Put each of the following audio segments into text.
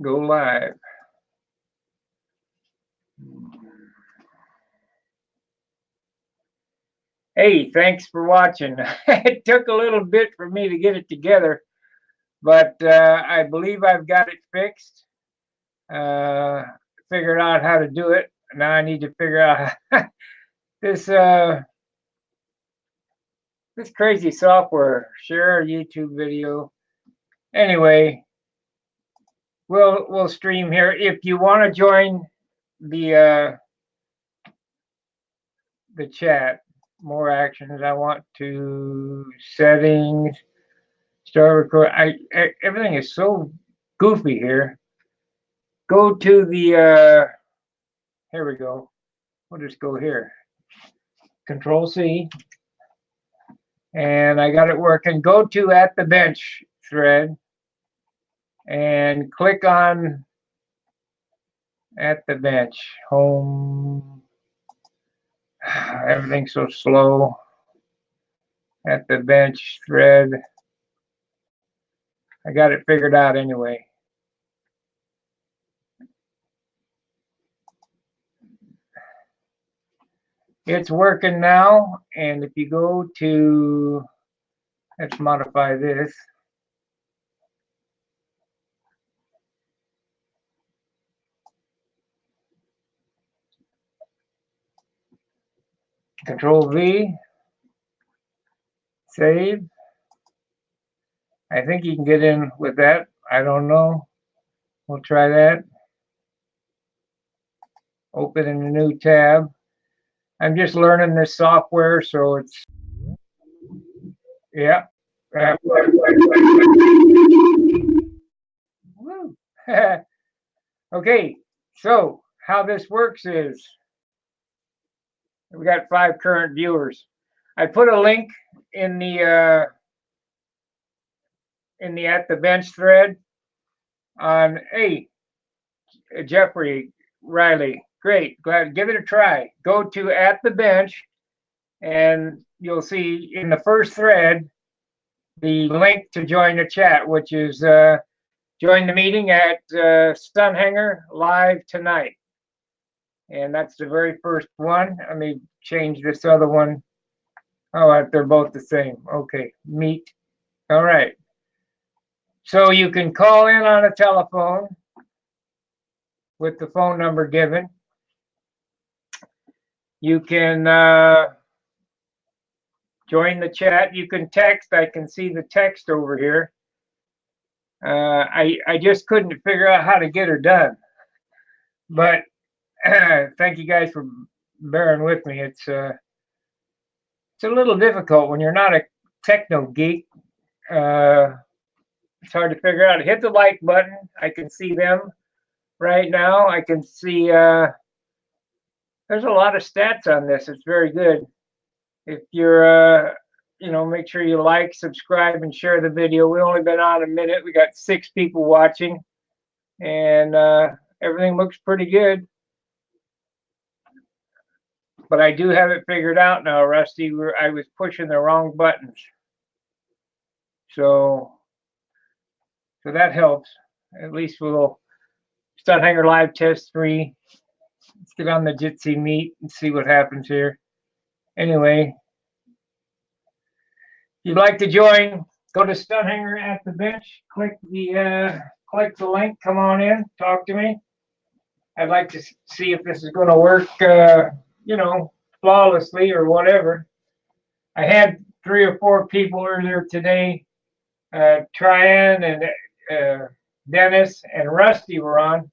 Go live. Hey, thanks for watching. It took a little bit for me to get it together, but I believe I've got it fixed. Uh, Figured out how to do it. Now I need to figure out this this crazy software. Share a YouTube video. Anyway, we'll stream here. If you want to join the chat, more actions. I want to settings. Start record. Everything is so goofy here. Go to the here we go. We'll just go here. Control C. And I got it working. Go to at the bench thread and click on at the bench. Home. Everything's so slow. At the bench thread. I got it figured out anyway. It's working now, and if you go to, let's modify this. Control V, save. I think you can get in with that. I don't know. We'll try that. Open in a new tab. I'm just learning this software, so it's, yeah. Okay, so how this works is we got 5 current viewers. I put a link in the at the bench thread on, hey, Jeffrey Riley, great, glad, give it a try. Go to at the bench, and you'll see in the first thread the link to join the chat, which is join the meeting at Stunt Hangar live tonight. And that's the very first one. Let me change this other one. Oh, they're both the same. Okay, meet. All right. So you can call in on a telephone with the phone number given. You can join the chat. You can text. I can see the text over here. I just couldn't figure out how to get her done. But thank you guys for bearing with me. It's a little difficult when you're not a techno geek. It's hard to figure out. Hit the like button. I can see them right now. I can see there's a lot of stats on this. It's very good. If you're make sure you like, subscribe, and share the video. We've only been on a minute. We got 6 people watching, and everything looks pretty good. But I do have it figured out now, Rusty. I was pushing the wrong buttons. So that helps. At least we'll Stunt Hangar Live Test 3. Let's get on the Jitsi Meet and see what happens here. Anyway, if you'd like to join, go to Stunt Hangar at the bench. Click the link. Come on in. Talk to me. I'd like to see if this is going to work, flawlessly or whatever. I had 3 or 4 people earlier today. Tryon and Dennis and Rusty were on,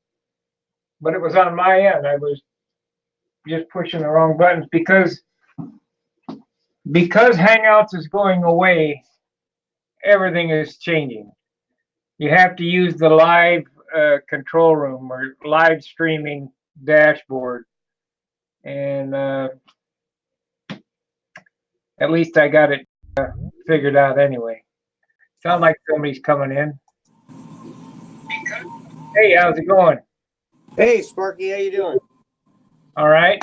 but it was on my end. I was just pushing the wrong buttons because Hangouts is going away. Everything is changing. You have to use the live control room or live streaming dashboard, and at least I got it figured out anyway. Sound like somebody's coming in. Hey, how's it going? Hey, Sparky, how you doing? All right.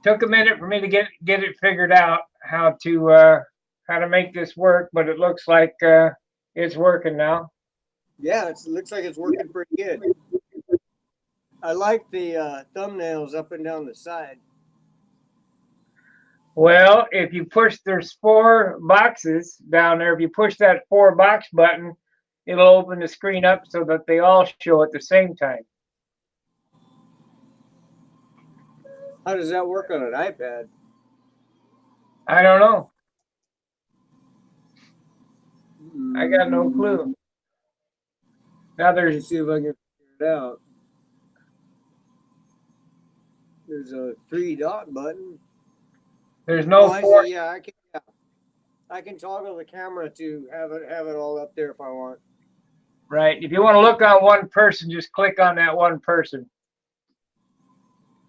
Took a minute for me to get it figured out how to make this work, but it looks like it's working now. Yeah, it looks like it's working pretty good. I like the thumbnails up and down the side. Well, if you push, there's 4 boxes down there. If you push that 4 box button, it'll open the screen up so that they all show at the same time. How does that work on an iPad? I don't know. I got no clue. Now Let me there's see if I can figure it out. There's a 3-dot button. there's no I 4. see. Yeah, I can. Yeah. I can toggle the camera to have it all up there if I want. Right. If you want to look on one person, just click on that one person.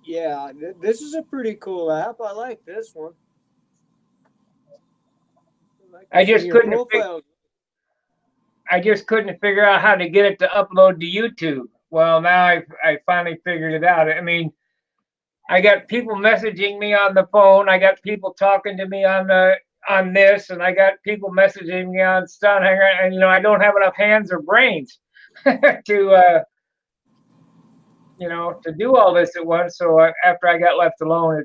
Yeah, this is a pretty cool app. I like this one. I Your just couldn't figure out how to get it to upload to YouTube. Well, now I finally figured it out. I mean, I got people messaging me on the phone. I got people talking to me on this, and I got people messaging me on Stunt Hangar. And I don't have enough hands or brains to to do all this at once. So after I got left alone,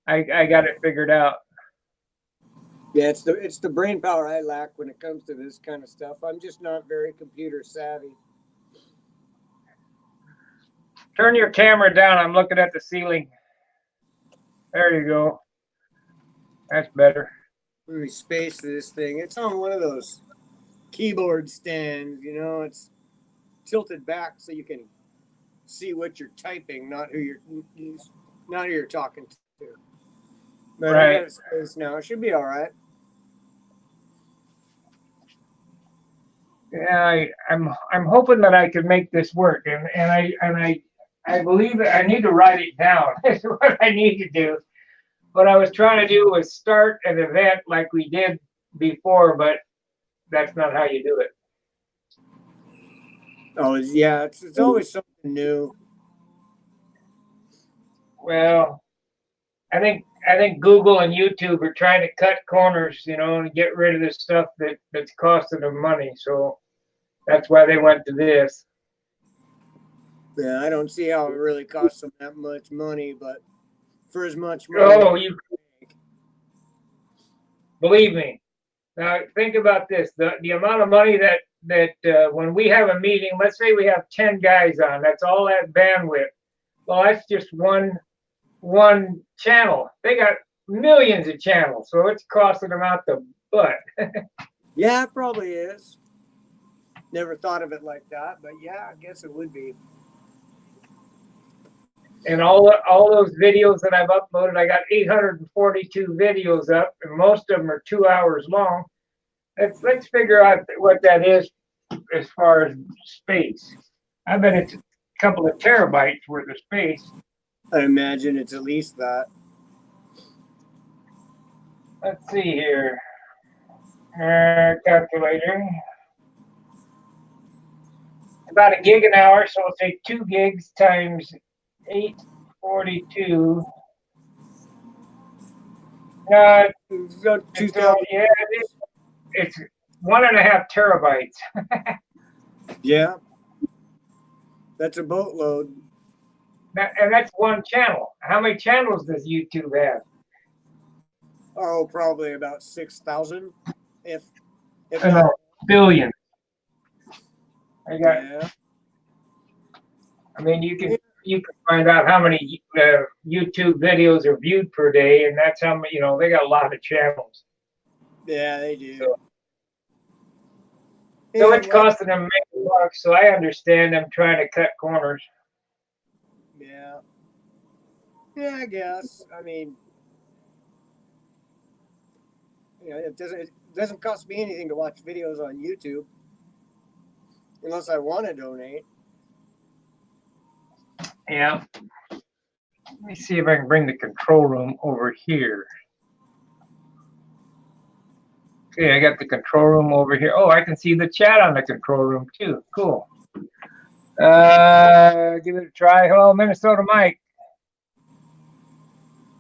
I got it figured out. Yeah, it's the brain power I lack when it comes to this kind of stuff. I'm just not very computer savvy. Turn your camera down. I'm looking at the ceiling. There you go. That's better. Let me space this thing. It's on one of those keyboard stands. It's tilted back so you can see what you're typing, not who you're talking to. But I got it spaced now. It should be all right. Yeah, I'm hoping that I can make this work, and I believe that I need to write it down. Is what I need to do. What I was trying to do was start an event like we did before, but that's not how you do it. Oh yeah, it's always something new. Well, I think Google and YouTube are trying to cut corners, and get rid of the stuff that's costing them money. So that's why they went to this. Yeah, I don't see how it really costs them that much money, but for as much money. Oh, you believe me. Now think about this: the amount of money that when we have a meeting, let's say we have 10 guys on, that's all that bandwidth. Well, that's just one channel. They got millions of channels, so it's costing them out the butt. Yeah, it probably is. Never thought of it like that, but yeah, I guess it would be. And all those videos that I've uploaded, I got 842 videos up, and most of them are 2 hours long. Let's figure out what that is as far as space. I bet it's a couple of terabytes worth of space. I imagine it's at least that. Let's see here. Calculator. About a gig an hour, so I'll say 2 gigs times 842. About Yeah, it's 1.5 terabytes. Yeah, that's a boatload. And that's one channel. How many channels does YouTube have? Oh, probably about 6,000, if not. No, billion. I got. Yeah. I mean, you can find out how many YouTube videos are viewed per day, and that's how many. They got a lot of channels. Yeah, they do. So it's costing them many bucks. So I understand them trying to cut corners. Yeah. Yeah, I guess. I mean, it doesn't cost me anything to watch videos on YouTube, unless I want to donate. Yeah. Let me see if I can bring the control room over here. Okay, I got the control room over here. Oh, I can see the chat on the control room too. Cool. Give it a try. Hello, Minnesota Mike.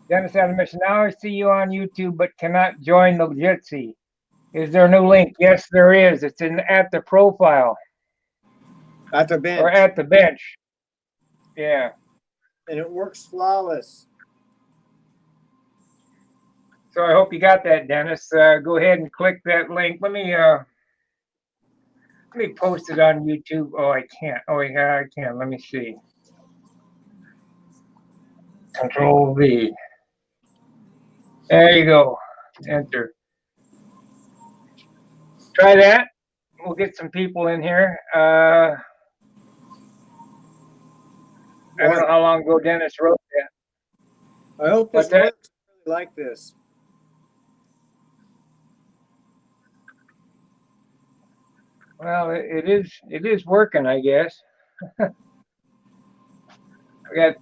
Dennis out of Mission. Now I see you on YouTube, but cannot join the Jitsi. Is there a new link? Yes, there is. It's in at the profile At the or bench. at the bench. Yeah. And it works flawless. So I hope you got that, Dennis. Go ahead and click that link. Let me post it on YouTube. Oh, I can't. Oh, yeah, I can. Let me see. Control V. There you go. Enter. Try that. We'll get some people in here. I don't know how long ago Dennis wrote that. I hope this What's that? works. I really like this. Well, it is working, I guess. We got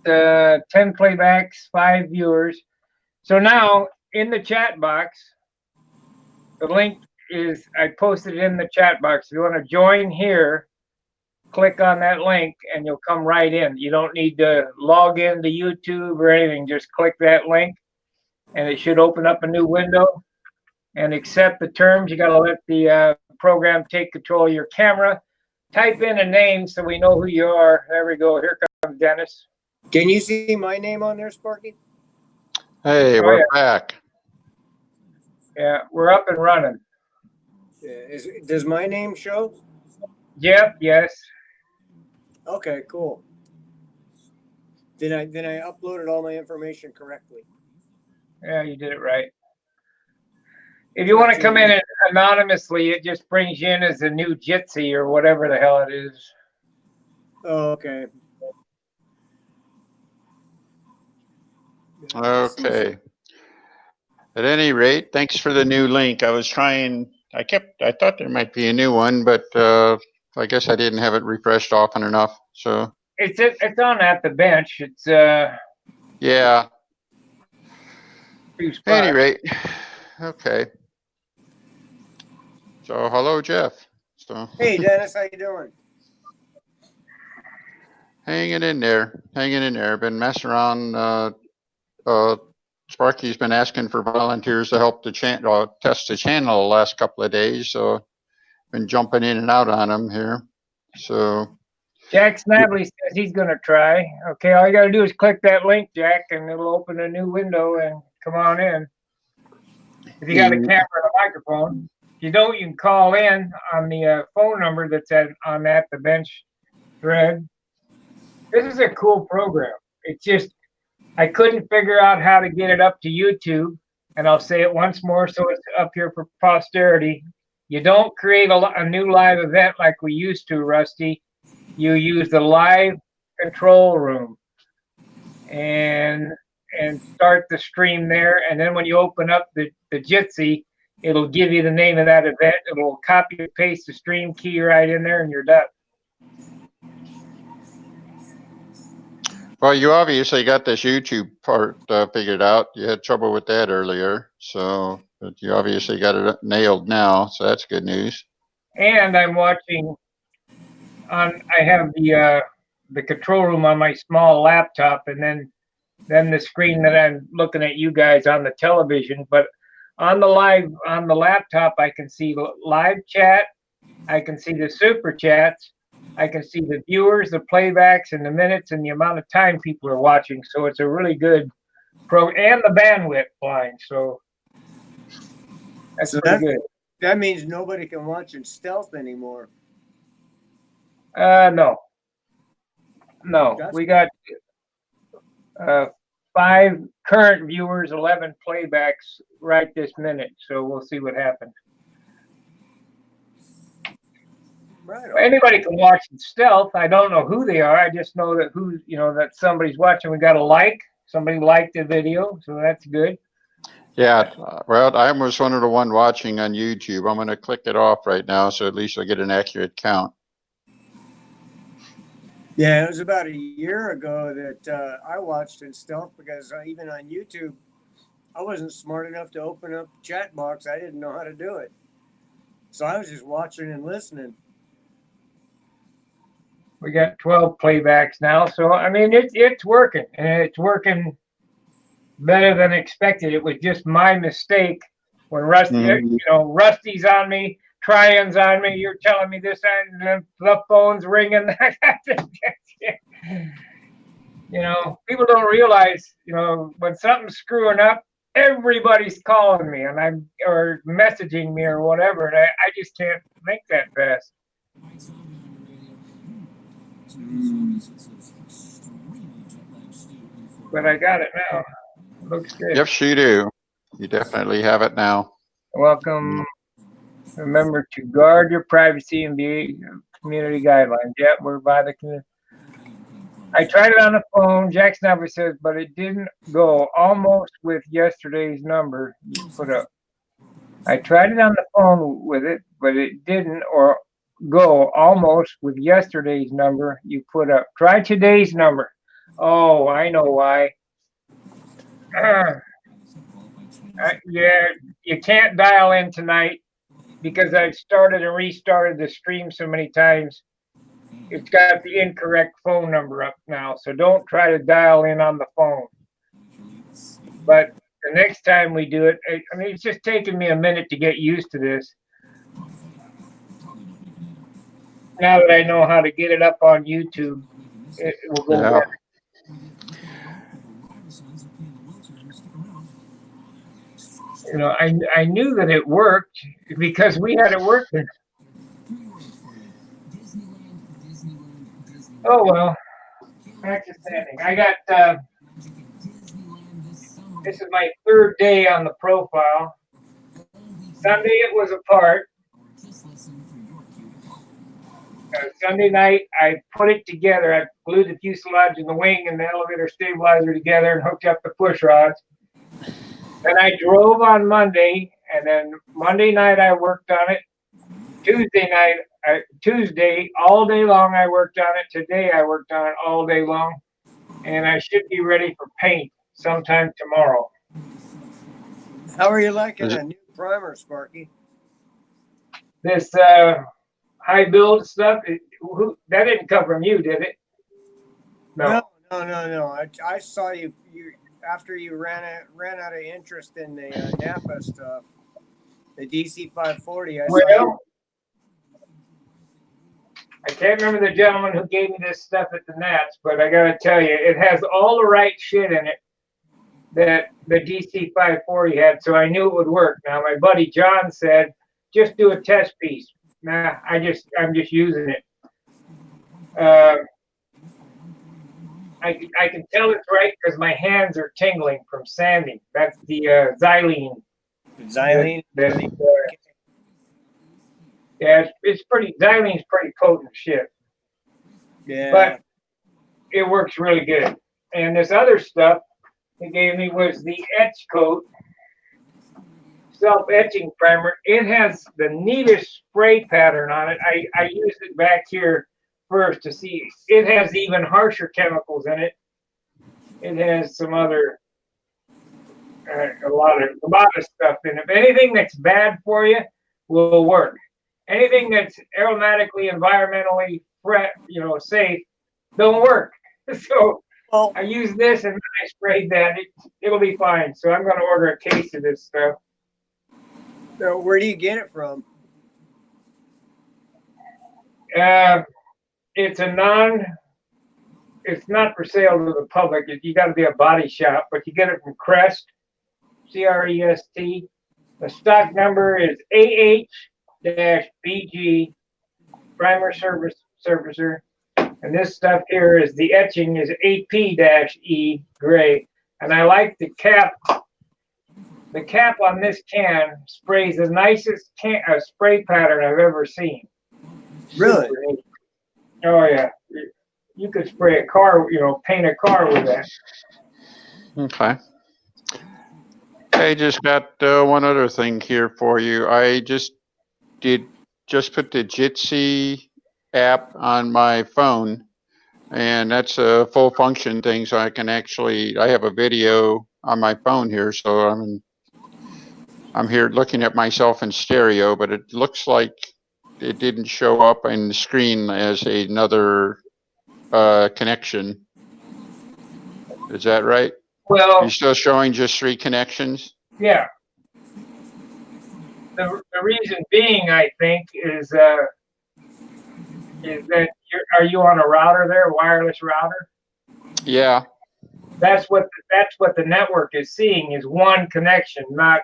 10 playbacks, 5 viewers. So now in the chat box, the link is, I posted it in the chat box. If you want to join here, click on that link and you'll come right in. You don't need to log into YouTube or anything. Just click that link and it should open up a new window and accept the terms. You got to let the program take control of your camera. Type in a name so we know who you are. There we go. Here comes Dennis. Can you see my name on there, Sparky? Hey, Oh, we're yeah. back. Yeah, we're up and running. Yeah. Does my name show? Yep, yes. Okay, cool. Then I uploaded all my information correctly. Yeah, you did it right. If you want to come in anonymously, it just brings you in as a new Jitsi or whatever the hell it is. Oh, okay. Okay. At any rate, thanks for the new link. I thought there might be a new one, but I guess I didn't have it refreshed often enough. So It's on at the bench. It's yeah. two At spots. any rate, okay. So hello, Jeff. So Hey, Dennis, how you doing? hanging in there. Been messing around. Sparky's been asking for volunteers to help test the channel the last couple of days, so been jumping in and out on him here. So Jack Snavely says he's going to try. Okay, all you got to do is click that link, Jack, and it'll open a new window and come on in. If you got a camera and a microphone. If you don't, you can call in on the phone number that's on at the bench thread. This is a cool program. It's just, I couldn't figure out how to get it up to YouTube. And I'll say it once more so it's up here for posterity. You don't create a new live event like we used to, Rusty. You use the live control room and start the stream there. And then when you open up the Jitsi, it'll give you the name of that event. It will copy and paste the stream key right in there and you're done. well, you obviously got this YouTube part figured out. You had trouble with that earlier, but you obviously got it nailed now. So that's good news. And I'm watching I have the control room on my small laptop, and then the screen that I'm looking at you guys on the television. But on the laptop, I can see live chat. I can see the super chats. I can see the viewers, the playbacks, and the minutes, and the amount of time people are watching. So it's a really good and the bandwidth line. So that's pretty good. That means nobody can watch in stealth anymore. No. We got 5 current viewers, 11 playbacks right this minute. So we'll see what happens. Right. Anybody can watch in stealth. I don't know who they are. I just know that that somebody's watching. We got a like. Somebody liked the video, so that's good. Yeah, well, I was one of the one watching on YouTube. I'm going to click it off right now, so at least I get an accurate count. Yeah, it was about a year ago that I watched in stealth because even on YouTube, I wasn't smart enough to open up the chat box. I didn't know how to do it. So I was just watching and listening. We got 12 playbacks now. So, I mean, it's working. And it's working better than expected. It was just my mistake When Rusty, Mhm. you know, Rusty's on me, Tryon's on me, you're telling me this, and then the phone's ringing. You know, people don't realize, you know, when something's screwing up, everybody's calling me and I'm or messaging me or whatever, and I just can't think that fast. But I got it now. It looks good. Yes, you do. You definitely have it now. Welcome. Remember to guard your privacy and be community guidelines. Yep, we're by the community. I tried it on the phone. Jack's number says, but it didn't go. Almost with yesterday's number you put up. I tried it on the phone with it, but it didn't or go almost with yesterday's number you put up. Try today's number. Oh, I know why. Yeah, you can't dial in tonight because I've started and restarted the stream so many times. It's got the incorrect phone number up now, so don't try to dial in on the phone. But the next time we do it, I mean, it's just taken me a minute to get used to this. Now that I know how to get it up on YouTube, it will go Yeah. better. You know, I knew that it worked because we had it working. Oh well, practice standing. I got this is my third day on the profile. Sunday it was apart. Sunday night I put it together. I glued the fuselage and the wing and the elevator stabilizer together and hooked up the push rods. Then I drove on Monday, and then Monday night I worked on it. Tuesday all day long I worked on it. Today I worked on it all day long, and I should be ready for paint sometime tomorrow. How are you liking Is it- that new primer, Sparky? This high build stuff, that didn't come from you, did it? No. No. I saw you after you ran out of interest in the Napa stuff, the DC 540. I saw you. Well, I can't remember the gentleman who gave me this stuff at the Nats, but I gotta tell you, it has all the right shit in it that the DC 540 had, so I knew it would work. Now my buddy John said, just do a test piece. Nah, I'm just using it. I can tell it's right because my hands are tingling from sanding. That's the xylene. Xylene. Yeah, it's pretty. Xylene's pretty potent shit. Yeah. But it works really good. And this other stuff they gave me was the etch coat self-etching primer. It has the neatest spray pattern on it. I used it back here first to see. It has even harsher chemicals in it. It has some other a lot of stuff in it. But anything that's bad for you will work. Anything that's aromatically, environmentally safe, don't work. So Well, I use this and I sprayed that. It'll be fine. So I'm going to order a case of this stuff. so where do you get it from? It's not for sale to the public. You got to be a body shop, but you get it from Crest, CREST. The stock number is AH-BG primer surfacer. And this stuff here is the etching is AP-E gray. And I like the cap. The cap on this can sprays the nicest spray pattern I've ever seen. Really? Super neat. Oh yeah. You could spray a car, paint a car with that. Okay. I just got one other thing here for you. I just put the Jitsi app on my phone, and that's a full function thing. So I have a video on my phone here. So I'm here looking at myself in stereo, but it looks like it didn't show up on the screen as another connection. Is that right? Well, You're still showing just 3 connections? yeah. The reason being, I think, is that are you on a router there, a wireless router? Yeah. That's what the network is seeing is one connection, not,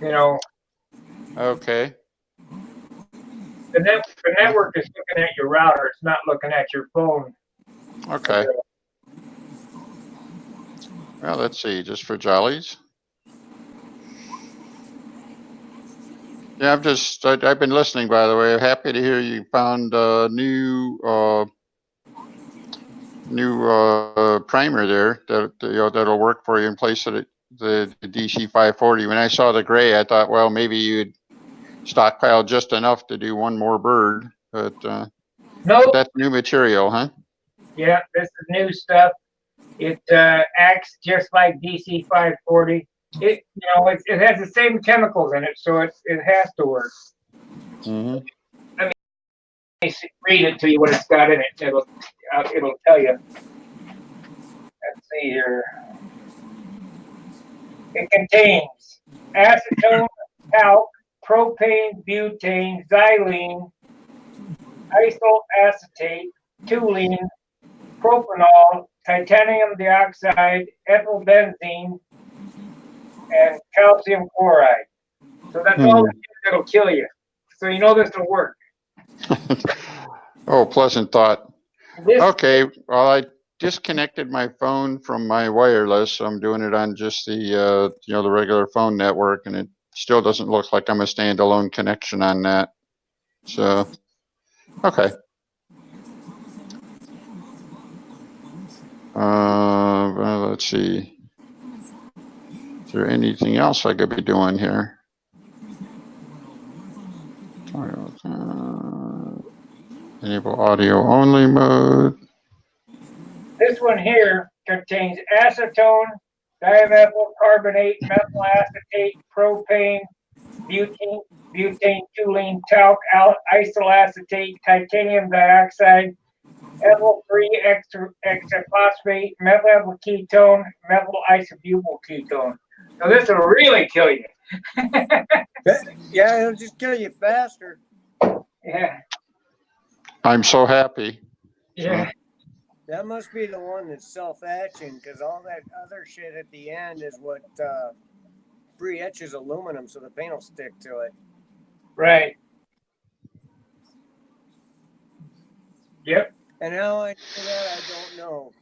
you know, Okay. the network is looking at your router. It's not looking at your phone. Okay. Well, let's see. Just for jollies. Yeah, I've been listening, by the way. Happy to hear you found a new primer there that that'll work for you in place of the DC 540. When I saw the gray, I thought, well, maybe you'd stockpile just enough to do one more bird, but No, that's new material, huh? yeah, this is new stuff. It acts just like DC 540. It it has the same chemicals in it, so it has to work. Mm-hmm. Let me read it to you what it's got in it. It'll tell you. Let's see here. It contains acetone, talc, propane, butane, xylene, isol acetate, toluene, propanol, titanium dioxide, ethyl benzene, and calcium chloride. So that's all that'll kill you. So you know this will work. Oh, pleasant thought. This, Okay, well, I disconnected my phone from my wireless. So I'm doing it on just the the regular phone network, and it still doesn't look like I'm a standalone connection on that. So, okay. Well, let's see. Is there anything else I could be doing here? Enable audio only mode. this one here contains acetone, dimethyl carbonate, methyl acetate, propane, butane, toluene, talc, isoacetate, titanium dioxide, ethyl-free extraphosphate, methyl ketone, methyl isobutyl ketone. So this will really kill you. Yeah, it'll just kill you faster. Yeah. I'm so happy. Yeah. That must be the one that's self-etching, because all that other shit at the end is what pre-etches aluminum, so the paint will stick to it. Right. Yep. And how I do that, I don't know.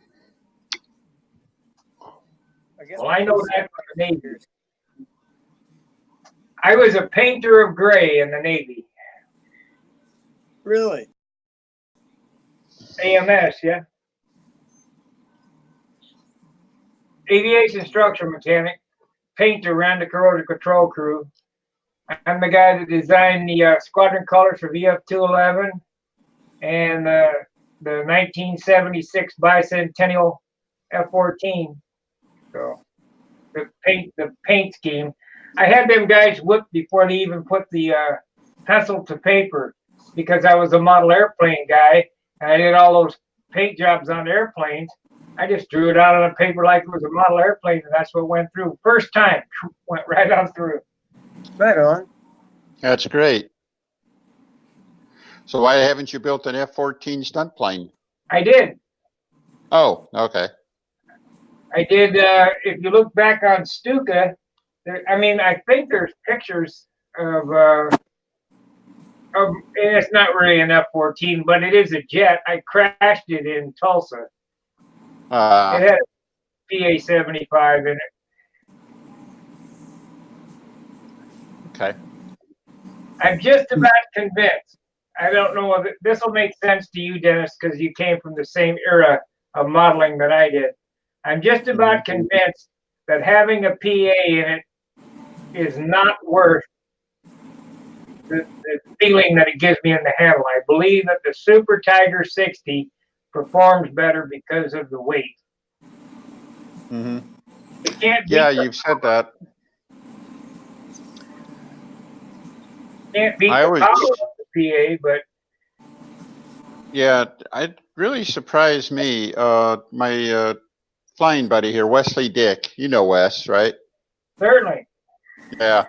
I guess. Well, I know that from the Navy. I was a painter of gray in the Navy. Really? AMS, yeah. Aviation structure mechanic, painter, ran the corrosion control crew. I'm the guy that designed the squadron colors for VF-211 and the 1976 bicentennial F-14. So the paint scheme. I had them guys whipped before they even put the pencil to paper because I was a model airplane guy and I did all those paint jobs on airplanes. I just drew it out on a paper like it was a model airplane, and that's what went through. First time, went right on through. Right on. That's great. So why haven't you built an F-14 stunt plane? I did. Oh, okay. I did. If you look back on Stuka, I think there's pictures of. It's not really an F-14, but it is a jet. I crashed it in Tulsa. It had a PA-75 in it. Okay. I'm just about convinced. I don't know if this will make sense to you, Dennis, because you came from the same era of modeling that I did. I'm just about convinced that having a PA in it is not worth the feeling that it gives me in the handle. I believe that the Super Tiger 60 performs better because of the weight. Mm-hmm. It can't beat you've said that. Can't beat the power of the PA, but yeah, it really surprised me. My flying buddy here, Wesley Dick. You know Wes, right? certainly. Yeah.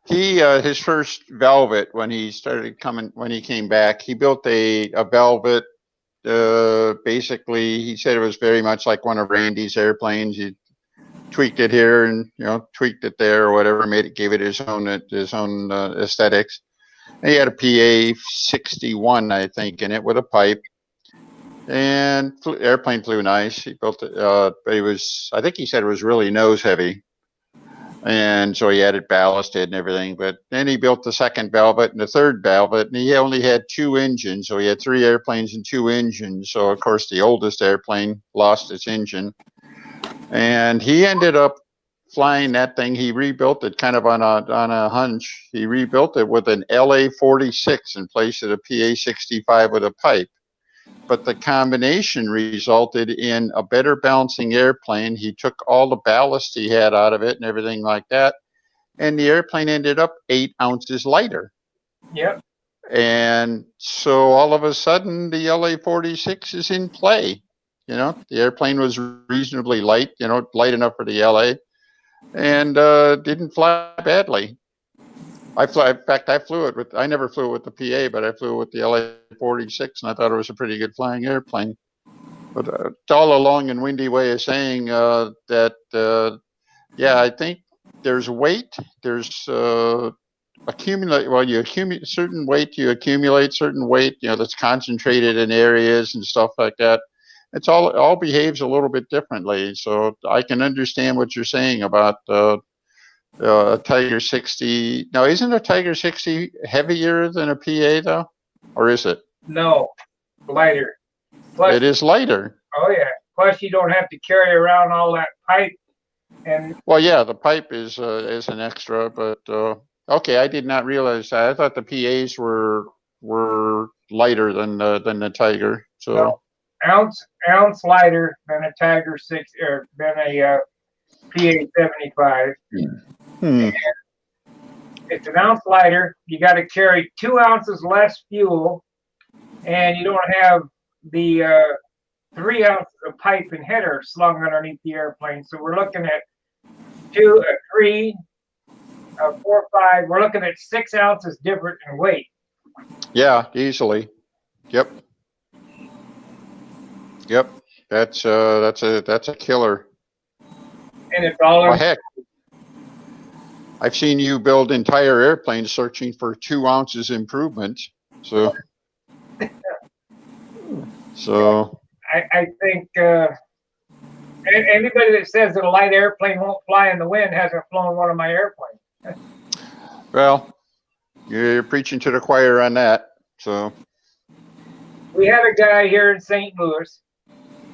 He his first Velvet when he started coming when he came back, he built a Velvet. Basically, he said it was very much like one of Randy's airplanes. He tweaked it here and tweaked it there or whatever, made it, gave it his own aesthetics. And he had a PA 61, I think, in it with a pipe, and airplane flew nice. He built it, but I think he said it was really nose heavy. And so he added ballast and everything. But then he built the second Velvet and the third Velvet, and he only had 2 engines. So he had 3 airplanes and 2 engines. So, of course, the oldest airplane lost its engine. And he ended up flying that thing. He rebuilt it kind of on a hunch. He rebuilt it with an LA-46 in place of a PA-65 with a pipe. But the combination resulted in a better bouncing airplane. He took all the ballast he had out of it and everything like that, and the airplane ended up 8 ounces lighter. Yep. And so all of a sudden, the LA-46 is in play. The airplane was reasonably light, light enough for the LA, and didn't fly badly. In fact, I flew it I never flew it with the PA, but I flew it with the LA-46, and I thought it was a pretty good flying airplane. But it's all a long and windy way of saying that, yeah, I think there's weight, there's accumulate. Well, you accumulate certain weight, certain weight, that's concentrated in areas and stuff like that. It all behaves a little bit differently. So I can understand what you're saying about a Tiger 60. Now, isn't a Tiger 60 heavier than a PA though, or is it? No, lighter. Plus, It is lighter. Oh yeah. Plus, you don't have to carry around all that pipe. And well, yeah, the pipe is an extra, but okay, I did not realize that. I thought the PAs were lighter than the Tiger. So no, ounce lighter than a Tiger 6 or than a PA 75. Hmm. It's an ounce lighter. You got to carry 2 ounces less fuel, and you don't have the 3 ounces of pipe and header slung underneath the airplane. So we're looking at 2, 3, 4, 5. We're looking at 6 ounces different in weight. Yeah, easily. Yep. That's a killer. And it's all. Well, heck, I've seen you build entire airplanes searching for 2 ounces improvement. So I think anybody that says that a light airplane won't fly in the wind hasn't flown one of my airplanes. Well, you're preaching to the choir on that. So we had a guy here in St. Louis.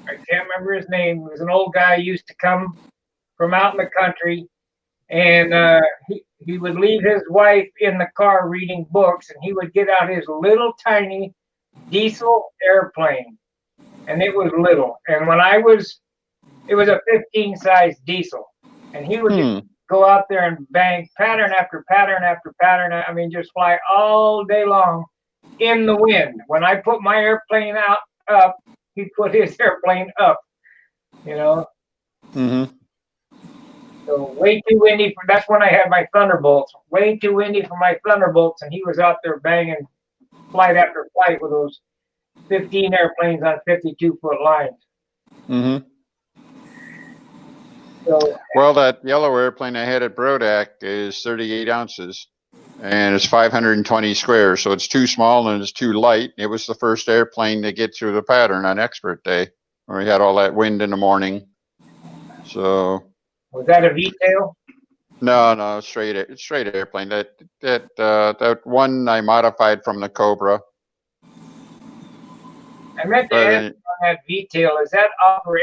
I can't remember his name. He was an old guy who used to come from out in the country, and he would leave his wife in the car reading books, and he would get out his little tiny diesel airplane, and it was little. And it was a 15 size diesel, and he would just go out there and bang pattern after pattern after pattern. I mean, just fly all day long in the wind. When I put my airplane up, he put his airplane up. Mm-hmm. So way too windy that's when I had my Thunderbolts. Way too windy for my Thunderbolts, and he was out there banging flight after flight with those 15 airplanes on 52-foot lines. Mm-hmm. So, well, that yellow airplane I had at Brodak is 38 ounces, and it's 520 square, so it's too small and it's too light. It was the first airplane to get through the pattern on Expert Day, where we had all that wind in the morning. So was that a V-tail? No, straight airplane. That one I modified from the Cobra. I meant to ask on that V-tail. Does that offer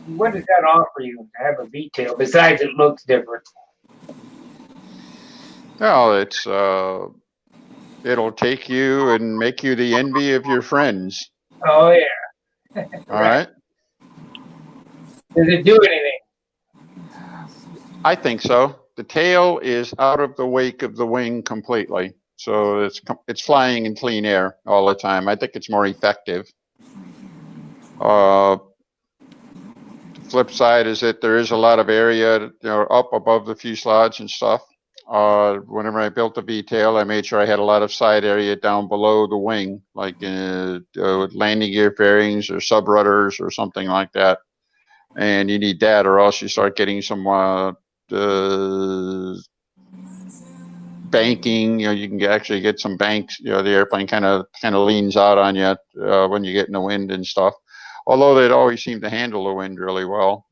what does that offer you to have a V-tail besides it looks different? Well, it'll take you and make you the envy of your friends. Oh yeah. All right. Does it do anything? I think so. The tail is out of the wake of the wing completely, so it's flying in clean air all the time. I think it's more effective. The flip side is that there is a lot of area, up above the fuselage and stuff. Whenever I built the V-tail, I made sure I had a lot of side area down below the wing, like landing gear fairings or sub rudders or something like that. And you need that, or else you start getting some banking. You can actually get some banks. The airplane kind of leans out on you when you get in the wind and stuff. Although they'd always seem to handle the wind really well.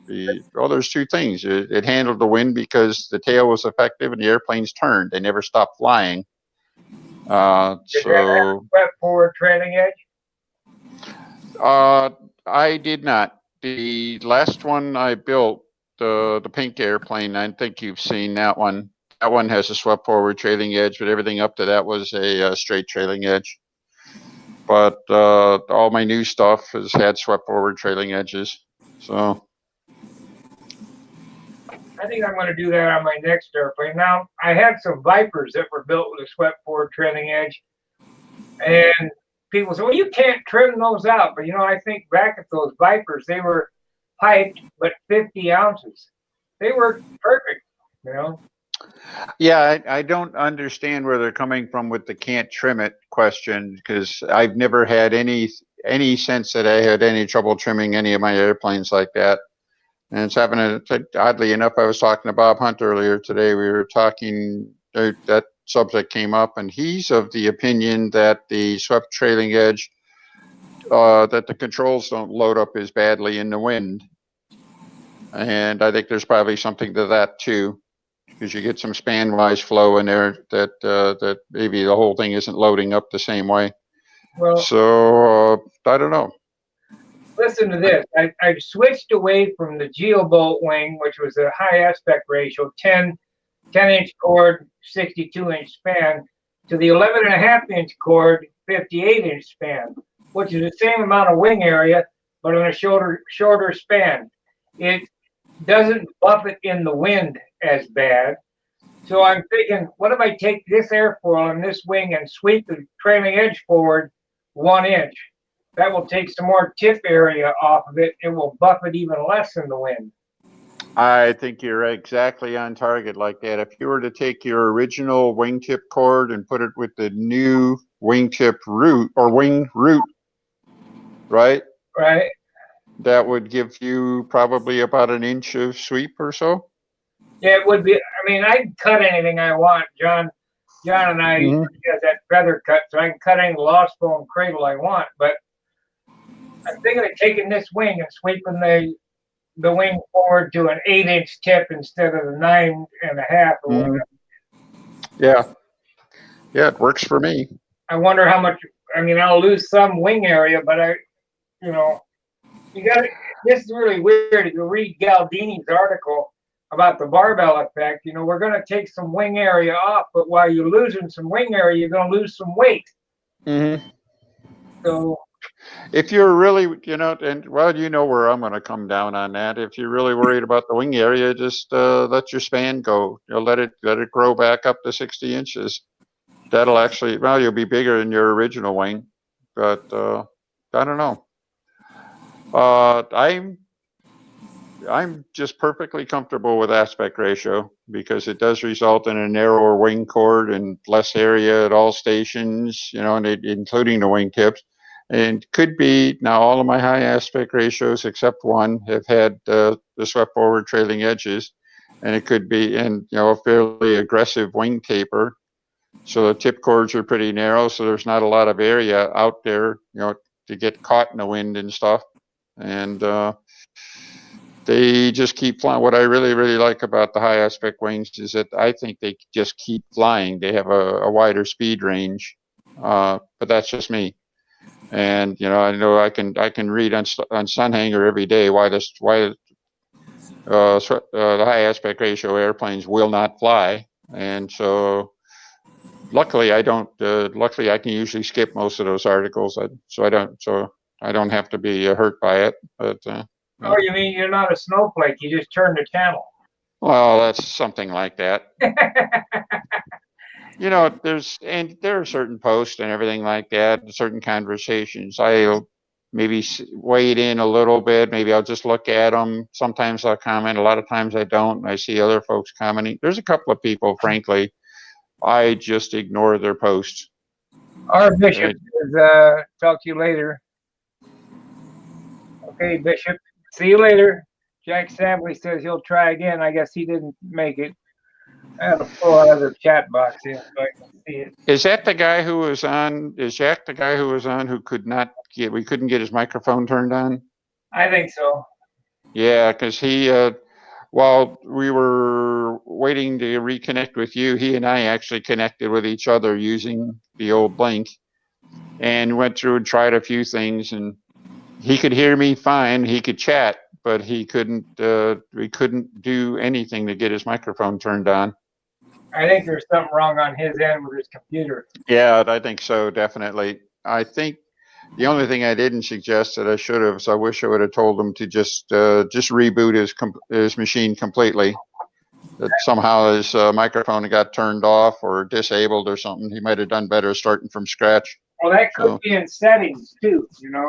There's two things. It handled the wind because the tail was effective and the airplanes turned. They never stopped flying. Did that have swept forward trailing edge? I did not. The last one I built, the pink airplane, I think you've seen that one. That one has a swept forward trailing edge, but everything up to that was a straight trailing edge. But all my new stuff has had swept forward trailing edges. So I think I'm going to do that on my next airplane. Now, I had some Vipers that were built with a swept forward trailing edge, and people say, well, you can't trim those out. But, I think back at those Vipers, they were piped, but 50 ounces. They were perfect. Yeah, I don't understand where they're coming from with the can't trim it question, because I've never had any sense that I had any trouble trimming any of my airplanes like that. And it's happening. Oddly enough, I was talking to Bob Hunt earlier today. We were talking, that subject came up, and he's of the opinion that the swept trailing edge, that the controls don't load up as badly in the wind. And I think there's probably something to that too, because you get some span-wise flow in there that maybe the whole thing isn't loading up the same way. Well, so I don't know. Listen to this. I've switched away from the Geobolt wing, which was a high aspect ratio, 10-inch chord, 62-inch span, to the 11.5-inch chord, 58-inch span, which is the same amount of wing area, but on a shorter span. It doesn't buffet in the wind as bad. So I'm thinking, what if I take this airfoil and this wing and sweep the trailing edge forward 1 inch? That will take some more tip area off of it. It will buffet even less in the wind. I think you're exactly on target like that. If you were to take your original wingtip cord and put it with the new wingtip root or wing root, right? Right. That would give you probably about an inch of sweep or so. Yeah, it would be. I mean, I can cut anything I want. John and I has that feather cut, so I can cut any lost bone cradle I want. But I'm thinking of taking this wing and sweeping the wing forward to an 8-inch tip instead of the 9.5 or whatever. Yeah, it works for me. I wonder how much. I mean, I'll lose some wing area, but you got to. This is really weird. If you read Galdini's article about the barbell effect, we're going to take some wing area off, but while you're losing some wing area, you're going to lose some weight. So if you're really, and well, where I'm going to come down on that. If you're really worried about the wing area, just let your span go. Let it grow back up to 60 inches. That'll actually, well, you'll be bigger than your original wing, but I don't know. I'm just perfectly comfortable with aspect ratio because it does result in a narrower wing chord and less area at all stations, and including the wingtips. And could be now all of my high aspect ratios except one have had the swept forward trailing edges, and it could be in a fairly aggressive wing taper. So the tip chords are pretty narrow, so there's not a lot of area out there, to get caught in the wind and stuff. And they just keep flying. What I really, really like about the high aspect wings is that I think they just keep flying. They have a wider speed range, but that's just me. And I know I can read on Stunt Hangar every day why the high aspect ratio airplanes will not fly, and so luckily I don't. Luckily I can usually skip most of those articles, so I don't have to be hurt by it. But oh, you mean you're not a snowflake? You just turn the channel. well, that's something like that. There are certain posts and everything like that, certain conversations. maybe wade in a little bit. Maybe I'll just look at them. Sometimes I'll comment. A lot of times I don't. I see other folks commenting. There's a couple of people, frankly, I just ignore their posts. Our bishop says, talk to you later. Okay, Bishop. See you later. Jack Sambley says he'll try again. I guess he didn't make it. I had to pull out of the chat box here so I can see it. Is that the guy who was on? Is Jack the guy who was on who could not get? We couldn't get his microphone turned on. I think so. Yeah, because he, while we were waiting to reconnect with you, he and I actually connected with each other using the old link, and went through and tried a few things, and he could hear me fine. He could chat, but he couldn't. We couldn't do anything to get his microphone turned on. I think there's something wrong on his end with his computer. Yeah, I think so, definitely. I think the only thing I didn't suggest that I should have, so I wish I would have told him to just reboot his machine completely. That somehow his microphone got turned off or disabled or something. He might have done better starting from scratch. Well, that could be in settings too, you know.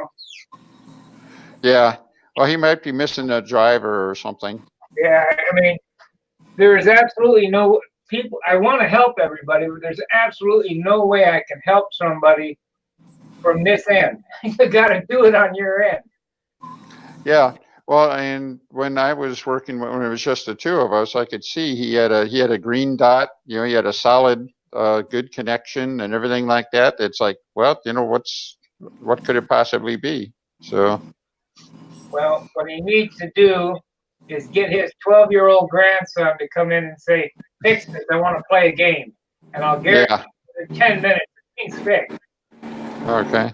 Yeah. Well, he might be missing a driver or something. Yeah, I mean, there is absolutely no people. I want to help everybody, but there's absolutely no way I can help somebody from this end. You got to do it on your end. Yeah. Well, and when I was working, when it was just the two of us, I could see he had a green dot. You know, he had a solid, good connection and everything like that. It's like, well, you know, what could it possibly be? So. Well, what he needs to do is get his 12-year-old grandson to come in and say, "Fix this. I want to play a game," and I'll guarantee you in 10 minutes it's fixed. Okay.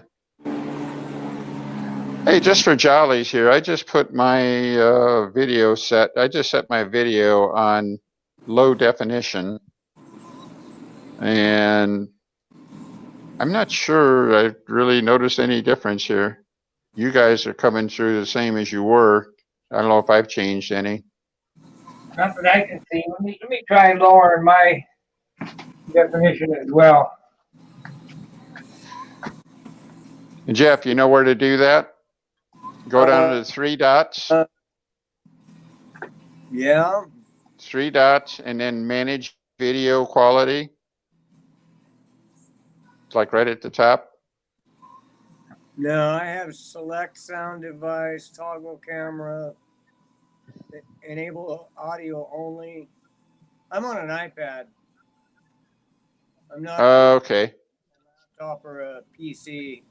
Hey, just for jollies here, I just put my I just set my video on low definition, and I'm not sure I really noticed any difference here. You guys are coming through the same as you were. I don't know if I've changed any. Not that I can see. Let me try lowering my definition as well. Jeff, you know where to do that? Go down to the three dots. Yeah. 3 dots, and then manage video quality. It's like right at the top. No, I have select sound device, toggle camera, enable audio only. I'm on an iPad. I'm not Okay. a laptop or a PC.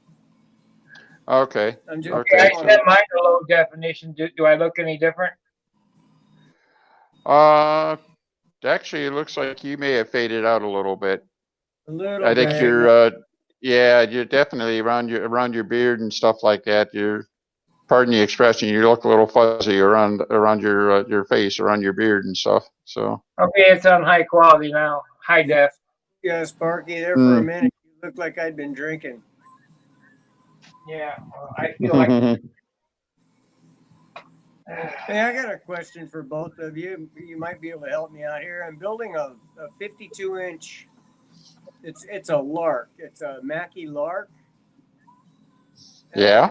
Okay. I'm just Okay, I set mine to low definition. Do I look any different? Actually, it looks like you may have faded out a little bit. A little I think bit. you're definitely around your beard and stuff like that. Pardon the expression, you look a little fuzzy around your face, around your beard and stuff. So. Okay, it's on high quality now, high def. Yeah, Sparky, there for a minute, you looked like I'd been drinking. Yeah, well, I feel like. Hey, I got a question for both of you. You might be able to help me out here. I'm building a 52-inch. It's a Lark. It's a Mackie Lark. Yeah.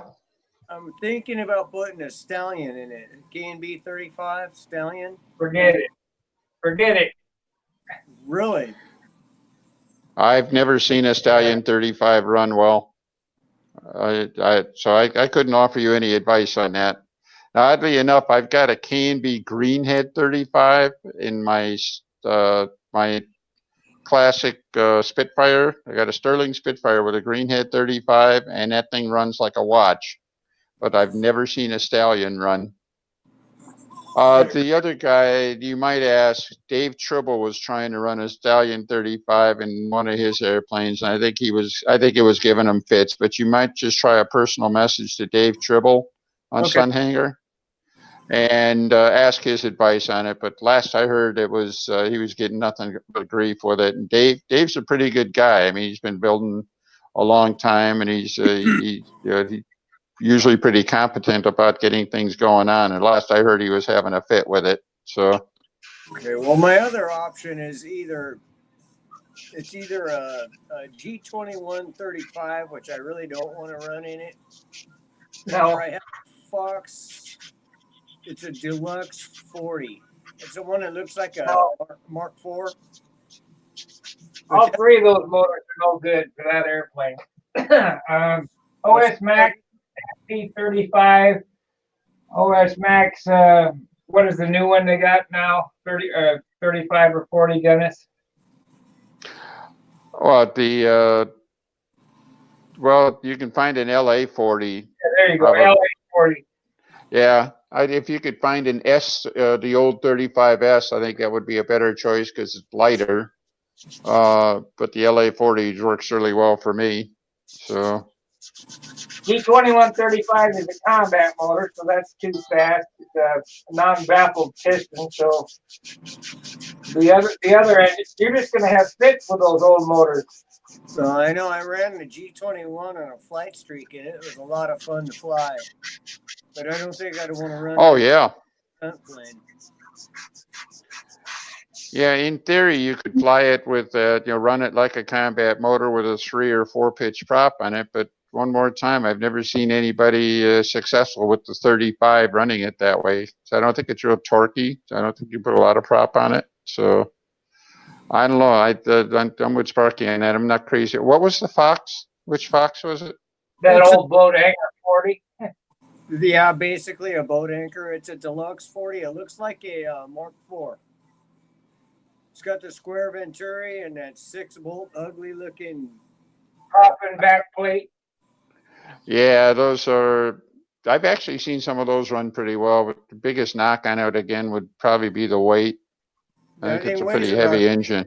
I'm thinking about putting a Stallion in it. K&B 35 Stallion. Forget it. Forget it. Really? I've never seen a Stallion 35 run well. So I couldn't offer you any advice on that. Now, oddly enough, I've got a K&B Greenhead 35 in my my classic Spitfire. I got a Sterling Spitfire with a Greenhead 35, and that thing runs like a watch. But I've never seen a Stallion run. The other guy, you might ask, Dave Tribble was trying to run a Stallion 35 in one of his airplanes, and I think it was giving him fits. But you might just try a personal message to Dave Tribble on Stunt Hangar and ask his advice on it. But last I heard, it was he was getting nothing but grief with it. And Dave's a pretty good guy. I mean, he's been building a long time, and he's usually pretty competent about getting things going on. And last I heard, he was having a fit with it. So. Okay. Well, my other option is either a G21 35, which I really don't want to run in it, No. Or I have a Fox. It's a deluxe 40. It's the one that looks like a No. Mark IV. All three of those motors are no good for that airplane. OS Max P35, OS Max. What is the new one they got now? 35 or 40, Dennis? Well, well, you can find an LA 40. Yeah, there you go, LA 40. Yeah, if you could find an S, the old 35S, I think that would be a better choice because it's lighter. But the LA 40 works really well for me. So G2135 is a combat motor, so that's too fast. It's a non-baffled piston, so the other end, you're just gonna have fits with those old motors. No, I know. I ran the G21 on a flight streak, and it was a lot of fun to fly. But I don't think I'd want to run. oh yeah, stunt plane. yeah. In theory, you could fly it with run it like a combat motor with a 3 or 4 pitch prop on it. But one more time, I've never seen anybody successful with the 35 running it that way. So I don't think it's real torquey. I don't think you put a lot of prop on it. So I don't know. I'm with Sparky on that. I'm not crazy. What was the Fox? Which Fox was it? That old boat hangar 40. Yeah, basically a boat anchor. It's a deluxe 40. It looks like a Mark IV. It's got the square venturi and that 6-bolt ugly looking Coffin back plate. Yeah, those are. I've actually seen some of those run pretty well, but the biggest knock on it again would probably be the weight. I think it's a pretty heavy engine.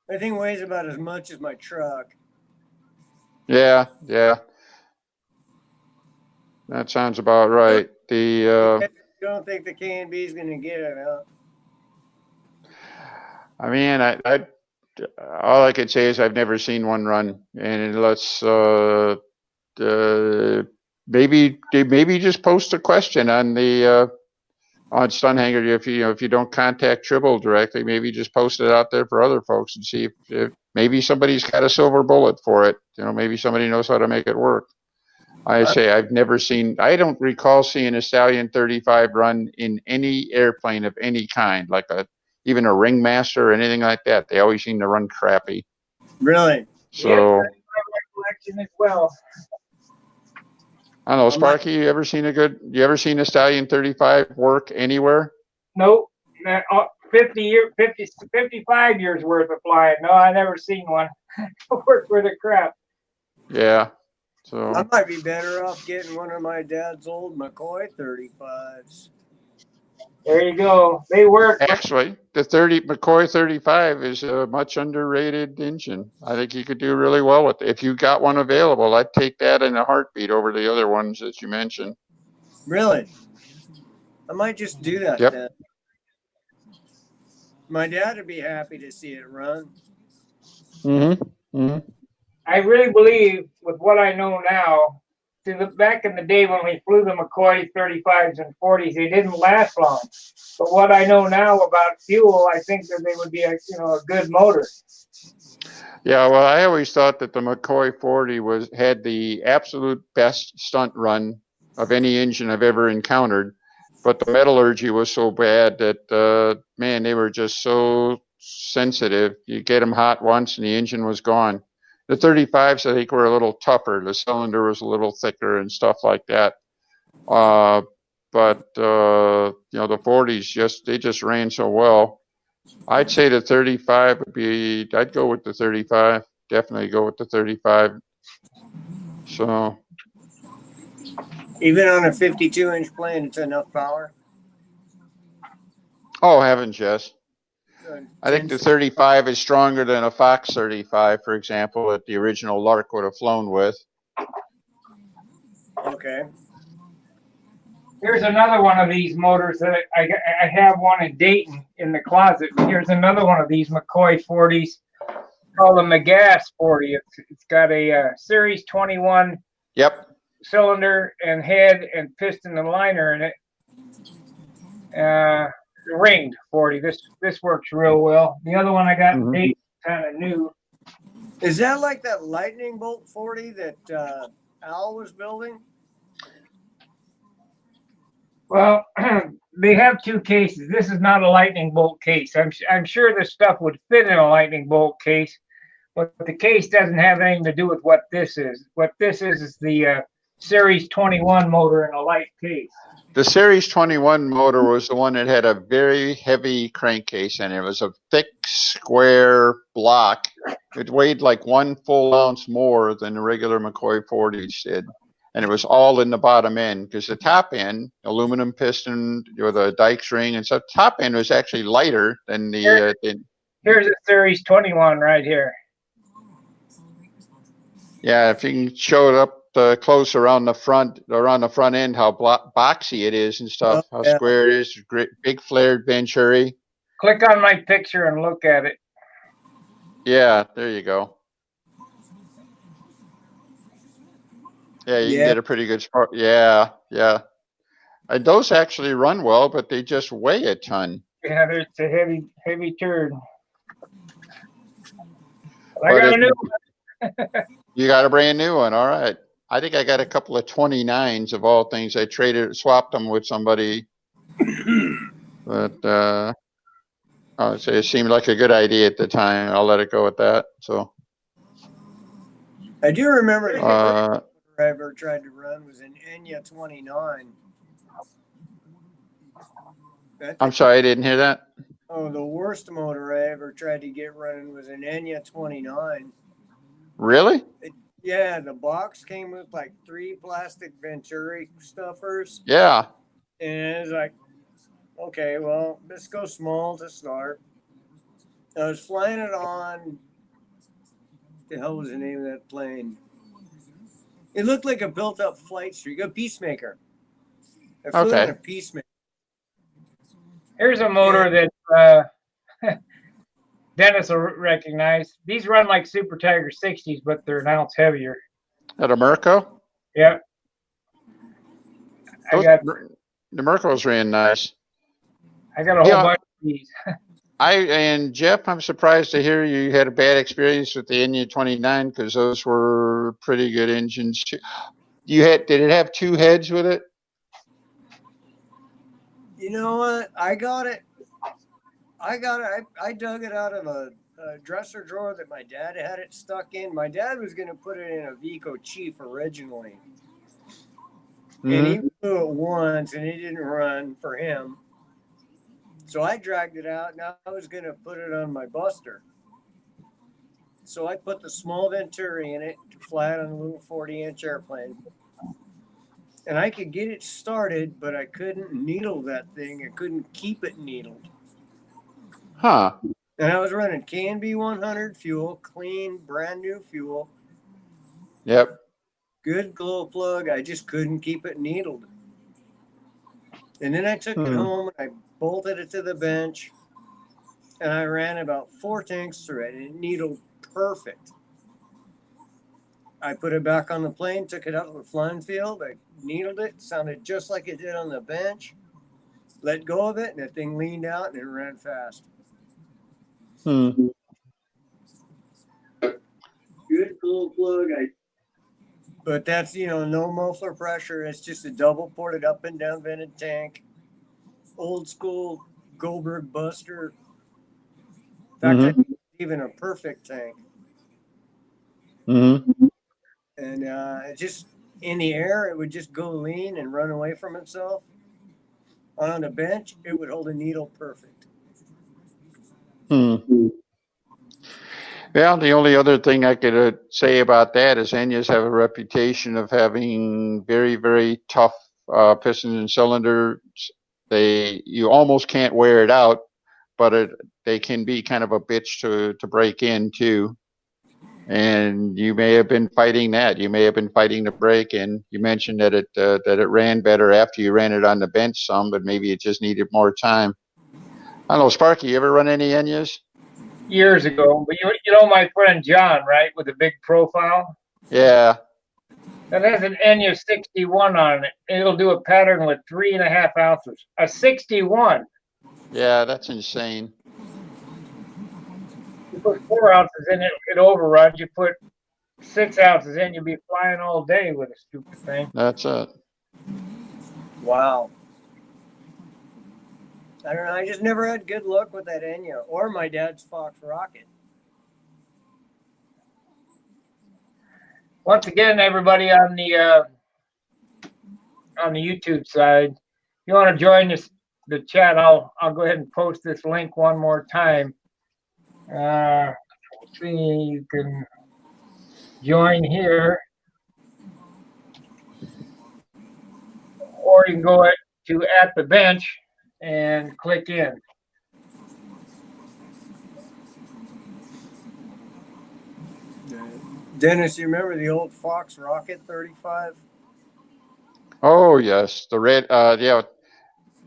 I think weighs about as much as my truck. Yeah, yeah. That sounds about right. You don't think the K&B is going to get it, huh? I mean, all I could say is I've never seen one run, and let's maybe just post a question on the on Stunt Hangar. If you don't contact Tribble directly, maybe just post it out there for other folks and see if maybe somebody's got a silver bullet for it. Maybe somebody knows how to make it work. I say I don't recall seeing a Stallion 35 run in any airplane of any kind, like even a Ringmaster or anything like that. They always seem to run crappy. Really? So Yes, that's my recollection as well. I don't know, Sparky, you ever seen a Stallion 35 work anywhere? Nope. 55 years worth of flying. No, I never seen one. Work for the crap. Yeah. So I might be better off getting one of my dad's old McCoy 35s. There you go. They work. actually, the McCoy 35 is a much underrated engine. I think you could do really well with it. If you got one available, I'd take that in a heartbeat over the other ones that you mentioned. Really? I might just do that Yep. then. My dad would be happy to see it run. Mm-hmm. Mm-hmm. I really believe, with what I know now, back in the day when we flew the McCoy 35s and 40s, they didn't last long. But what I know now about fuel, I think that they would be a good motor. Yeah, well, I always thought that the McCoy 40 had the absolute best stunt run of any engine I've ever encountered, but the metallurgy was so bad that man, they were just so sensitive. You get them hot once, and the engine was gone. The 35s, I think, were a little tougher. The cylinder was a little thicker and stuff like that. But the 40s they just ran so well. I'd say the 35 I'd go with the 35. Definitely go with the 35. So. Even on a 52-inch plane, it's enough power. Oh, heavens, yes. I think the 35 is stronger than a Fox 35, for example, that the original Lark would have flown with. Okay. Here's another one of these motors that I have one in Dayton in the closet. Here's another one of these McCoy 40s called a McGass 40. It's got a Series 21 cylinder and head and piston and liner in it. Ringed 40. This works real well. The other one I got in Dayton kind of new. Is that like that lightning bolt 40 that Al was building? Well, they have two cases. This is not a lightning bolt case. I'm sure this stuff would fit in a lightning bolt case, but the case doesn't have anything to do with what this is. What this is the Series 21 motor in a light case. The Series 21 motor was the one that had a very heavy crankcase, and it was a thick, square block. It weighed like 1 full ounce more than the regular McCoy 40s did. And it was all in the bottom end, because the top end, aluminum piston with a Dykes ring and stuff, top end was actually lighter than the. Here's a Series 21 right here. Yeah, if you can show it up close around the front end, how boxy it is and stuff, how square it is, great big flared venturi. Click on my picture and look at it. Yeah, there you go. Yeah, you can get a pretty good spark. Yeah. And those actually run well, but they just weigh a ton. Yeah, it's a heavy turd. I got a new one. You got a brand new one. All right. I think I got a couple of 29s of all things. I swapped them with somebody, but it seemed like a good idea at the time. I'll let it go at that. So I do remember the first motor I ever tried to run was an Enya 29. I'm sorry, I didn't hear that. Oh, the worst motor I ever tried to get running was an Enya 29. Really? Yeah, the box came with like 3 plastic Venturi stuffers. Yeah. And it was like, okay, well, let's go small to start. I was flying it on. The hell was the name of that plane? It looked like a built-up flight streak, a Peacemaker. I flew on a Peacemaker. Here's a motor that Dennis will recognize. These run like Super Tiger 60s, but they're an ounce heavier. At a Merco? Yeah. The Mercos ran nice. I got a whole bunch of these. And Jeff, I'm surprised to hear you had a bad experience with the Enya 29, because those were pretty good engines. Did it have 2 heads with it? You know what? I got it. I dug it out of a dresser drawer that my dad had it stuck in. My dad was going to put it in a Vico Chief originally. Mm-hmm. And he flew it once and it didn't run for him. So I dragged it out. Now I was going to put it on my Buster. So I put the small Venturi in it to fly it on a little 40-inch airplane. And I could get it started, but I couldn't needle that thing. I couldn't keep it needled. Huh. And I was running KNB 100 fuel, clean, brand new fuel. Yep. Good glow plug. I just couldn't keep it needled. And then I took it home and I bolted it to the bench. And I ran about 4 tanks through it. And it needled perfect. I put it back on the plane, took it out to the flying field. I needled it. Sounded just like it did on the bench. Let go of it, and that thing leaned out and it ran fast. Good glow plug. But that's, no muffler pressure. It's just a double ported up and down vented tank. Old school Goldberg Buster. In fact, I think it's even a perfect tank. And it just, in the air, it would just go lean and run away from itself. On the bench, it would hold a needle perfect. Well, the only other thing I could say about that is Enyas have a reputation of having very, very tough pistons and cylinders. You almost can't wear it out, but they can be kind of a bitch to break in too. And you may have been fighting that. You may have been fighting the break in. You mentioned that it ran better after you ran it on the bench some, but maybe it just needed more time. I don't know, Sparky, you ever run any Enyas? Years ago, but you know my friend John, right, with the big profile? Yeah. That has an Enya 61 on it. It'll do a pattern with 3.5 ounces. A 61. Yeah, that's insane. You put 4 ounces in it, it overruns. You put 6 ounces in, you'll be flying all day with a stupid thing. That's it. Wow. I don't know. I just never had good luck with that Enya or my dad's Fox Rocket. Once again, everybody on the YouTube side, if you want to join the chat, I'll go ahead and post this link one more time. See, you can join here, or you can go to At the Bench and click in. Dennis, you remember the old Fox Rocket 35? Oh yes, the red. Yeah,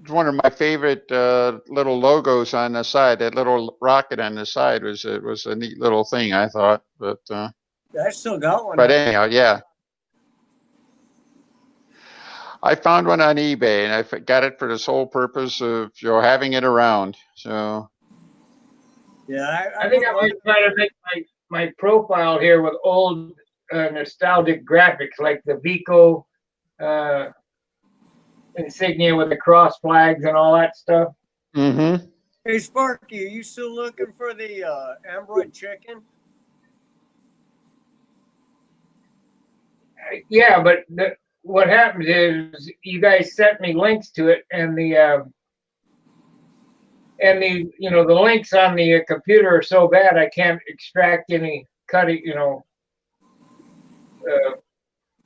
it's one of my favorite little logos on the side. That little rocket on the side was a neat little thing, I thought. But I still got one. but anyhow, yeah. I found one on eBay, and I got it for the sole purpose of having it around. So Yeah, I think I might try to make my profile here with old nostalgic graphics like the Vico insignia with the cross flags and all that stuff. Mm-hmm. Hey, Sparky, are you still looking for the Ambroid chicken? Yeah, but what happens is you guys sent me links to it, and the the links on the computer are so bad I can't extract any cutting.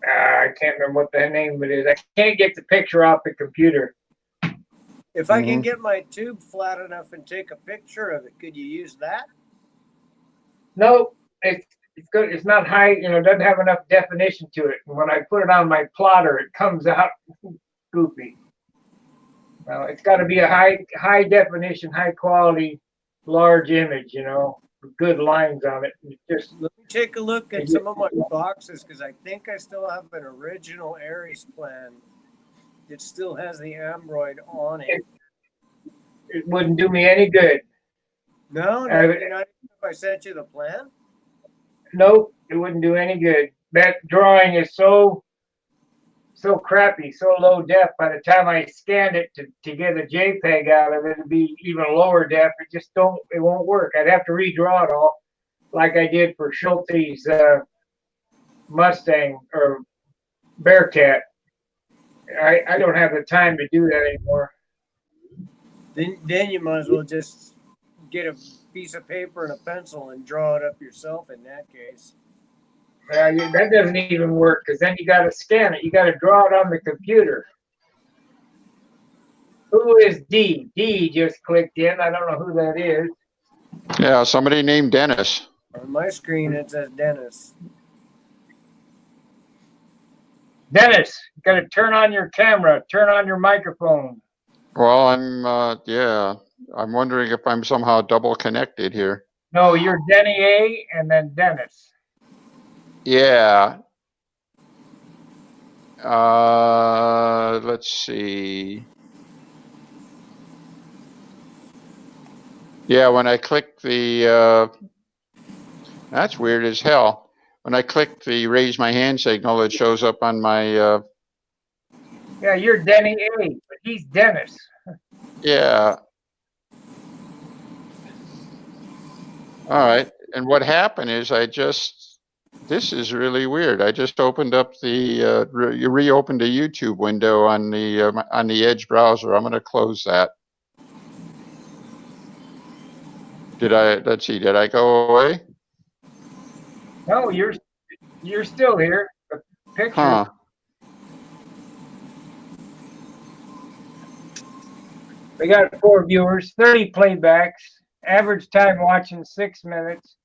I can't remember what the name of it is. I can't get the picture off the computer. If I can get my tube flat enough and take a picture of it, could you use that? No, it's good. It's not high. It doesn't have enough definition to it. And when I put it on my plotter, it comes out goofy. Well, it's got to be a high definition, high quality, large image. With good lines on it. Just let me take a look at some of my boxes because I think I still have an original Aries plan. It still has the Ambroid on it. It wouldn't do me any good. No, you're not. If I sent you the plan. Nope, it wouldn't do any good. That drawing is so crappy, so low def. By the time I scanned it to get a JPEG out of it, it'd be even lower def. It won't work. I'd have to redraw it all, like I did for Schulte's Mustang or Bearcat. I don't have the time to do that anymore. Then you might as well just get a piece of paper and a pencil and draw it up yourself in that case. That doesn't even work because then you got to scan it. You got to draw it on the computer. Who is D? D just clicked in. I don't know who that is. Yeah, somebody named Dennis. On my screen, it says Dennis. Dennis, you got to turn on your camera. Turn on your microphone. Well, I'm wondering if I'm somehow double connected here. No, you're Denny A and then Dennis. Yeah. Let's see. Yeah, when I click the, that's weird as hell. When I click the raise my hand signal, it shows up on my. Yeah, you're Denny A, but he's Dennis. Yeah. All right. And what happened is this is really weird. I just opened up you reopened the YouTube window on the Edge browser. I'm going to close that. Let's see, did I go away? No, you're still here. The picture. Huh. We got 4 viewers, 30 playbacks, average time watching 6 minutes.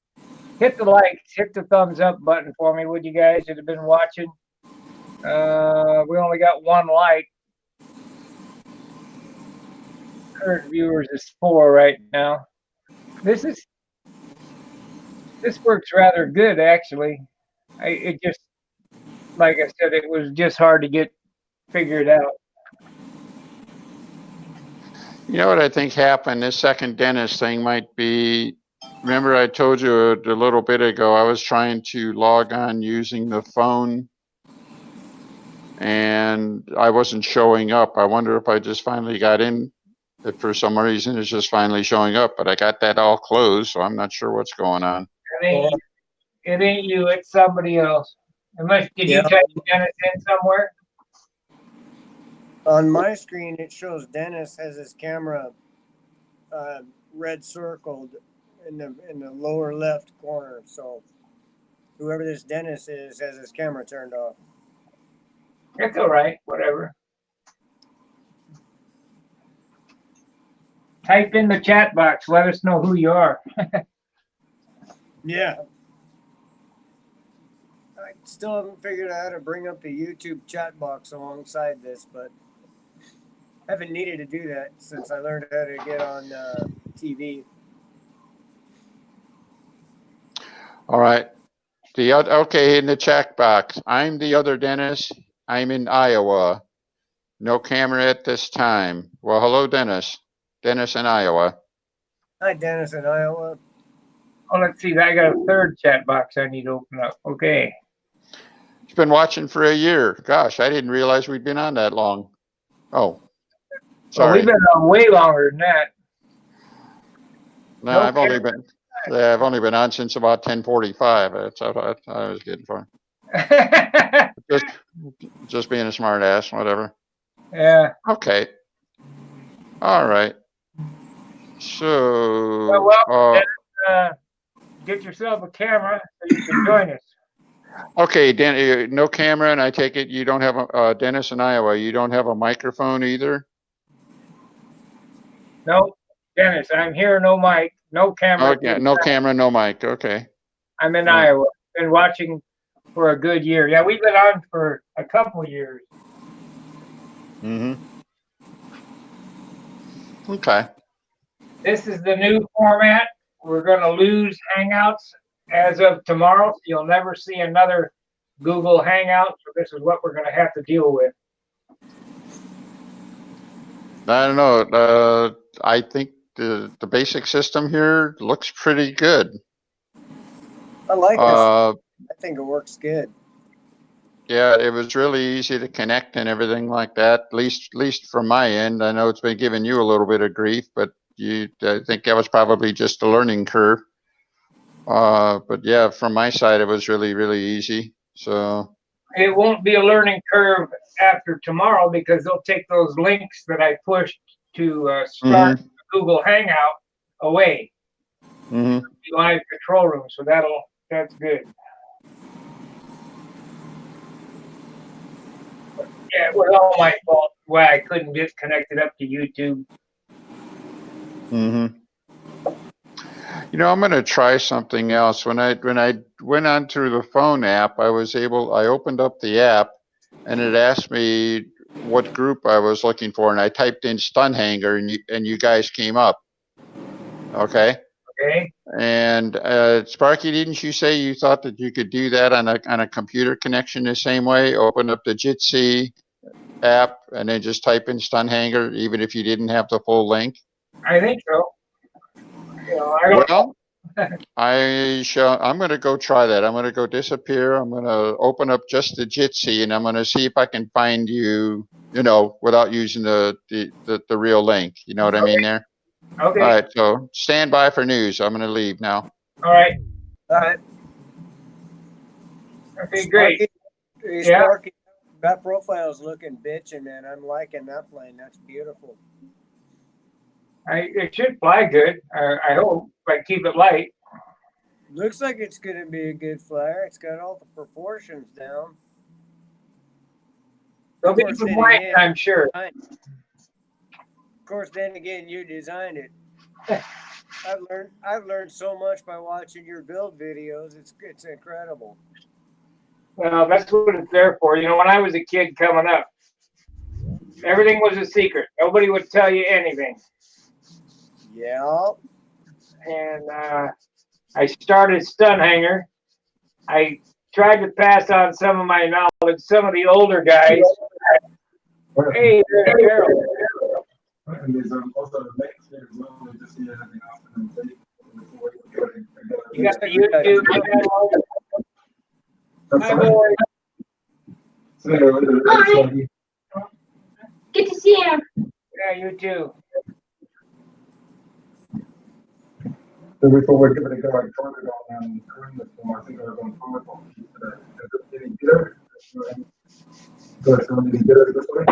Hit the likes, hit the thumbs up button for me, would you guys that have been watching? We only got 1 like. Current viewers is 4 right now. This works rather good, actually. It just, like I said, it was just hard to get figured out. You know what I think happened? This second Dennis thing might be. Remember, I told you a little bit ago, I was trying to log on using the phone and I wasn't showing up. I wonder if I just finally got in If for some reason it's just finally showing up, but I got that all closed, so I'm not sure what's going on. It ain't you, it's somebody else. Unless, did you type Dennis in somewhere? On my screen, it shows Dennis has his camera red circled in the lower left corner. So whoever this Dennis is has his camera turned off. It's all right, whatever. Type in the chat box. Let us know who you are. Yeah. I still haven't figured out how to bring up the YouTube chat box alongside this, but I haven't needed to do that since I learned how to get on TV. All right. Okay, in the chat box. I'm the other Dennis. I'm in Iowa. No camera at this time. Well, hello, Dennis. Dennis in Iowa. Hi, Dennis in Iowa. Oh, let's see. I got a third chat box I need to open up. Okay. He's been watching for a year. Gosh, I didn't realize we'd been on that long. Oh, sorry. Well, we've been on way longer than that. No, I've only been on since about 10:45. That's what I was getting for. Just being a smart ass, whatever. Yeah. Okay. All right. So, well, get yourself a camera so you can join us. Okay, no camera, and I take it you don't have Dennis in Iowa. You don't have a microphone either. No, Dennis, I'm here. No mic, no camera. Okay, no camera, no mic. Okay. I'm in Iowa. Been watching for a good year. Yeah, we've been on for a couple years. Okay. This is the new format. We're going to lose Hangouts as of tomorrow. So you'll never see another Google Hangout. So this is what we're going to have to deal with. I don't know. I think the basic system here looks pretty good. I like this. I think it works good. Yeah, it was really easy to connect and everything like that. At least from my end, I know it's been giving you a little bit of grief, but I think that was probably just a learning curve. But yeah, from my side, it was really, really easy. So it won't be a learning curve after tomorrow because they'll take those links that I pushed to start the Google Hangout away. Live control room, so that's good. Yeah, it was all my fault why I couldn't get connected up to YouTube. You know, I'm going to try something else. When I went on through the phone app, I opened up the app, and it asked me what group I was looking for, and I typed in Stunt Hangar, and you guys came up. Okay. Okay. And Sparky, didn't you say you thought that you could do that on a computer connection the same way? Open up the Jitsi app and then just type in Stunt Hangar, even if you didn't have the full link. I think so. You know, I don't know. I'm going to go try that. I'm going to go disappear. I'm going to open up just the Jitsi, and I'm going to see if I can find you, without using the real link. You know what I mean there? Okay. All right. So stand by for news. I'm going to leave now. All right. Okay, great. Sparky, that profile's looking bitchin', man. I'm liking that plane. That's beautiful. It should fly good. I hope, but keep it light. Looks like it's going to be a good flyer. It's got all the proportions down. There'll be some light, I'm sure. Of course, then again, you designed it. I've learned so much by watching your build videos. It's incredible. Well, that's what it's there for. You know, when I was a kid coming up, everything was a secret. Nobody would tell you anything. Yeah. And I started Stunt Hangar. I tried to pass on some of my knowledge. Some of the older guys. Hey, there's Carol. And there's also the links there as well. We just see anything else and then you got the YouTube channel. Hi, boy. Hi. Good to see you. Yeah, you too. So we thought we'd give it a go. I tried it on Chrome this morning. I think I was on Firefox yesterday. Did you get it? Did you get it this way?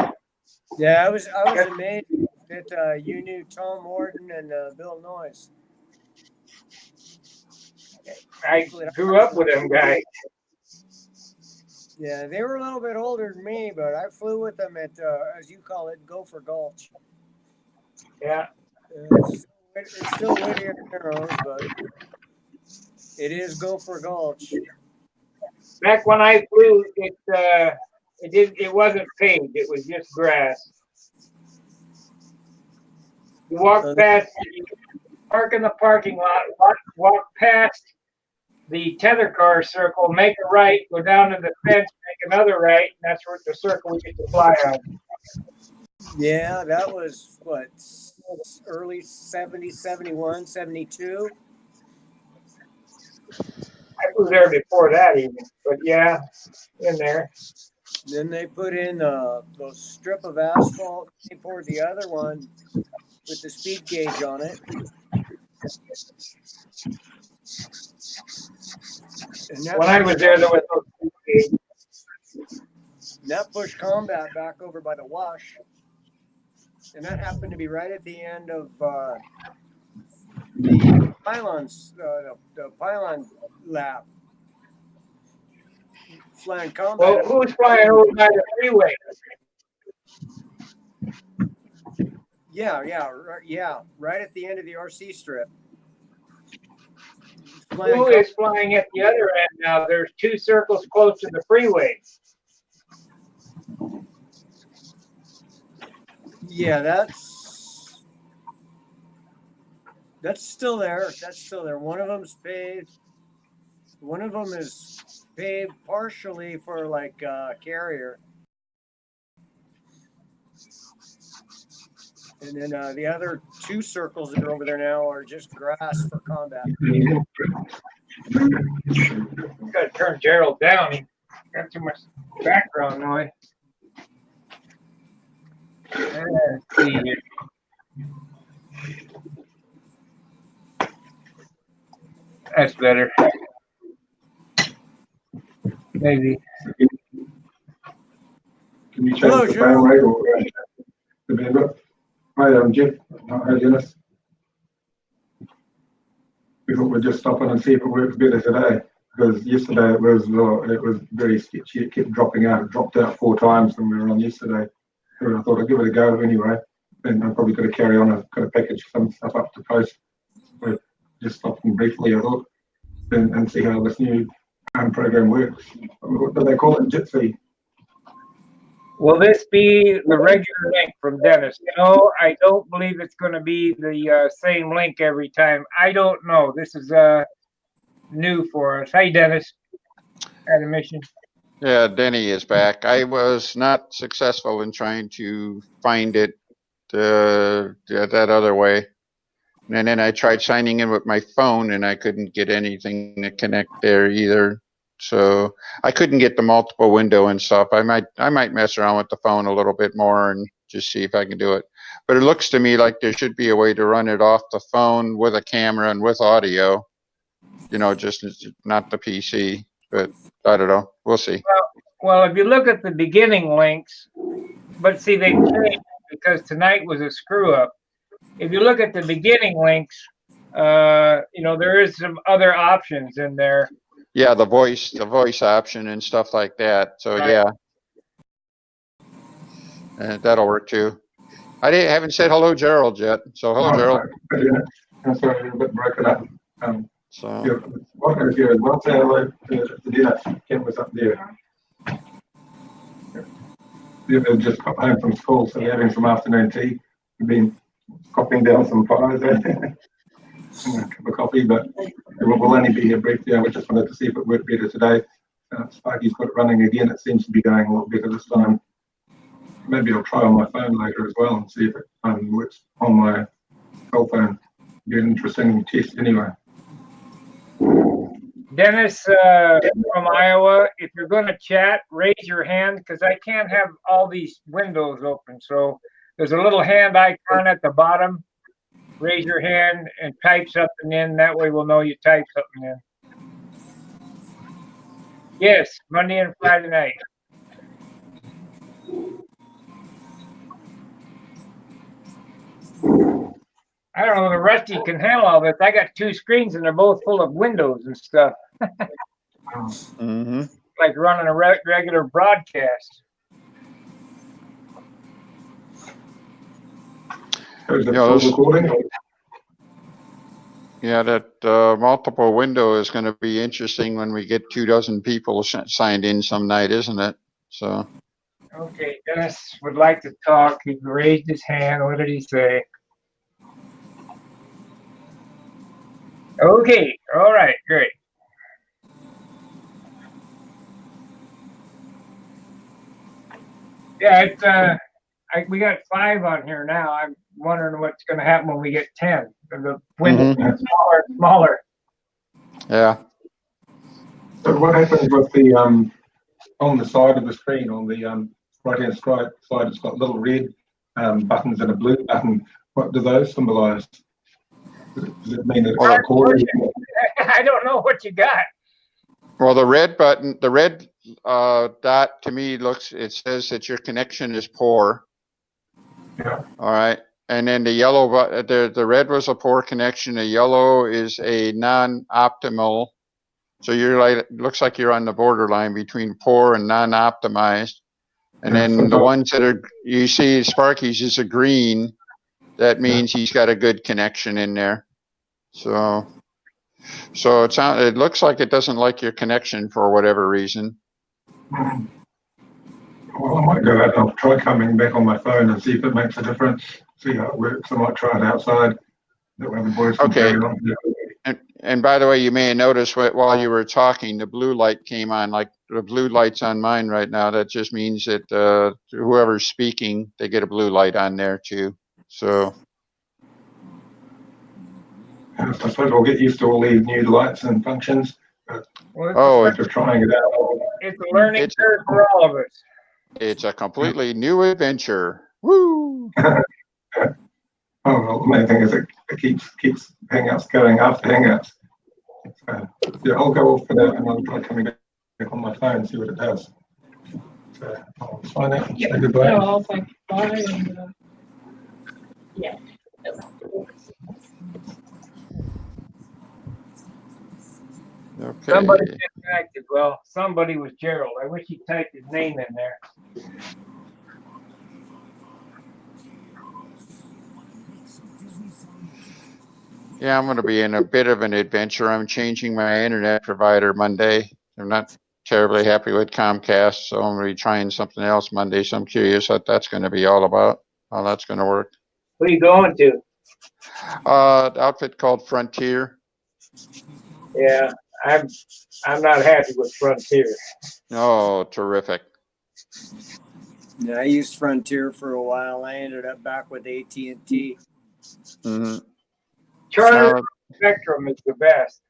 Yeah, I was amazed that you knew Tom Morton and Bill Noyes. I grew up with them guys. Yeah, they were a little bit older than me, but I flew with them at, as you call it, Gopher Gulch. Yeah. It's still Whittier Narrows, but it is Gopher Gulch. Back when I flew, it wasn't paved. It was just grass. You walk past, you park in the parking lot, walk past the tether car circle, make a right, go down to the fence, make another right, and that's where the circle we get to fly on. Yeah, that was what, early 70, 71, 72? I was there before that even, but yeah, in there. Then they put in the strip of asphalt. They poured the other one with the speed gauge on it. When I was there was no speed gauge. And that pushed Combat back over by the wash. And that happened to be right at the end of the pylons, the pylon lap. Flying Combat. Well, who's flying over by the freeway? Yeah, right at the end of the RC strip. Who is flying at the other end now? There's two circles close to the freeway. Yeah, that's still there. That's still there. One of them's paved. One of them is paved partially for like carrier. And then the other two circles that are over there now are just grass for Combat. Gotta turn Gerald down. He got too much background noise. Let's see here. That's better. Maybe. Can you change Hello, the Gerald. frame rate or the bandwidth? Hi, I'm Jeff. Hi, Dennis. We thought we'd just stop in and see if it works better today, because yesterday it was very sketchy. It kept dropping out. It dropped out 4 times when we were on yesterday. So I thought I'd give it a go anyway. And I'm probably going to carry on. I've got to package some stuff up to post. But just stopping briefly, I thought, and see how this new program works. What do they call it? Jitsi. Will this be the regular link from Dennis? No, I don't believe it's going to be the same link every time. I don't know. This is new for us. Hey, Dennis. Had a mission. Yeah, Denny is back. I was not successful in trying to find it that other way. And then I tried signing in with my phone and I couldn't get anything to connect there either. So I couldn't get the multiple window and stuff. I might mess around with the phone a little bit more and just see if I can do it. But it looks to me like there should be a way to run it off the phone with a camera and with audio, just not the PC, but I don't know. We'll see. Well, if you look at the beginning links, but see, they changed because tonight was a screw up. If you look at the beginning links, there is some other options in there. Yeah, the voice option and stuff like that. So Right. yeah, and that'll work too. I haven't said hello, Gerald, yet. So hello, Gerald. I'm sorry, a bit broken up. So Welcome to you as well. Say hello to Dennis. Kent was up there. They've just got home from school, so they're having some afternoon tea. We've been copying down some pies and a cup of coffee, but we'll only be here briefly. We just wanted to see if it worked better today. Sparky's got it running again. It seems to be going a lot better this time. Maybe I'll try on my phone later as well and see if it works on my cell phone. Be an interesting test anyway. Dennis from Iowa, if you're going to chat, raise your hand because I can't have all these windows open. So there's a little hand icon at the bottom. raise your hand and type something in. That way we'll know you typed something in. Yes, Monday and Friday night. I don't know, the Rusty can handle all this. I got 2 screens and they're both full of windows and stuff. Mm-hmm. Like running a regular broadcast. Is it Yeah, full this- recording? Yeah, that multiple window is going to be interesting when we get 24 people signed in some night, isn't it? So, Okay, Dennis would like to talk. He raised his hand. What did he say? Okay, all right, great. Yeah, it's we got 5 on here now. I'm wondering what's going to happen when we get 10. The window gets smaller and smaller. yeah. So what happens with the on the side of the screen, on the right-hand side, it's got little red buttons and a blue button. What do those symbolise? Does it mean that it's Well, recording? I don't know what you got. Well, the red button, the red dot to me it says that your connection is poor. Yeah. All right. And then the yellow, the red was a poor connection. The yellow is a non-optimal. So you're like, looks like you're on the borderline between poor and non-optimized. And Yeah, then the sometimes- ones that are, you see Sparky's is a green. That means he's got a good connection in there. So it looks like it doesn't like your connection for whatever reason. Well, I might go out and I'll try coming back on my phone and see if it makes a difference. See how it works. I might try it outside. That way the boys can Okay. carry on. And by the way, you may have noticed while you were talking, the blue light came on. Like the blue light's on mine right now. That just means that whoever's speaking, they get a blue light on there too. So I suppose we'll get used to all these new lights and functions. Well, oh, Just trying it out. it's a learning it's curve for all of us. it's a completely new adventure. Woo! Oh, well, the main thing is it keeps Hangouts going after Hangouts. Yeah, I'll go off for that and I'll try coming back on my phone and see what it does. So I'll sign out and say goodbye. No, I'll say bye and, yeah. Okay. Somebody disconnected. Well, somebody was Gerald. I wish he typed his name in there. Yeah, I'm going to be in a bit of an adventure. I'm changing my internet provider Monday. I'm not terribly happy with Comcast, so I'm going to be trying something else Monday. So I'm curious what that's going to be all about, how that's going to work. Who are you going to? Outfit called Frontier. Yeah, I'm not happy with Frontier. Oh, terrific. Yeah, I used Frontier for a while. I ended up back with AT&T. Mm-hmm. Charter Spectrum is the best.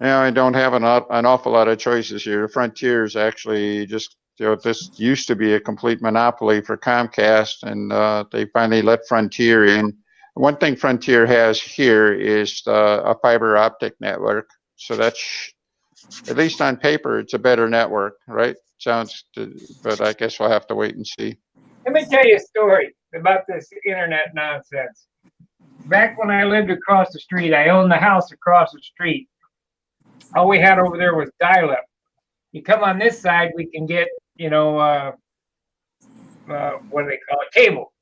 Yeah, I don't have an awful lot of choices here. Frontier is actually just, this used to be a complete monopoly for Comcast, and they finally let Frontier in. One thing Frontier has here is a fiber optic network. So that's, at least on paper, it's a better network, right? But I guess we'll have to wait and see. Let me tell you a story about this internet nonsense. Back when I lived across the street, I owned the house across the street. All we had over there was dial-up. You come on this side, we can get, what do they call it? Cable.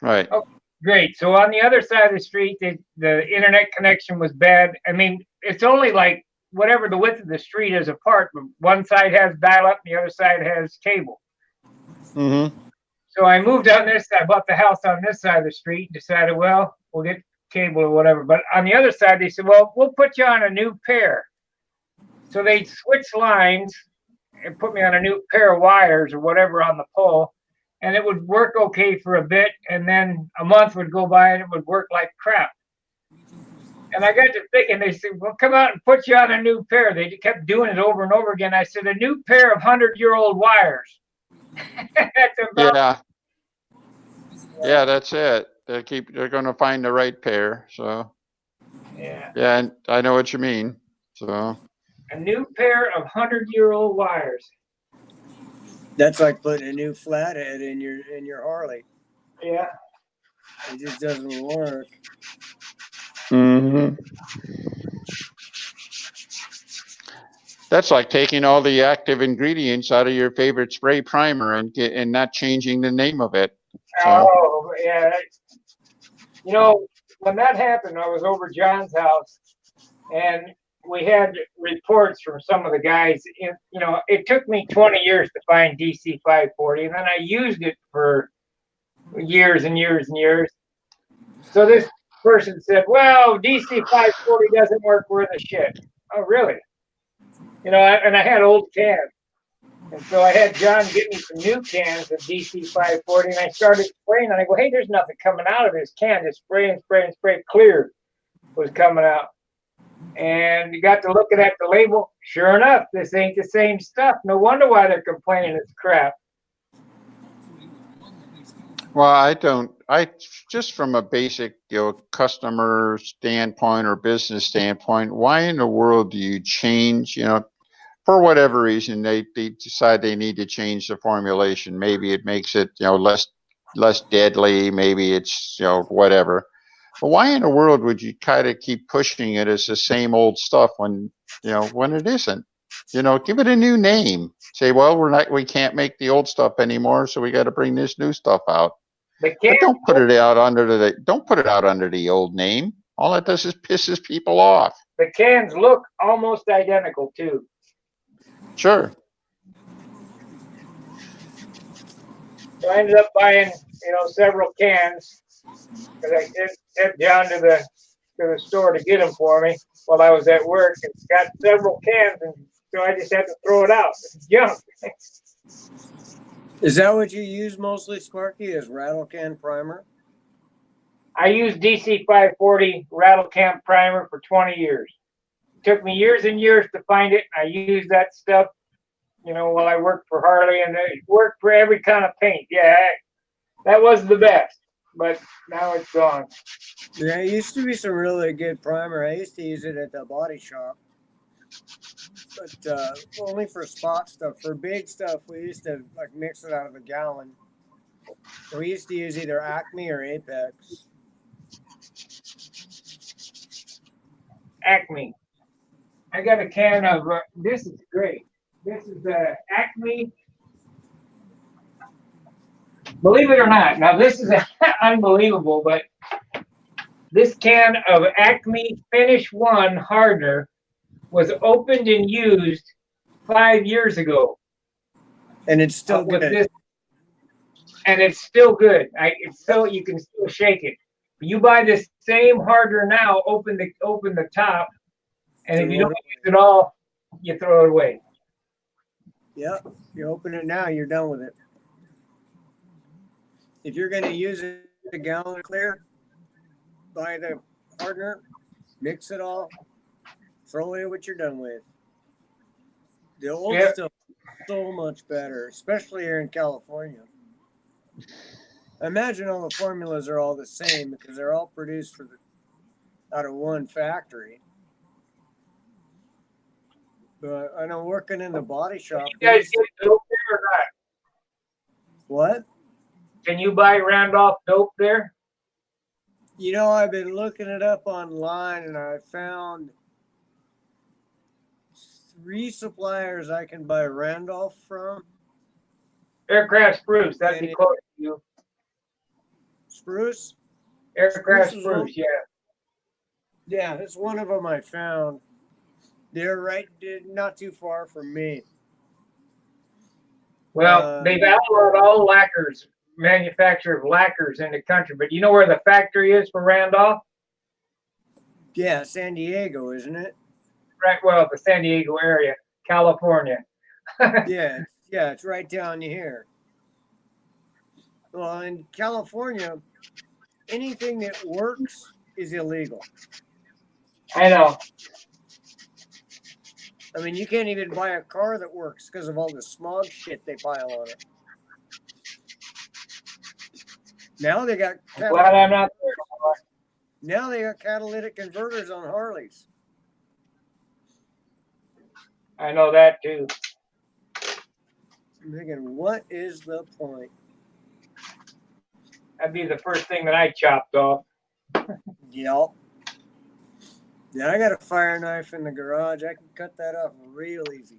Right. Oh, great. So on the other side of the street, the internet connection was bad. I mean, it's only like whatever the width of the street is apart, but one side has dial-up, and the other side has cable. Mm-hmm. So I moved on this side, bought the house on this side of the street, decided, well, we'll get cable or whatever. But on the other side, they said, well, we'll put you on a new pair. So they switched lines and put me on a new pair of wires or whatever on the pole. And it would work okay for a bit. And then a month would go by and it would work like crap. And I got to thinking, they said, well, come out and put you on a new pair. They kept doing it over and over again. I said, a new pair of 100-year-old wires. That's about Yeah, that's it. They're going to find the right pair. So Yeah. yeah, and I know what you mean. So A new pair of 100-year-old wires. That's like putting a new flathead in your Harley. Yeah. It just doesn't work. that's like taking all the active ingredients out of your favorite spray primer and not changing the name of it. So Oh, yeah. You know, when that happened, I was over John's house, and we had reports from some of the guys. You know, it took me 20 years to find DC 540, and then I used it for years and years and years. So this person said, "Well, DC 540 doesn't work worth a shit." Oh, really? You know, and I had old cans. And so I had John get me some new cans of DC 540, and I started spraying, and I go, "Hey, there's nothing coming out of this can. Just spray and spray and spray. Clear was coming out." And you got to looking at the label. Sure enough, this ain't the same stuff. No wonder why they're complaining it's crap. well, I just from a basic, customer standpoint or business standpoint, why in the world do you change, for whatever reason, they decide they need to change the formulation. Maybe it makes it, less deadly. Maybe it's, whatever. But why in the world would you kind of keep pushing it as the same old stuff when it isn't? Give it a new name. Say, well, we can't make the old stuff anymore, so we got to bring this new stuff out. The But cans, don't put it out under the old name. All it does is pisses people off. the cans look almost identical too. Sure. So I ended up buying, several cans because I sent John to the store to get them for me while I was at work, and got several cans, and so I just had to throw it out. It's junk. Is that what you use mostly, Sparky, is rattle can primer? I used DC 540 rattle can primer for 20 years. It took me years and years to find it, and I used that stuff, while I worked for Harley, and it worked for every kind of paint. Yeah, that was the best, but now it's gone. Yeah, it used to be some really good primer. I used to use it at the body shop, but only for spot stuff. For big stuff, we used to mix it out of a gallon. We used to use either Acme or Apex. Acme. I got a can of, this is great. This is Acme. Believe it or not, now this is unbelievable, but this can of Acme Finish One hardener was opened and used 5 years ago. And it's still with good. this, and it's still good. You can still shake it. You buy this same hardener now, open the top, and if you don't use it all, you throw it away. Yep. You open it now, you're done with it. If you're going to use it a gallon clear, buy the hardener, mix it all, throw away what you're done with. The old stuff is so much better, especially here in California. I imagine all the formulas are all the same because they're all produced out of one factory. But I know working in the body shop. You guys get dope there or not? What? Can you buy Randolph dope there? I've been looking it up online, and I found 3 suppliers I can buy Randolph from. Aircraft Spruce, that'd be close to you. Spruce? Aircraft Spruce, yeah. Yeah, that's one of them I found. They're not too far from me. Well, they've outlawed all lacquers, manufacture of lacquers in the country, but you know where the factory is for Randolph? Yeah, San Diego, isn't it? Right, well, the San Diego area, California. Yeah, it's right down here. Well, in California, anything that works is illegal. I know. I mean, you can't even buy a car that works because of all the smog shit they pile on it. Now they got Glad I'm not there. now they got catalytic converters on Harleys. I know that too. I'm thinking, what is the point? That'd be the first thing that I chopped off. Yep. Yeah, I got a fire knife in the garage. I can cut that off real easy.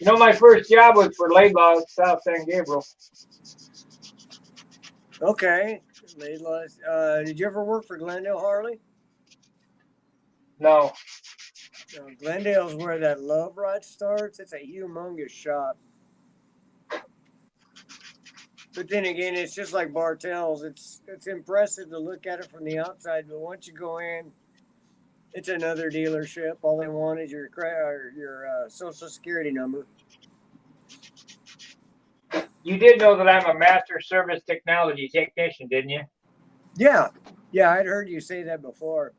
You know, my first job was for Laidlaw, South San Gabriel. Okay. Did you ever work for Glendale Harley? No. No, Glendale's where that Love Ride starts. It's a humongous shop. But then again, it's just like Bartell's. It's impressive to look at it from the outside, but once you go in, it's another dealership. All they want is your social security number. You did know that I'm a master service technology technician, didn't you? Yeah, I'd heard you say that before.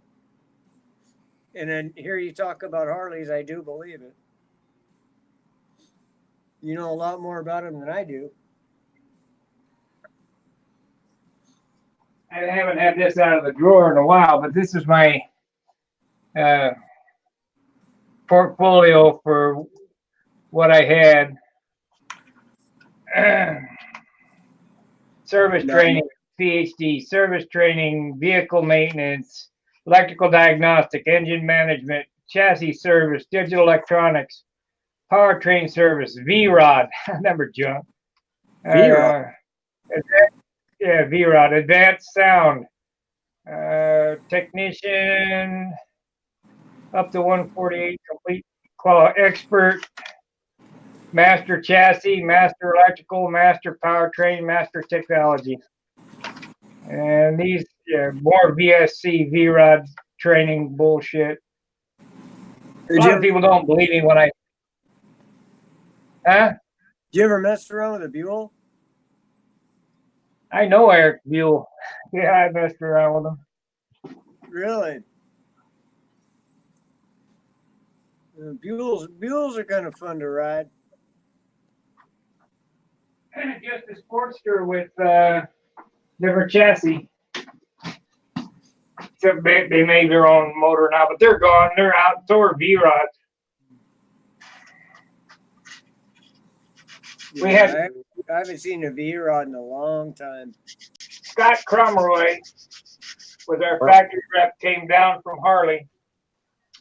And then hear you talk about Harleys, I do believe it. You know a lot more about them than I do. I haven't had this out of the drawer in a while, but this is my portfolio for what I had. Service training, PhD, service training, vehicle maintenance, electrical diagnostic, engine management, chassis service, digital electronics, powertrain service, VROD. I remember junk. VROD. Yeah, VROD, advanced sound, technician, up to 148, complete expert, master chassis, master electrical, master powertrain, master technology. And these, more VSC, VROD training bullshit. A lot of people don't believe me when I, Did you ever mess around with a Buell? I know Eric Buell. Yeah, I messed around with him. Really? Buells are kind of fun to ride. Just a Sportster with different chassis. Except they made their own motor now, but they're gone. They're out. So are V-Rods. I haven't seen a V-Rod in a long time. Scott Cromroy was our factory rep, came down from Harley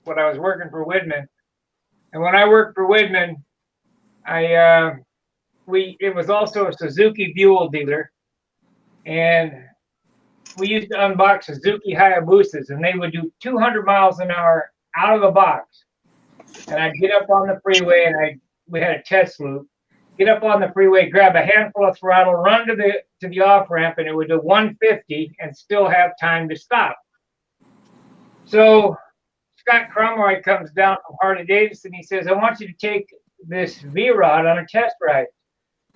when I was working for Widman. And when I worked for Widman, it was also a Suzuki Buell dealer. And we used to unbox Suzuki Hayabusas, and they would do 200 miles an hour out of the box. And I'd get up on the freeway, and we had a test loop. Get up on the freeway, grab a handful of throttle, run to the off ramp, and it would do 150 and still have time to stop. So Scott Cromroy comes down from Harley Davidson. He says, "I want you to take this V-Rod on a test ride."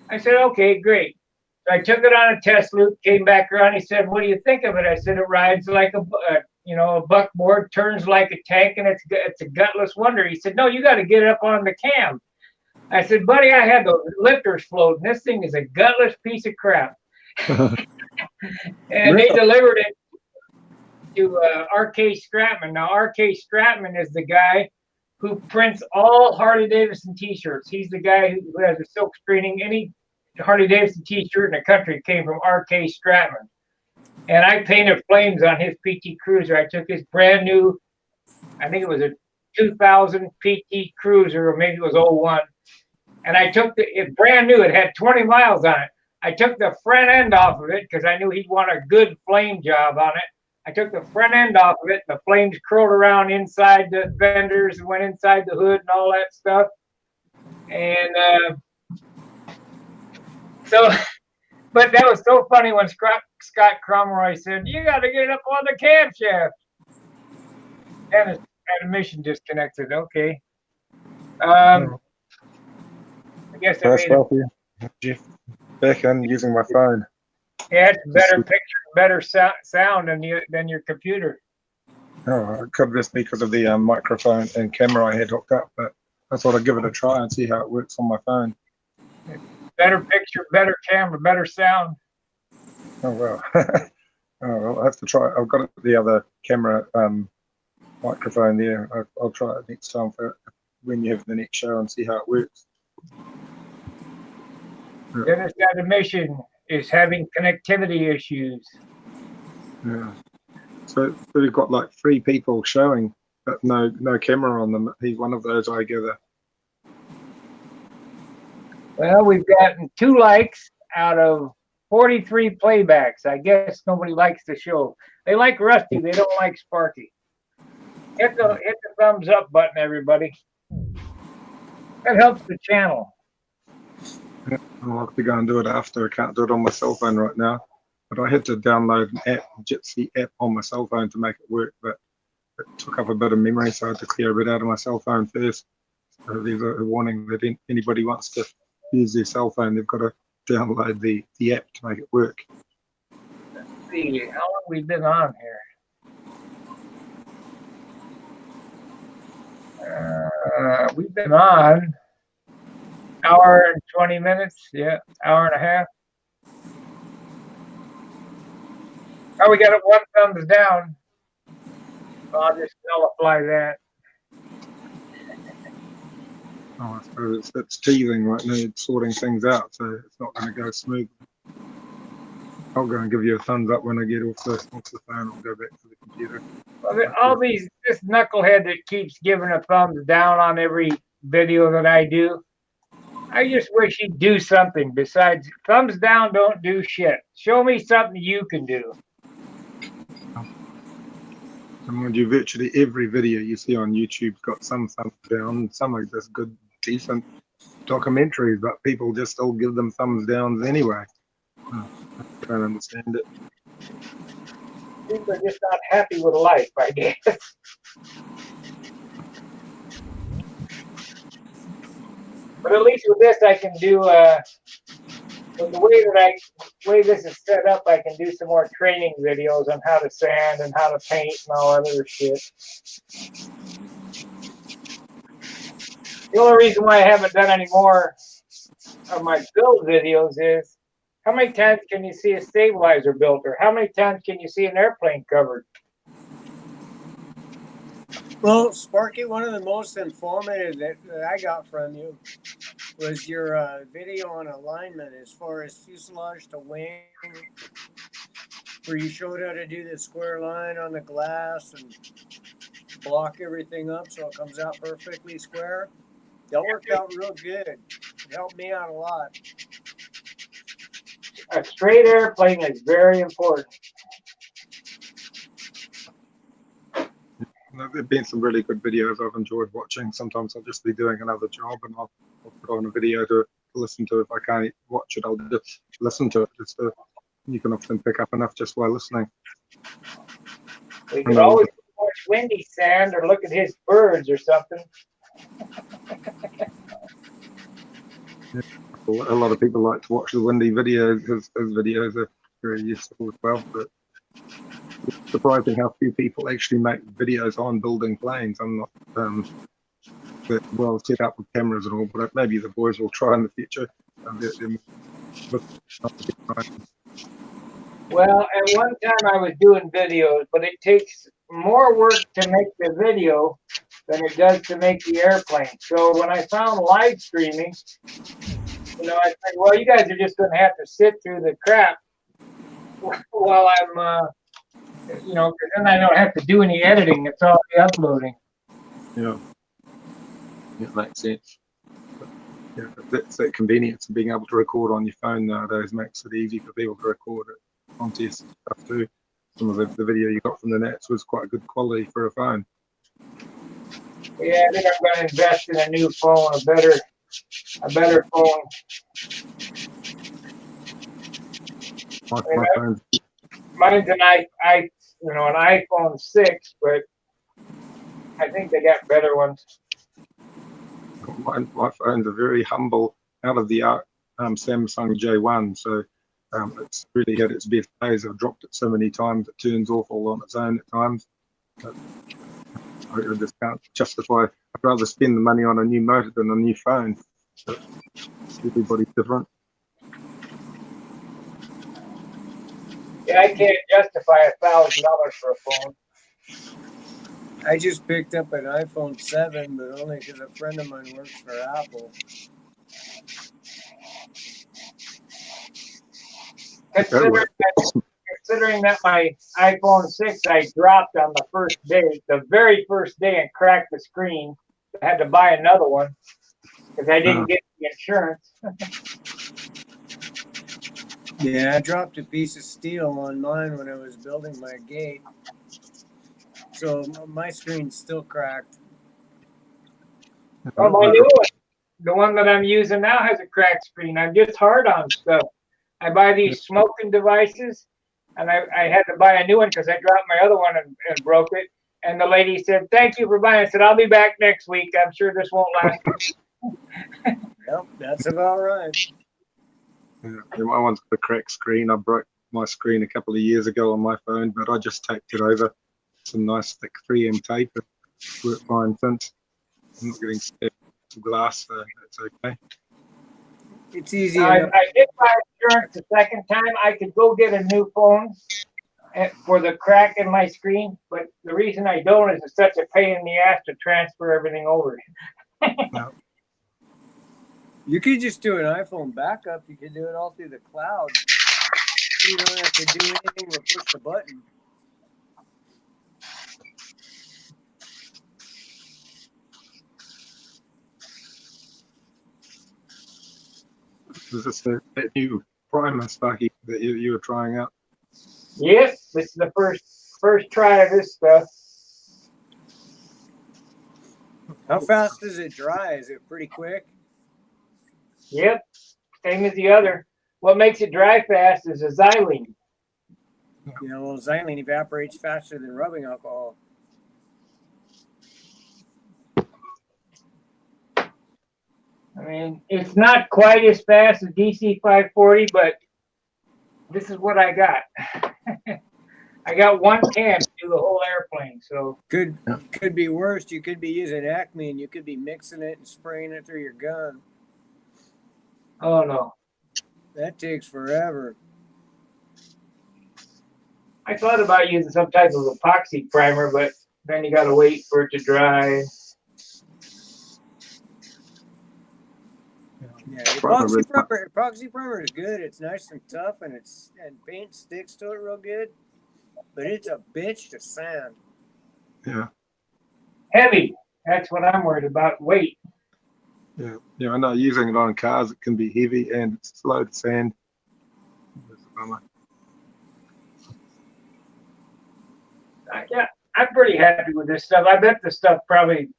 I said, "Okay, great." So I took it on a test loop, came back around. He said, "What do you think of it?" I said, "It rides like a buckboard, turns like a tank, and it's a gutless wonder." He said, "No, you got to get it up on the cam." I said, "Buddy, I had the lifters floating. This thing is a gutless piece of crap." And they delivered it to R.K. Stratman. Now, R.K. Stratman is the guy who prints all Harley Davidson T-shirts. He's the guy who has a silk screening. Any Harley Davidson T-shirt in the country came from R.K. Stratman. And I painted flames on his PT Cruiser. I took his brand new, I think it was a 2000 PT Cruiser, or maybe it was 01. And I took it brand new. It had 20 miles on it. I took the front end off of it because I knew he'd want a good flame job on it. I took the front end off of it. The flames curled around inside the fenders and went inside the hood and all that stuff. And but that was so funny when Scott Cromroy said, "You got to get it up on the camshaft." And transmission disconnected. Okay. I guess I made it. Back on using my phone. Yeah, it's better picture, better sound than your computer. Oh, it could just be because of the microphone and camera I had hooked up, but I thought I'd give it a try and see how it works on my phone. Better picture, better camera, better sound. Oh well. Oh well, I have to try. I've got the other camera microphone there. I'll try it next time for when you have the next show and see how it works. The other side of the mission is having connectivity issues. Yeah. So we've got like 3 people showing, but no camera on them. He's one of those, I gather. Well, we've gotten 2 likes out of 43 playbacks. I guess nobody likes the show. They like Rusty. They don't like Sparky. Hit the thumbs up button, everybody. That helps the channel. Yeah, I'll have to go and do it after. I can't do it on my cell phone right now. But I had to download an app, Jitsi app, on my cell phone to make it work. But it took up a bit of memory, so I had to clear a bit out of my cell phone first. So there's a warning that anybody wants to use their cell phone, they've got to download the app to make it work. Let's see how long we've been on here. We've been on hour and 20 minutes. Yeah, hour and a half. Oh, we got it 1 thumbs down. So I'll just nullify that. Oh, I suppose it's teething right now, it's sorting things out, so it's not going to go smooth. I'll go and give you a thumbs up when I get off the phone. I'll go back to the computer. Well, this knucklehead that keeps giving a thumbs down on every video that I do. I just wish he'd do something besides thumbs down. Don't do shit. Show me something you can do. And mind you, virtually every video you see on YouTube's got some thumbs down. Some are just good, decent documentaries, but people just still give them thumbs downs anyway. I don't understand it. People are just not happy with life, I guess. But at least with this, I can do. With the way this is set up, I can do some more training videos on how to sand and how to paint and all that other shit. The only reason why I haven't done any more of my build videos is how many times can you see a stabilizer built, or how many times can you see an airplane covered? Well, Sparky, one of the most informative that I got from you was your video on alignment as far as fuselage to wing, where you showed how to do the square line on the glass and block everything up so it comes out perfectly square. That worked out real good. It helped me out a lot. A straight airplane is very important. There have been some really good videos I've enjoyed watching. Sometimes I'll just be doing another job and I'll put on a video to listen to. If I can't watch it, I'll just listen to it. You can often pick up enough just while listening. We could always watch Windy Sand or look at his birds or something. A lot of people like to watch the Windy videos. His videos are very useful as well. But it's surprising how few people actually make videos on building planes. I'm not well set up with cameras and all, but maybe the boys will try in the future. Well, at one time I was doing videos, but it takes more work to make the video than it does to make the airplane. So when I found live streaming, I said, well, you guys are just going to have to sit through the crap while I'm, because then I don't have to do any editing. It's all the uploading. Yeah, it makes sense. Yeah, that's that convenience of being able to record on your phone nowadays makes it easy for people to record it. Contests and stuff too. Some of the video you got from the nets was quite good quality for a phone. Yeah, I think I'm going to invest in a new phone, a better phone. My phone's Mine's an iPhone 6, but I think they got better ones. my phone's a very humble, out of the arc Samsung J1, so it's really had its best days. I've dropped it so many times it turns awful on its own at times. But I just can't justify a I'd rather spend the money on a new motor than a new phone. But everybody's different. Yeah, I can't justify $1,000 for a phone. I just picked up an iPhone 7, but only because a friend of mine works for Apple. Considering that my iPhone 6 I dropped on the first day, the very first day, and cracked the screen. I had to buy another one because I didn't get the insurance. Yeah, I dropped a piece of steel on mine when I was building my gate. So my screen's still cracked. Well, my new one, the one that I'm using now, has a cracked screen. I'm just hard on stuff. I buy these smoking devices, and I had to buy a new one because I dropped my other one and broke it. And the lady said, "Thank you for buying." I said, "I'll be back next week. I'm sure this won't last." Yep, that's about right. Yeah, my one's got a cracked screen. I broke my screen a couple of years ago on my phone, but I just taped it over some nice thick 3M tape. It's worked fine since. I'm not getting stabbed with glass, so that's okay. It's easy I enough. did buy insurance the second time. I could go get a new phone for the crack in my screen, but the reason I don't is it's such a pain in the ass to transfer everything over. You could just do an iPhone backup. You could do it all through the cloud. You don't have to do anything but push the button. Is this that new primer, Sparky, that you were trying out? Yep, this is the first try of this stuff. How fast does it dry? Is it pretty quick? Yep, same as the other. What makes it dry fast is the xylene. You know, well, xylene evaporates faster than rubbing alcohol. I mean, it's not quite as fast as DC 540, but this is what I got. I got one can to do the whole airplane, so. Could be worse. You could be using Acme and you could be mixing it and spraying it through your gun. Oh no. That takes forever. I thought about using some type of epoxy primer, but then you gotta wait for it to dry. Yeah, epoxy primer is good. It's nice and tough, and paint sticks to it real good. But it's a bitch to sand. Yeah. Heavy. That's what I'm worried about. Weight. Yeah. Yeah, I know using it on cars, it can be heavy and it's slow to sand. That's a bummer. Yeah, I'm pretty happy with this stuff. I bet this stuff probably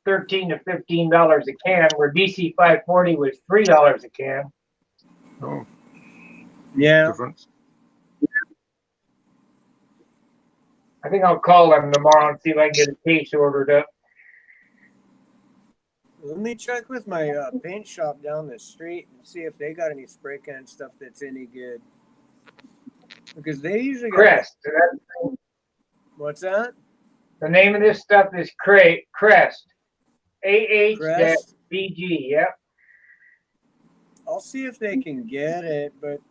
$13 to $15 a can, where DC 540 was $3 a can. Oh, Yeah. difference. I think I'll call them tomorrow and see if I can get a case ordered up. Let me check with my paint shop down the street and see if they got any spray can stuff that's any good. Because they usually got. Crest. What's that? The name of this stuff is Crest. AH-BG. Crest? Yep. I'll see if they can get it, but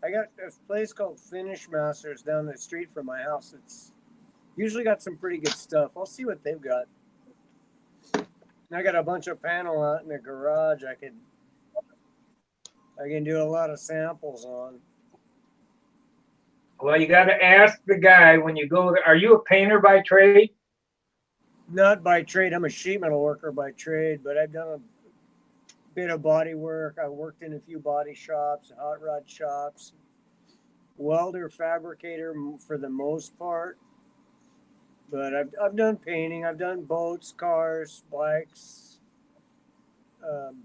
I got a place called Finish Masters down the street from my house. It's usually got some pretty good stuff. I'll see what they've got. I got a bunch of panel out in the garage. I can do a lot of samples on. Well, you got to ask the guy when you go there. Are you a painter by trade? Not by trade. I'm a sheet metal worker by trade, but I've done a bit of body work. I worked in a few body shops, hot rod shops, welder, fabricator for the most part. But I've done painting. I've done boats, cars, bikes.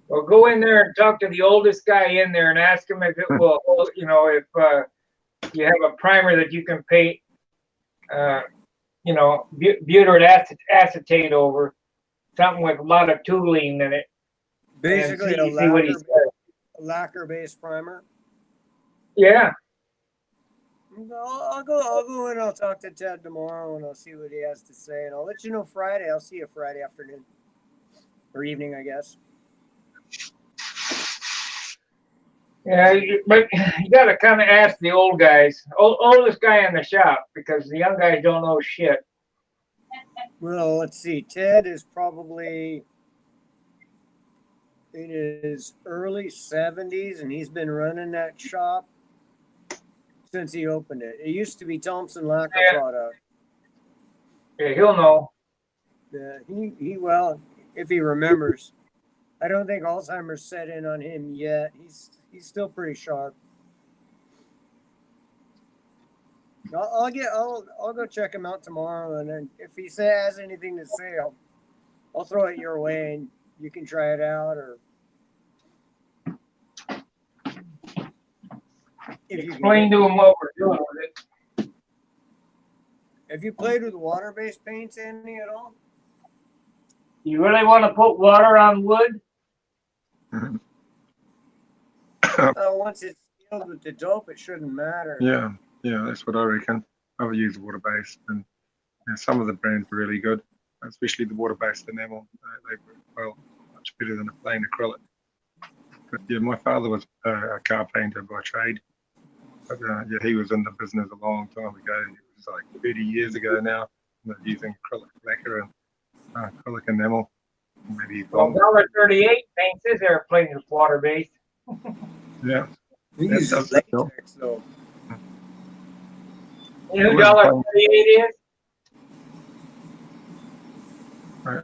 Well, go in there and talk to the oldest guy in there and ask him if it will, if you have a primer that you can paint, butyrate acetate over, something with a lot of tooling in it. Basically, see what he says. a lacquer-based primer. Yeah. I'll go and I'll talk to Ted tomorrow and I'll see what he has to say, and I'll let you know Friday. I'll see you Friday afternoon or evening, I guess. Yeah, but you got to kind of ask the old guys, oldest guy in the shop, because the young guys don't know shit. Well, let's see. Ted is probably in his early 70s, and he's been running that shop since he opened it. It used to be Thompson Lacquer Yeah. product. Yeah, he'll know. Yeah, he well, if he remembers. I don't think Alzheimer's set in on him yet. He's still pretty sharp. I'll go check him out tomorrow, and then if he has anything to say, I'll throw it your way, and you can try it out, or if you Explain to him what we're doing with it. have you played with water-based paints any at all? You really want to put water on wood? Once it's sealed with the dope, it shouldn't matter. Yeah, that's what I reckon. I've used water-based, and some of the brands are really good, especially the water-based enamel. They work well, much better than a plain acrylic. But yeah, my father was a car painter by trade. But yeah, he was in the business a long time ago. It was like 30 years ago now. Using acrylic lacquer and acrylic enamel. Maybe Well, longer. $1.38 paints his airplane with water based. Yeah. He That uses does latex though. You know who $1.38 is?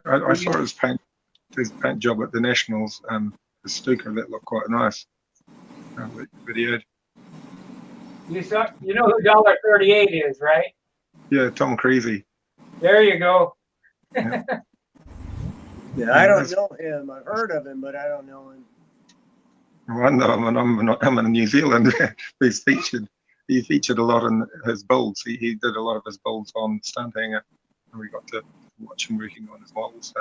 I saw his paint job at the Nationals, the Stuka, that looked quite nice. The video. You know who $1.38 is, right? Yeah, Tom Creasy. There you go. Yeah, I don't know him. I've heard of him, but I don't know him. I know him, and I'm in New Zealand. He's featured. He featured a lot in his builds. He did a lot of his builds on Stunt Hangar, and we got to watch him working on his models.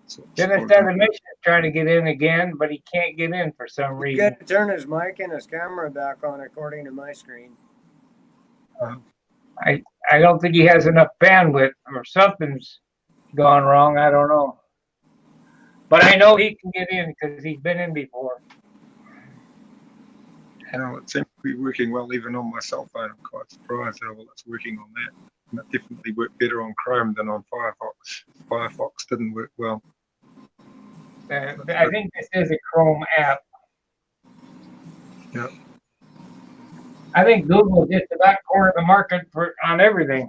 So Dennis Devonation is trying to get in again, but he can't get in for some He's reason. got to turn his mic and his camera back on, according to my screen. I don't think he has enough bandwidth, or something's gone wrong. I don't know. But I know he can get in because he's been in before. It seems to be working well even on my cell phone. I'm quite surprised how well it's working on that. And it definitely worked better on Chrome than on Firefox. Firefox didn't work well. I think this is a Chrome app. Yeah. I think Google just about cornered the market on everything.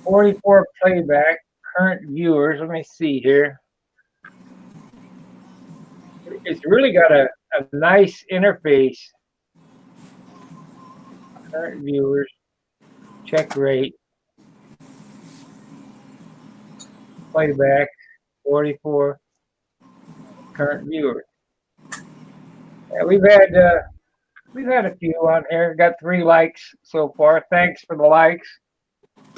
44 playback, current viewers. Let me see here. It's really got a nice interface. Current viewers, check rate, playback, 44 current viewers. Yeah, we've had a few on here. Got 3 likes so far. Thanks for the likes.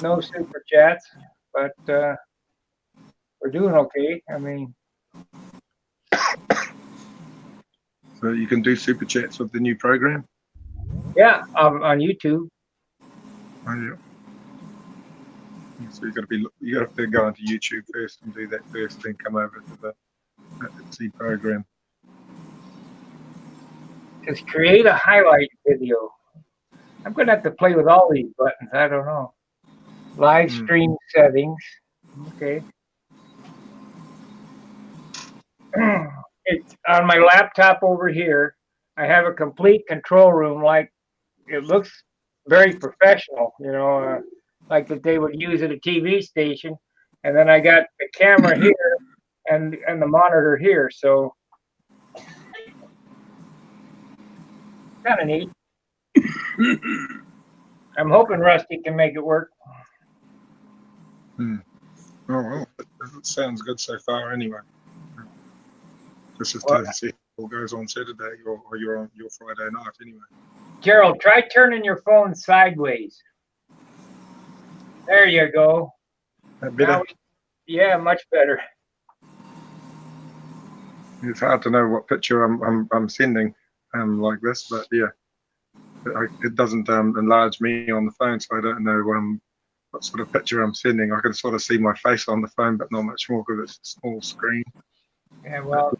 No super chats, but we're doing okay. I mean, So you can do super chats with the new program. yeah, on YouTube. Oh, yeah. So you got to go onto YouTube first and do that first, then come over to the C program. Just create a highlight video. I'm gonna have to play with all these buttons. I don't know. Live stream settings. Okay. It's on my laptop over here. I have a complete control room. Like, it looks very professional, like that they would use at a TV station. And then I got the camera here and the monitor here. So kind of neat. I'm hoping Rusty can make it work. Oh, well, it sounds good so far anyway. This is to see what goes on Saturday or you're on your Friday night anyway. Gerald, try turning your phone sideways. There you go. Better? Yeah, much better. It's hard to know what picture I'm sending. like this, but yeah, it doesn't enlarge me on the phone, so I don't know what sort of picture I'm sending. I can sort of see my face on the phone, but not much more because it's a small screen. Yeah, well,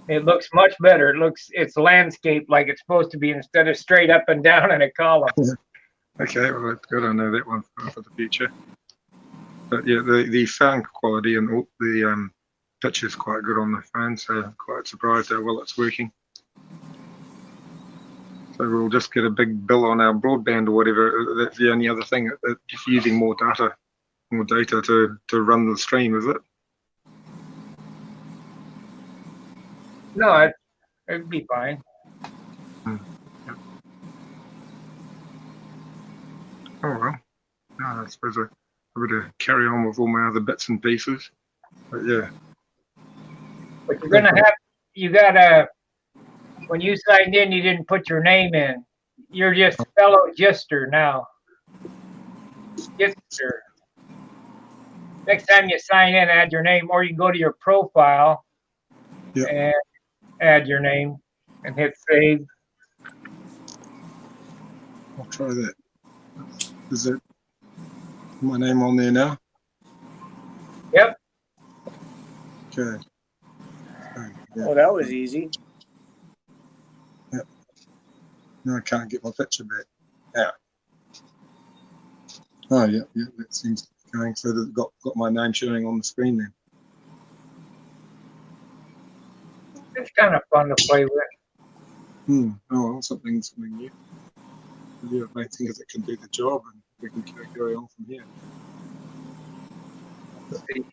it looks much better. It's landscape like it's supposed to be instead of straight up and down in a column. Okay, well, that's good. I know that one for the future. But yeah, the sound quality and all the picture is quite good on the phone, so I'm quite surprised how well it's working. So we'll just get a big bill on our broadband or whatever. That's the only other thing. It's just using more data to run the stream, is it? No, it'd be fine. Yep. Oh well. No, I suppose I better carry on with all my other bits and pieces. But yeah. But you're gonna have, you gotta, when you signed in, you didn't put your name in. You're just fellow Gister now. Gister. Next time you sign in, add your name, or you can go to your profile and add your name and hit save. I'll try that. Is it my name on there now? Yep. Okay. Yeah. Oh, that was easy. Yep. No, I can't get my picture back. Yeah. Oh, yeah, that seems to be going. So they've got my name showing on the screen then. It's kind of fun to play with. Oh, well, something new. Yeah, I think it can do the job, and we can carry on from here. Let's see.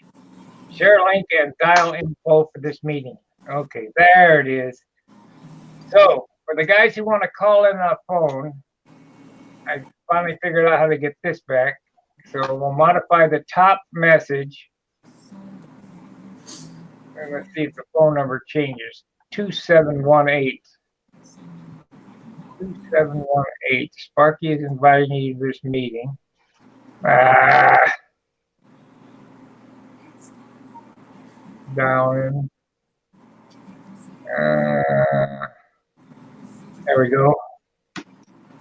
Share link and dial info for this meeting. Okay, there it is. So for the guys who want to call in on a phone, I finally figured out how to get this back. So we'll modify the top message. And let's see if the phone number changes. 2718. 2718. Sparky is inviting you to this meeting. Down. There we go.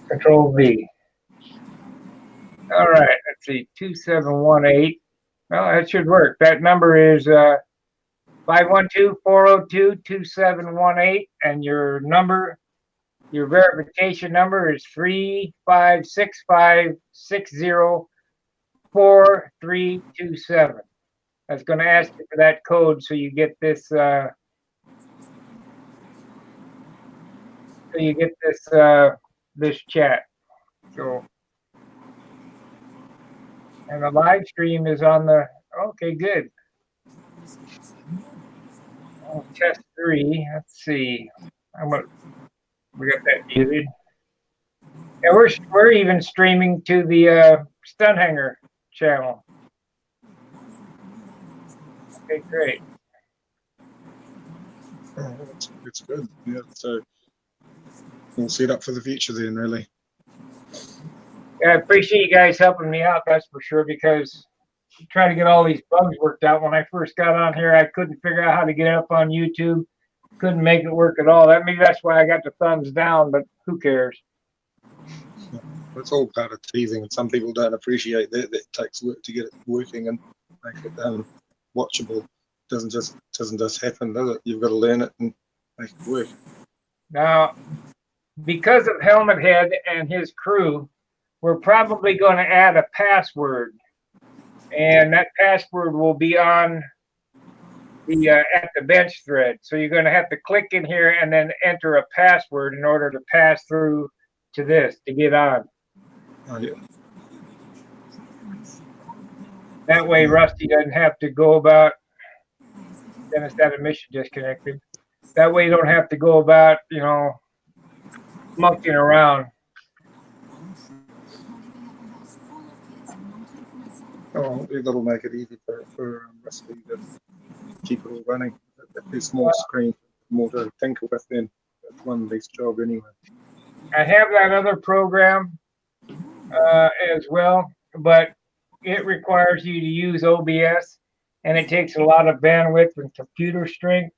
Control V. All right, let's see. 2718. Well, that should work. That number is 512-402-2718, and your verification number is 3565604327. That's going to ask you for that code so you get this this chat. So, and the live stream is on the, okay, good. Oh, test 3. Let's see. We got that muted. Yeah, we're even streaming to the Stunt Hangar channel. Okay, great. Oh, it's good. Yeah, so we'll set up for the future then, really. Yeah, I appreciate you guys helping me out, that's for sure, because trying to get all these bugs worked out. When I first got on here, I couldn't figure out how to get it up on YouTube. Couldn't make it work at all. Maybe that's why I got the thumbs down, but who cares? It's all part of teasing, and some people don't appreciate that. That takes work to get it working and make it watchable. Doesn't just happen, does it? You've got to learn it and make it work. Now, because of Helmet Head and his crew, we're probably going to add a password, and that password will be on the at the bench thread. So you're going to have to click in here and then enter a password in order to pass through to this to get on. Oh, yeah. That way, Rusty doesn't have to go about. Dennis had a mission disconnected. That way, you don't have to go about, monkeying around. Oh, that'll make it easy for Rusty to keep it all running. There's small screen, more to tinker with then. That's one least job anyway. I have that other program as well, but it requires you to use OBS, and it takes a lot of bandwidth and computer strength.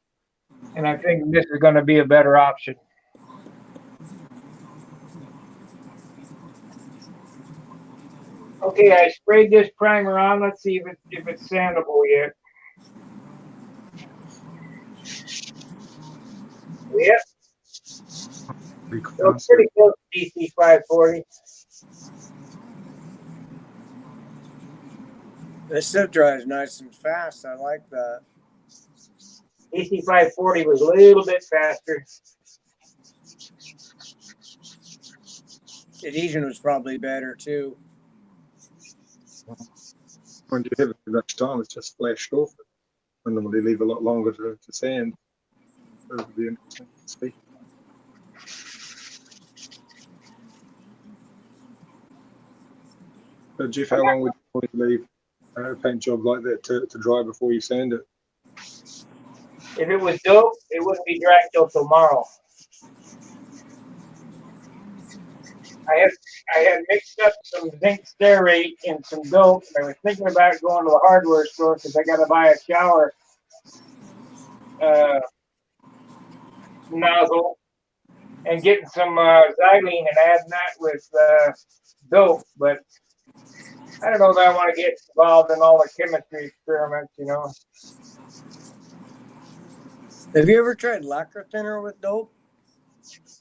And I think this is going to be a better option. Okay, I sprayed this primer on. Let's see if it's sandable yet. Yep, so it's pretty close to DC 540. This stuff dries nice and fast. I like that. DC 540 was a little bit faster. Adhesion was probably better too. When you have it too much time, it's just flashed off. And normally leave a lot longer to sand. So it'll be interesting to see. So Jeff, how long would you leave a paint job like that to dry before you sand it? If it was dope, it wouldn't be dry till tomorrow. I had mixed up some zinc stearate and some dope. I was thinking about going to the hardware store because I got to buy a shower nozzle and getting some xylene and adding that with dope. But I don't know that I want to get involved in all the chemistry experiments, you know. Have you ever tried lacquer thinner with dope?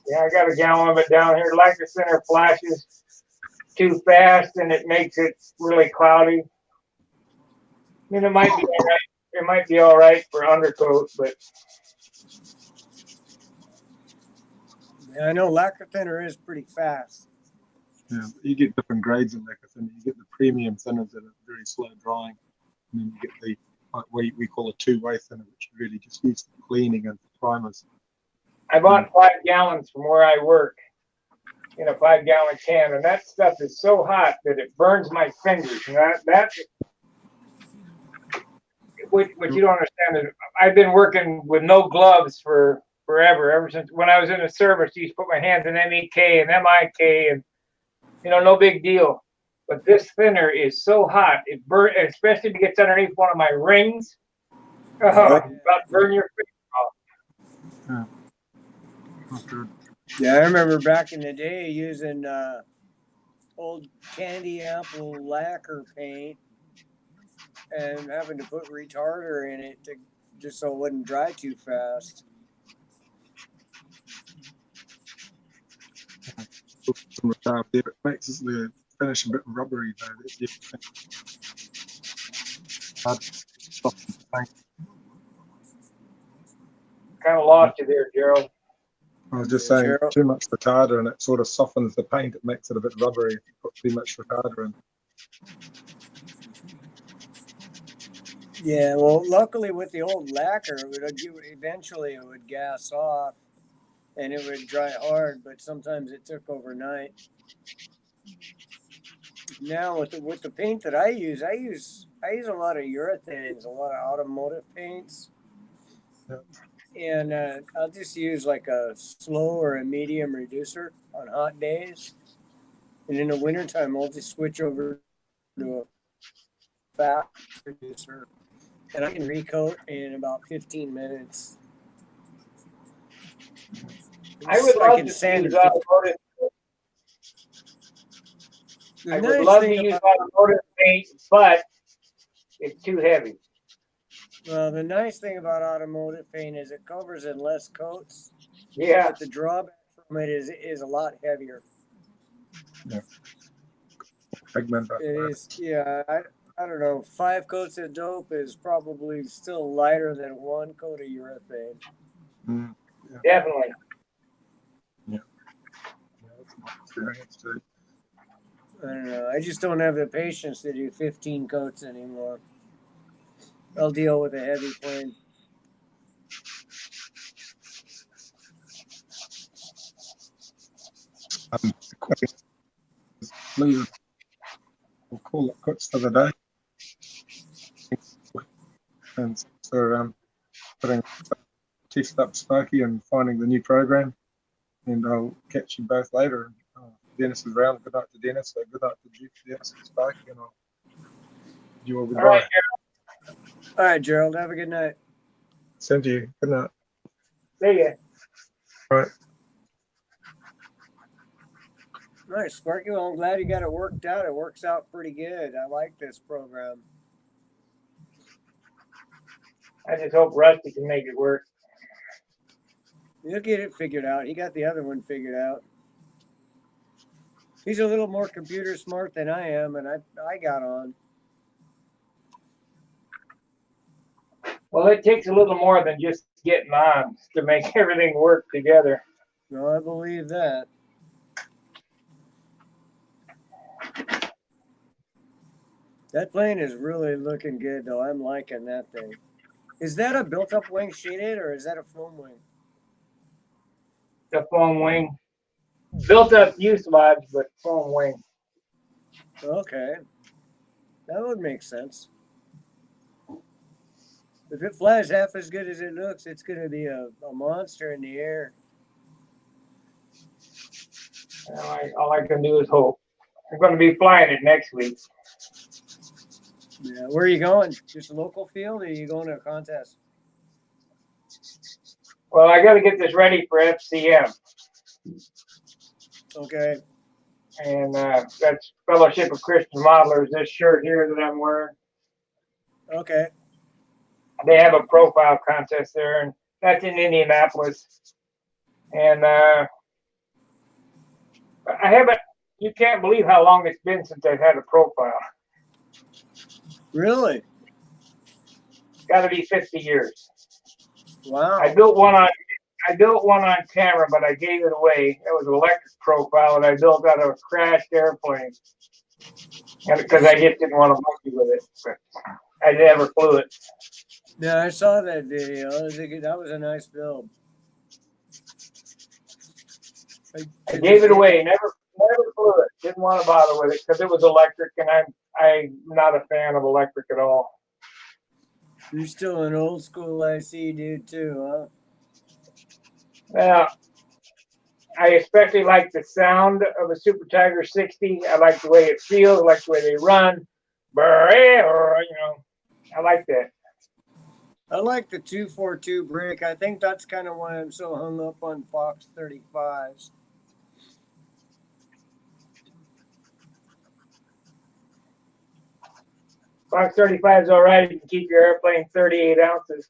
Yeah, I got a gallon of it down here. Lacquer center flashes too fast and it makes it really cloudy. I mean, it might be all right. It might be all right for undercoat, but Yeah, I know lacquer thinner is pretty fast. Yeah, you get different grades in lacquer thinner. You get the premium thinners that are very slow drying, and then you get the we call a two-way thinner, which really just used for cleaning and primers. I bought 5 gallons from where I work in a 5-gallon can, and that stuff is so hot that it burns my fingers. And that's what you don't understand is I've been working with no gloves for forever, ever since when I was in the service. I used to put my hands in MEK and MIK, and no big deal. But this thinner is so hot, it burn, especially if it gets underneath one of my rings. Oh, about to burn your finger off. Yeah. Not good. Yeah, I remember back in the day using old candy apple lacquer paint and having to put retarder in it just so it wouldn't dry too fast. Some retard there, it makes the finish a bit rubbery though. That's the thing. Hard to soften the paint. Kind of lost you there, Gerald. I was just Yeah, saying, Gerald. too much retarder and it sort of softens the paint. It makes it a bit rubbery if you put too much retarder in. Yeah, well, luckily with the old lacquer, eventually it would gas off and it would dry hard, but sometimes it took overnight. Now with the paint that I use a lot of urethanes, a lot of automotive paints. Yep. And I'll just use like a slow or a medium reducer on hot days. And in the wintertime, I'll just switch over to a fast reducer. And I can recoat in about 15 minutes. I would I love can to sand use it. automotive. The I would nice love thing to use about- automotive paint, but it's too heavy. Well, the nice thing about automotive paint is it covers in less coats. Yeah. But the drawback from it is a lot heavier. Pigment. It is, yeah. I don't know. 5 coats of dope is probably still lighter than 1 coat of urethane. Mm, Definitely. yeah, that's my experience too. I don't know. I just don't have the patience to do 15 coats anymore. I'll deal with a heavy plane. We'll call it quits for the day. And so putting test up Sparky and finding the new program. And I'll catch you both later. Dennis is around. Good night to Dennis. So good night to Jeff, Dennis, and Sparky. And I'll you all goodbye. All right, All right, Gerald. Have a good night. Same to you. Good night. see ya. All right. Nice, Sparky. Well, I'm glad you got it worked out. It works out pretty good. I like this program. I just hope Rusty can make it work. He'll get it figured out. He got the other one figured out. He's a little more computer smart than I am, and I got on. Well, it takes a little more than just getting on to make everything work together. No, I believe that. That plane is really looking good, though. I'm liking that thing. Is that a built-up wing sheeted, or is that a foam wing? The foam wing. Built up fuselage, but foam wing. Okay. That would make sense. If it flies half as good as it looks, it's going to be a monster in the air. All I can do is hope. I'm going to be flying it next week. Yeah. Where are you going? Just a local field, or are you going to a contest? Well, I got to get this ready for FCM. Okay. And that's Fellowship of Christian Modelers, this shirt here that I'm wearing. Okay. They have a profile contest there, and that's in Indianapolis. And I haven't, you can't believe how long it's been since I've had a profile. Really? Got to be 50 years. Wow. I built one on camera, but I gave it away. It was an electric profile that I built out of a crashed airplane. And because I just didn't want to monkey with it, but I never flew it. Yeah, I saw that video. That was a nice build. I gave it away. Never flew it. Didn't want to bother with it because it was electric, and I'm not a fan of electric at all. You're still an old school IC dude too, huh? Now, I especially like the sound of a Super Tiger 60. I like the way it feels. I like the way they run. I like that. I like the 242 brick. I think that's kind of why I'm so hung up on Fox 35s. Fox 35 is all right. You can keep your airplane 38 ounces.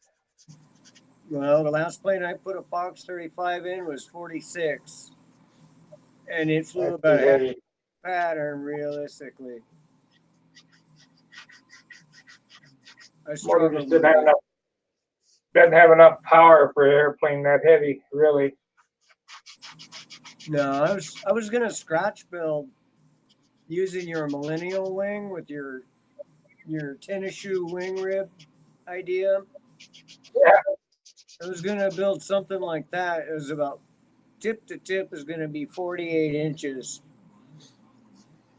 Well, the last plane I put a Fox 35 in was 46. And it flew That's about too half heavy. pattern realistically. I Motor struggled just with it. doesn't have enough power for an airplane that heavy, really. No, I was gonna scratch build using your millennial wing with your tennis shoe wing rib idea. Yeah. I was gonna build something like that. It was about tip to tip is gonna be 48 inches.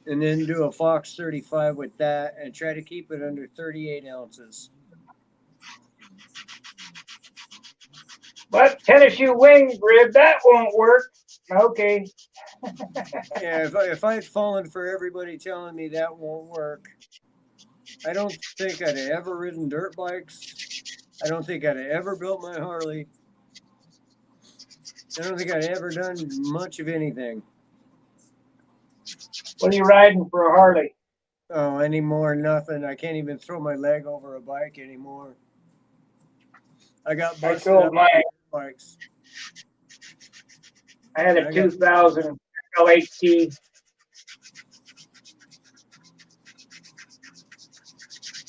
And then do a Fox 35 with that and try to keep it under 38 ounces. But tennis shoe wing rib, that won't work. Okay. Yeah, if I'd fallen for everybody telling me that won't work, I don't think I'd have ever ridden dirt bikes. I don't think I'd have ever built my Harley. I don't think I'd ever done much of anything. What are you riding for a Harley? Oh, anymore, nothing. I can't even throw my leg over a bike anymore. I got I busted sold up mine. on bikes. I had a 2000 L8T.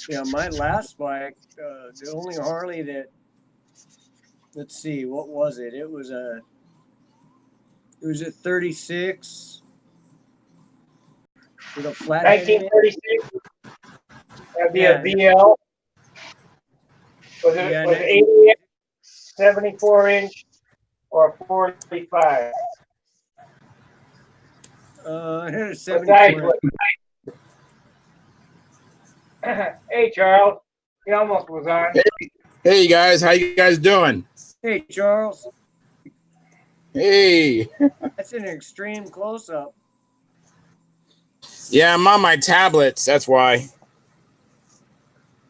Yeah, my last bike, the only Harley that, let's see, what was it? It was a 36 with a flathead in it. 1936. That'd be a VL. Was it Yeah, was 80 inch, 74 inch, or 45? I had a What 74. size was it? Hey, Charles. He almost was on. Hey guys, how you guys doing? Hey, Charles. Hey. That's an extreme close-up. Yeah, I'm on my tablets. That's why.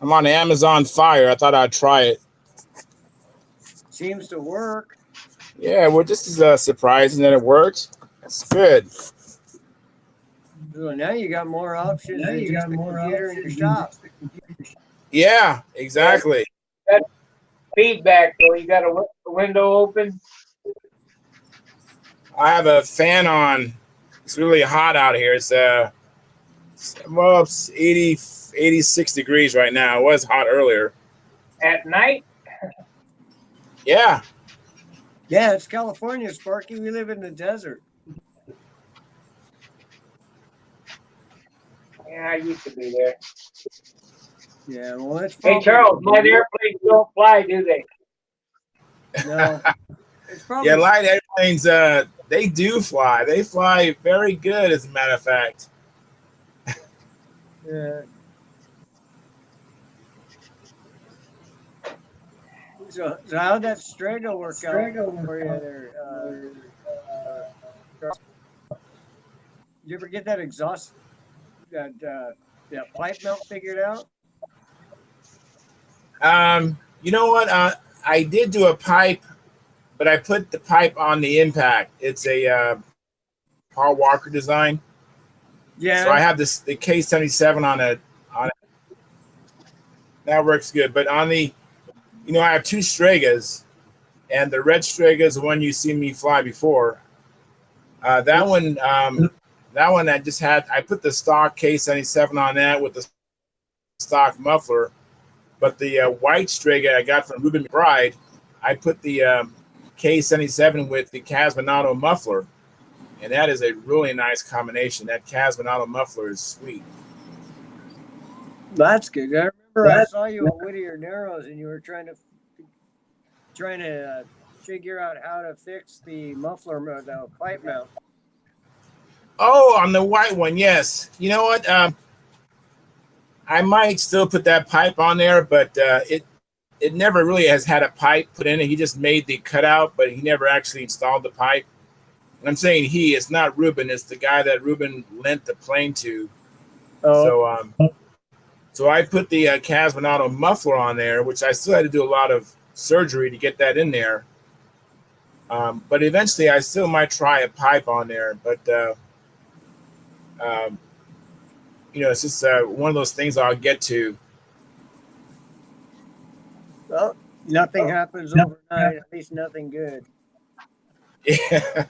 I'm on Amazon Fire. I thought I'd try it. Seems to work. Yeah, well, this is surprising that it works. That's good. So now you got more options than just the computer in your shop. Yeah, exactly. That feedback though, you got a window open. I have a fan on. It's really hot out here. It's well, it's 80, 86 degrees right now. It was hot earlier. At night? Yeah. Yeah, it's California, Sparky. We live in the desert. Yeah, I used to be there. Yeah, well, it's Hey probably Charles, light airplanes don't fly, do they? no. It's probably Yeah, light airplanes, they do fly. They fly very good, as a matter of fact. yeah. So how'd that Strega work out for you there? Did you ever get that exhaust, that pipe mount figured out? You know what? I did do a pipe, but I put the pipe on the impact. It's a Paul Walker design. Yeah. So I have the K77 on it. That works good. But on the, I have two Stregas, and the red Strega is the one you see me fly before. That one, I put the stock K77 on that with the stock muffler. But the white Strega I got from Ruben McBride, I put the K77 with the Casminato muffler. And that is a really nice combination. That Casminato muffler is sweet. That's good. I remember I saw you at Whittier Narrows, and you were trying to figure out how to fix the muffler, the pipe mount. Oh, on the white one, yes. You know what? I might still put that pipe on there, but it never really has had a pipe put in it. He just made the cutout, but he never actually installed the pipe. And I'm saying it's not Ruben. It's the guy that Ruben lent the plane to. Oh. So I put the Casminato muffler on there, which I still had to do a lot of surgery to get that in there. But eventually I still might try a pipe on there. But, it's just one of those things I'll get to. Well, nothing happens overnight, at least nothing good. Yeah.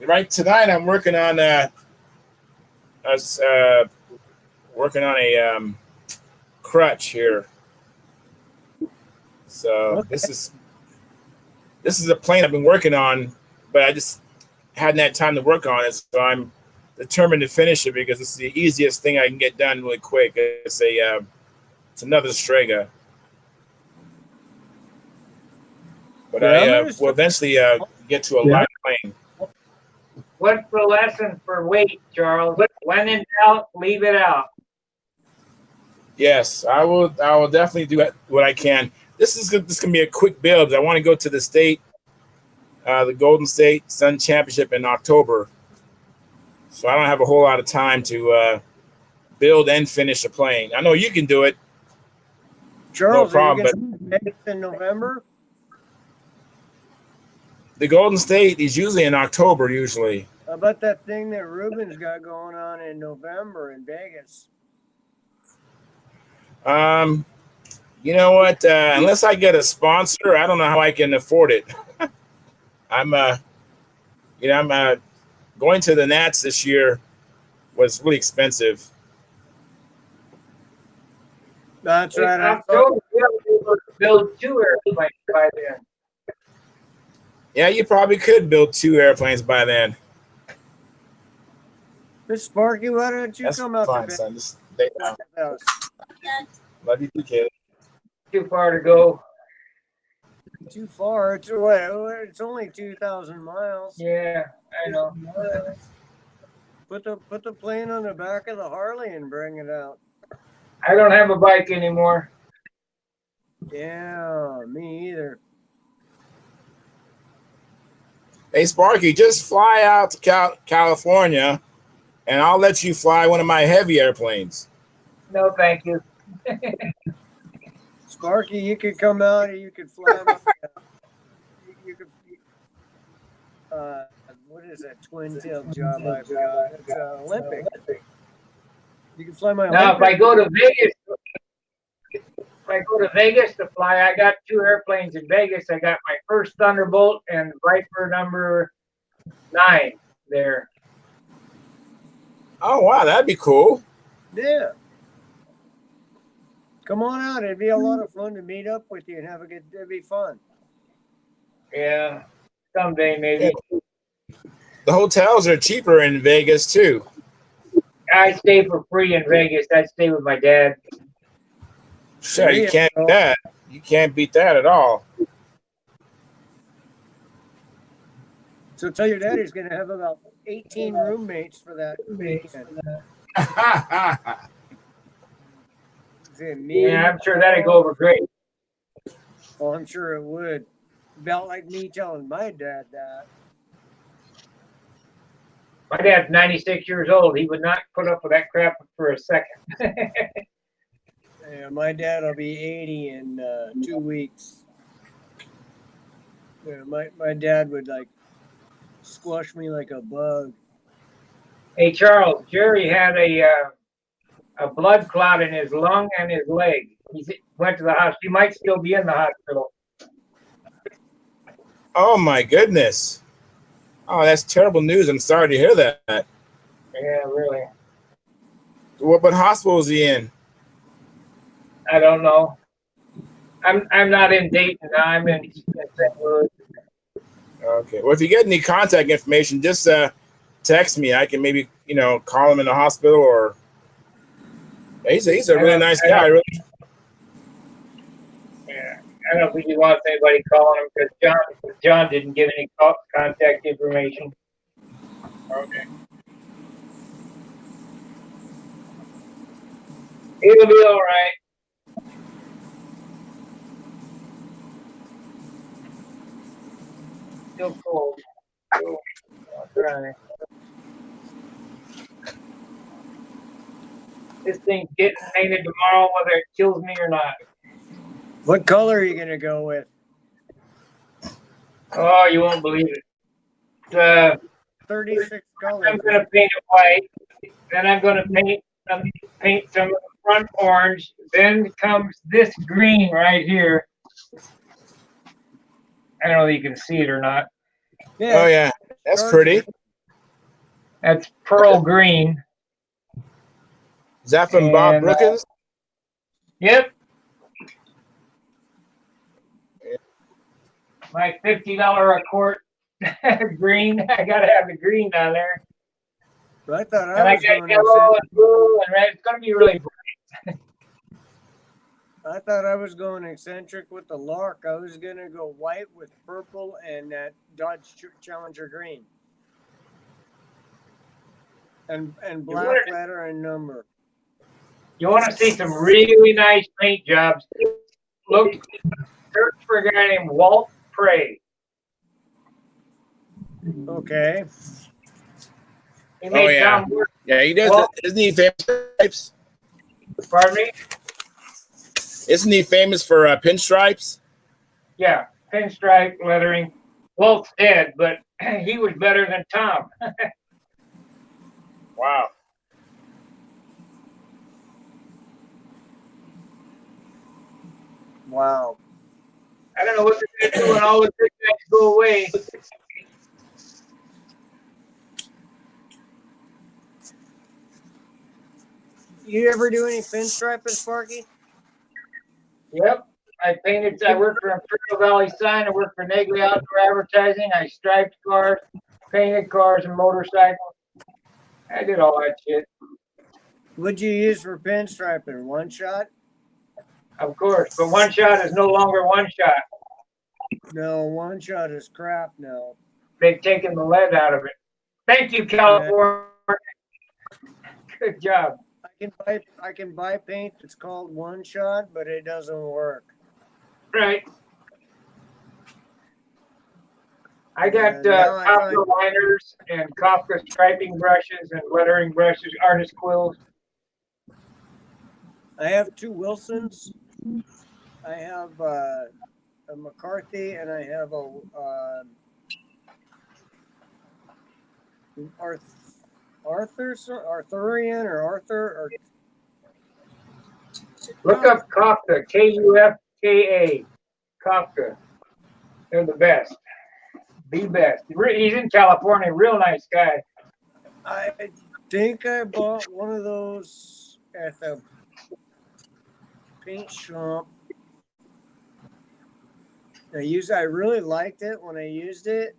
Right, tonight I'm working on a crutch here. So this is a plane I've been working on, but I just hadn't had time to work on it. So I'm determined to finish it because it's the easiest thing I can get done really quick. It's another Strega. But I will eventually get to a light plane. What's the lesson for weight, Charles? When in doubt, leave it out. Yes, I will definitely do what I can. This is gonna be a quick build. I want to go to the state, the Golden State Sun Championship in October. So I don't have a whole lot of time to build and finish a plane. I know you can do it. Charles, no problem. Are you going to in November? The Golden State is usually in October, usually. How about that thing that Ruben's got going on in November in Vegas? You know what? Unless I get a sponsor, I don't know how I can afford it. I'm going to the Nats this year was really expensive. That's right. I'm told you'll build two airplanes by then. Yeah, you probably could build two airplanes by then. Miss Sparky, why don't you come out fine, to son. Just stay down. Love you too, kid. Too far to go. Too far. It's only 2,000 miles. Yeah, I know. Put the plane on the back of the Harley and bring it out. I don't have a bike anymore. Yeah, me either. Hey, Sparky, just fly out to California, and I'll let you fly one of my heavy airplanes. No, thank you. Sparky, you could come out and you could fly. what is that twin-tail job I've got? It's Olympic. You can fly my Now, if I Olympic. go to Vegas, to fly, I got 2 airplanes in Vegas. I got my first Thunderbolt and Viper number 9 there. Oh wow, that'd be cool. Yeah. Come on out. It'd be a lot of fun to meet up with you and have a good. It'd be fun. Yeah, someday maybe. The hotels are cheaper in Vegas too. I stay for free in Vegas. I stay with my dad. Sure, There you you can't go. beat that. You can't beat that at all. So tell your dad he's going to have about 18 roommates for that weekend. Is it me? Yeah, I'm sure that'd go over great. Oh, I'm sure it would. About like me telling my dad that. My dad's 96 years old. He would not put up with that crap for a second. Yeah, my dad will be 80 in 2 weeks. Yeah, my dad would like squash me like a bug. Hey, Charles, Jerry had a blood clot in his lung and his leg. He went to the hospital. He might still be in the hospital. Oh my goodness. Oh, that's terrible news. I'm sorry to hear that. Yeah, really. What hospital is he in? I don't know. I'm not in Dayton now. I'm in St. Louis. Okay. Well, if you get any contact information, just text me. I can maybe call him in the hospital, or he's a really nice guy. Really. Yeah, I don't think he wants anybody calling him because John didn't give any contact information. Okay. It'll be all right. Still cold. Still dry. This thing's getting painted tomorrow, whether it kills me or not. What color are you going to go with? Oh, you won't believe it. 36 colors. I'm going to paint it white. Then I'm going to paint some of the front orange. Then comes this green right here. I don't know if you can see it or not. Yeah. Oh yeah, that's pretty. That's pearl green. Is that from Bob And, Brookins? Yep. My $50 a quart green. I gotta have the green down there. I thought And I was got going yellow and blue and red. It's gonna be really bright. I thought I was going eccentric with the Lark. I was going to go white with purple and that Dodge Challenger green. And black letter and number. You want to see some really nice paint jobs? Search for a guy named Walt Prey. Okay. He made yeah. Tom work. Yeah, he does. Well- Isn't he famous for pinstripes? Pardon me? Isn't he famous for pinstripes? Yeah, pinstripe lettering. Walt's dead, but he was better than Tom. Wow. Wow. I don't know what they're going to do when all the good guys go away. You ever do any pinstriping, Sparky? Yep. I worked for Imperial Valley Sign. I worked for Nagley Outdoor Advertising. I striped cars, painted cars and motorcycles. I did all that shit. What'd you use for pinstriping? One shot? Of course. But one shot is no longer one shot. No, one shot is crap now. They've taken the lead out of it. Thank you, California. Good job. I can buy paint that's called one shot, but it doesn't work. Right. I got now I Kafka liners and Kafka striping brushes and lettering brushes, artist quills. I have two Wilsons. I have a McCarthy, and I have a Arthurian or Arthur or Look up Kafka, Kufka, Kafka. They're the best. The best. He's in California, real nice guy. I think I bought one of those at the paint shop. I really liked it when I used it.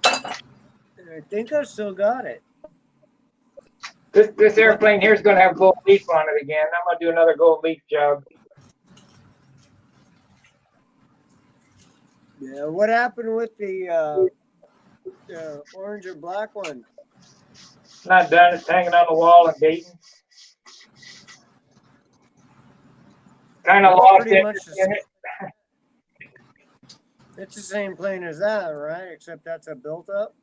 And I think I still got it. This airplane here is going to have gold leaf on it again. I'm going to do another gold leaf job. Yeah, what happened with the orange or black one? It's not done. It's hanging on the wall in Dayton. Kind of That's lost pretty it much in it. It's the same plane as that, right? Except that's a built up.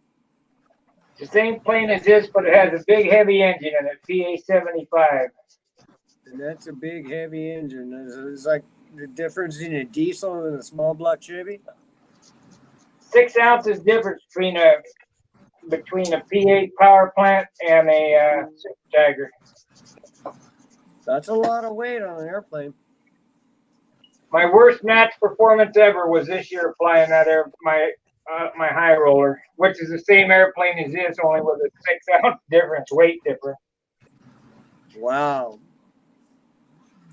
The same plane as this, but it has a big heavy engine in it, PA-75. And that's a big heavy engine. It's like the difference in a diesel and a small block Chevy. 6 ounces difference between a P8 power plant and a Super Tiger. That's a lot of weight on an airplane. My worst match performance ever was this year flying that my high roller, which is the same airplane as this, only with a 6 ounce difference, weight difference. Wow.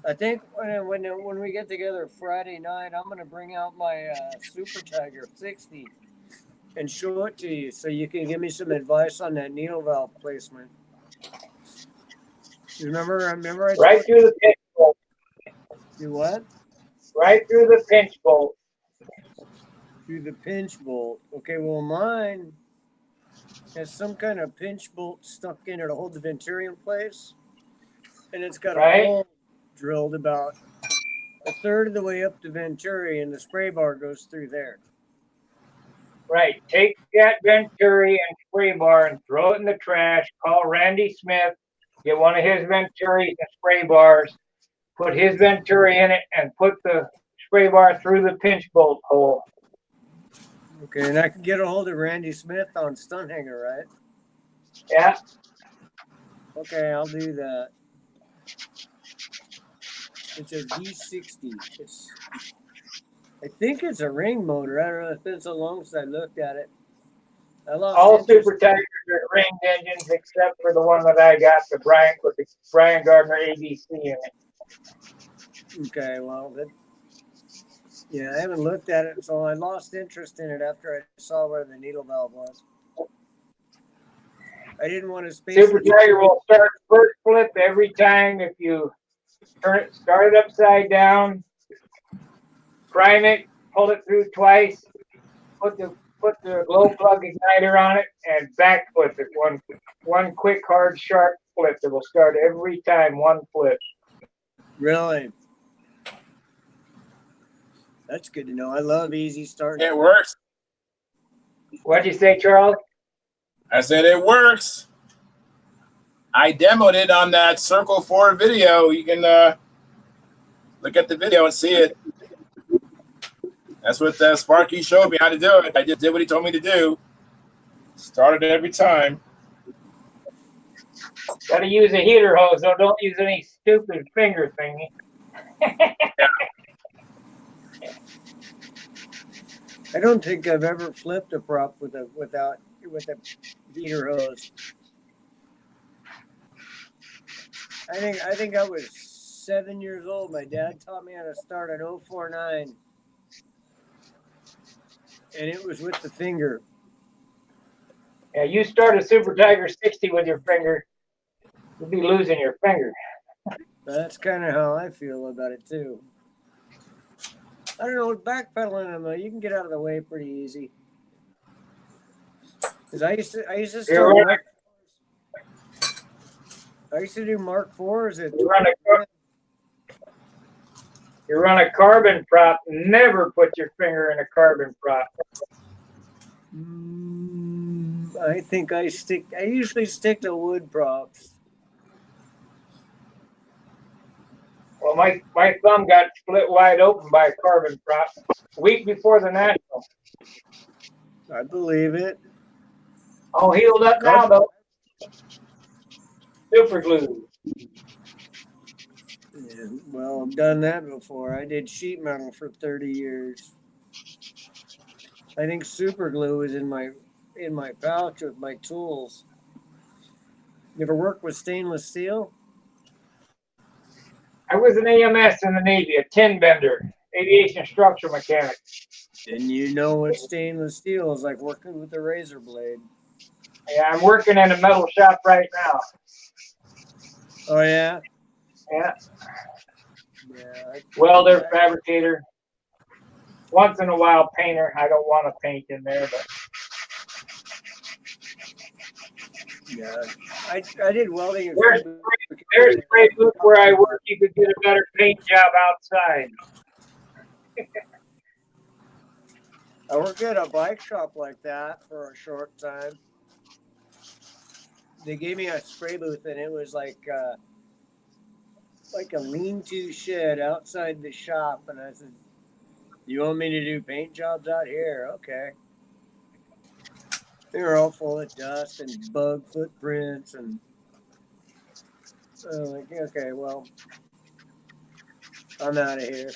I think when we get together Friday night, I'm going to bring out my Super Tiger 60 and show it to you so you can give me some advice on that needle valve placement. Remember I right through the pinch bolt. You what? Right through the pinch bolt. Through the pinch bolt. Okay, well mine has some kind of pinch bolt stuck in it to hold the venturi in place. And it's got a hole drilled about a third of the way up the venturi, and the spray bar goes through there. Right. Take that venturi and spray bar and throw it in the trash. Call Randy Smith. Get one of his venturis and spray bars. Put his venturi in it and put the spray bar through the pinch bolt hole. Okay, and I can get a hold of Randy Smith on Stunt Hangar, right? Yeah. Okay, I'll do that. It's a V60. I think it's a ring motor. I don't know. It's been so long since I looked at it. All Super Tigers are ringed engines except for the one that I got, with the Brian Gardner ABC in it. Okay, well, I haven't looked at it, so I lost interest in it after I saw where the needle valve was. I didn't want to space. Super Tiger will start first flip every time if you start it upside down, prime it, pull it through twice, put the glow plug igniter on it, and back flip it. One quick, hard, sharp flip. It will start every time one flip. Really? That's good to know. I love easy start. It works. What'd you say, Charles? I said it works. I demoed it on that Circle 4 video. You can look at the video and see it. That's what Sparky showed me how to do it. I just did what he told me to do. Started it every time. Got to use a heater hose, though. Don't use any stupid finger thingy. I don't think I've ever flipped a prop with a heater hose. I think I was 7 years old. My dad taught me how to start an 049, and it was with the finger. Yeah, you start a Super Tiger 60 with your finger, you'll be losing your finger. That's kind of how I feel about it too. I don't know, backpedaling them, you can get out of the way pretty easy. Because I used to start I used to do Mark 4s at You run a carbon prop, never put your finger in a carbon prop. I think I usually stick to wood props. Well, my thumb got split wide open by a carbon prop a week before the National. I believe it. All healed up now, though. Super glue. Yeah, well, I've done that before. I did sheet metal for 30 years. I think super glue is in my pouch with my tools. You ever work with stainless steel? I was an AMS in the Navy, a tin bender, aviation structure mechanic. And you know what stainless steel is like working with a razor blade. Yeah, I'm working in a metal shop right now. Oh yeah? Yeah, Yeah. welder, fabricator. Once in a while, painter. I don't want to paint in there, but Yeah. I did welding and there's fabrication. there's spray booth where I work. You could get a better paint job outside. I worked at a bike shop like that for a short time. They gave me a spray booth and it was like a lean-to shed outside the shop, and I said, "You want me to do paint jobs out here? Okay." They were all full of dust and bug footprints, and I'm like, "Okay, well, I'm out of here."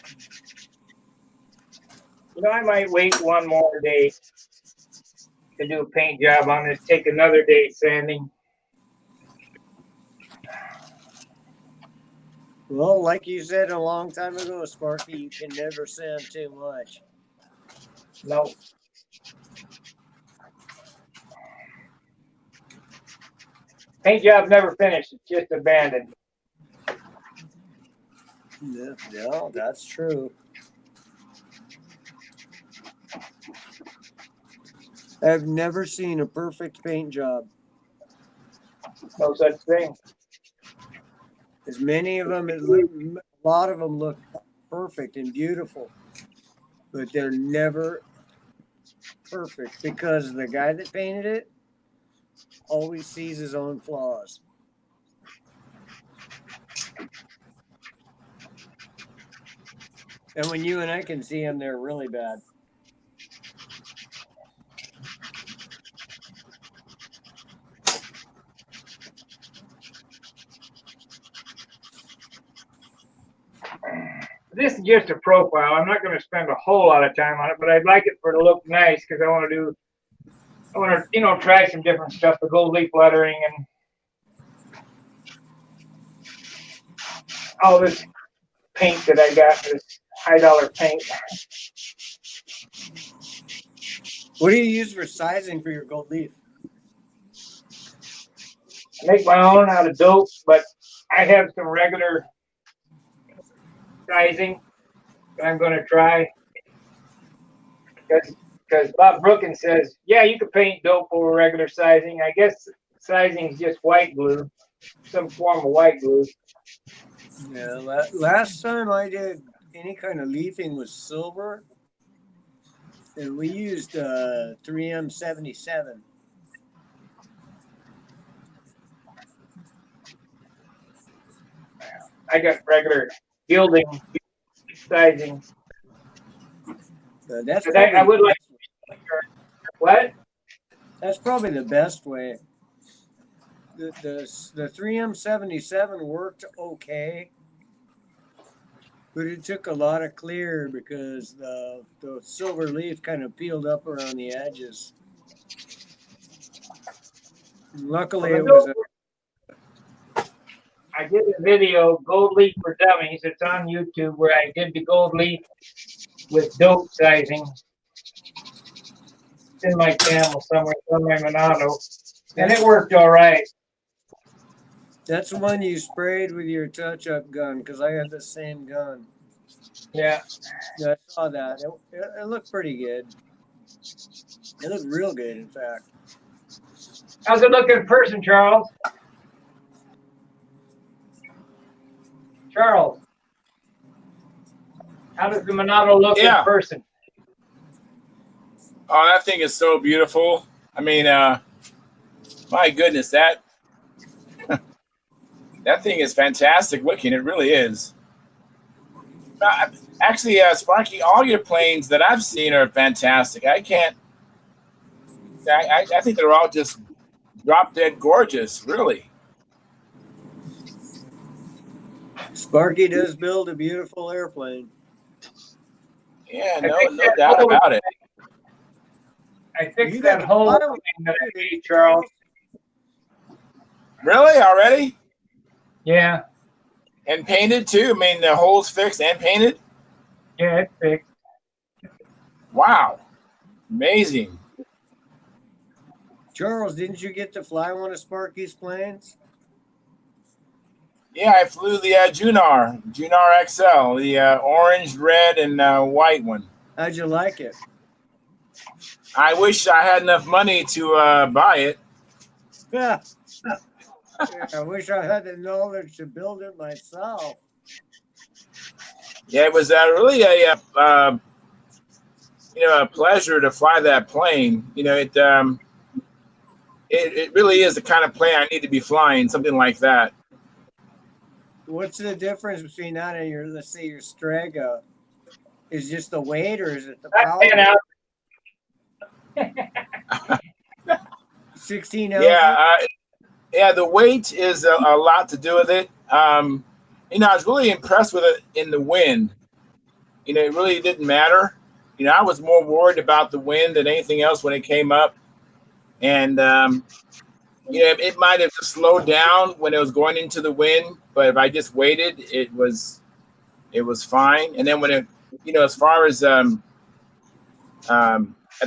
You know, I might wait one more day to do a paint job on this. Take another day sanding. Well, like you said a long time ago, Sparky, you can never sand too much. No. Paint job never finished. It's just abandoned. Yeah, no, that's true. I've never seen a perfect paint job. No such thing. As many of them, a lot of them look perfect and beautiful, but they're never perfect because the guy that painted it always sees his own flaws. And when you and I can see them, they're really bad. This is just a profile. I'm not going to spend a whole lot of time on it, but I'd like it for it to look nice because I want to try some different stuff, the gold leaf lettering and all this paint that I got, this high-dollar paint. What do you use for sizing for your gold leaf? I make my own out of dope, but I have some regular sizing that I'm going to try. Because Bob Brookins says, yeah, you can paint dope over regular sizing. I guess sizing is just white glue, some form of white glue. Yeah, last time I did any kind of leafing was silver, and we used 3M77. I got regular gilding sizing. That's But probably I would like what? that's probably the best way. The 3M77 worked okay, but it took a lot of clear because the silver leaf kind of peeled up around the edges. Luckily, it was I did a video, Gold Leaf for Dummies. It's on YouTube where I did the gold leaf with dope sizing. It's in my channel somewhere, somewhere in Monado. And it worked all right. that's the one you sprayed with your touch-up gun because I had the same gun. Yeah. Yeah, I saw that. It looked pretty good. It looked real good, in fact. How's it look in person, Charles? Charles, how does the Monado look in person? Oh, that thing is so beautiful. I mean, my goodness, that thing is fantastic looking. It really is. Actually, Sparky, all your planes that I've seen are fantastic. I think they're all just drop dead gorgeous, really. Sparky does build a beautiful airplane. Yeah, I no, think no that doubt whole, about it. I think You that got to whole fly one, thing that I didn't made, you, Charles. Really, already? Yeah, And painted too? I mean, the holes fixed and painted? yeah, it's fixed. Wow, amazing. Charles, didn't you get to fly one of Sparky's planes? Yeah, I flew the Junar XL, the orange, red, and white one. How'd you like it? I wish I had enough money to buy it. Yeah. I wish I had the knowledge to build it myself. Yeah, it was really a pleasure to fly that plane. It really is the kind of plane I need to be flying, something like that. What's the difference between that and your, let's say, your Strega? Is just the weight, or is it the That power? 10 ounces. 16 ounces? Yeah, the weight is a lot to do with it. I was really impressed with it in the wind. It really didn't matter. I was more worried about the wind than anything else when it came up. And, it might have slowed down when it was going into the wind, but if I just waited, it was fine. And then when it, as far as at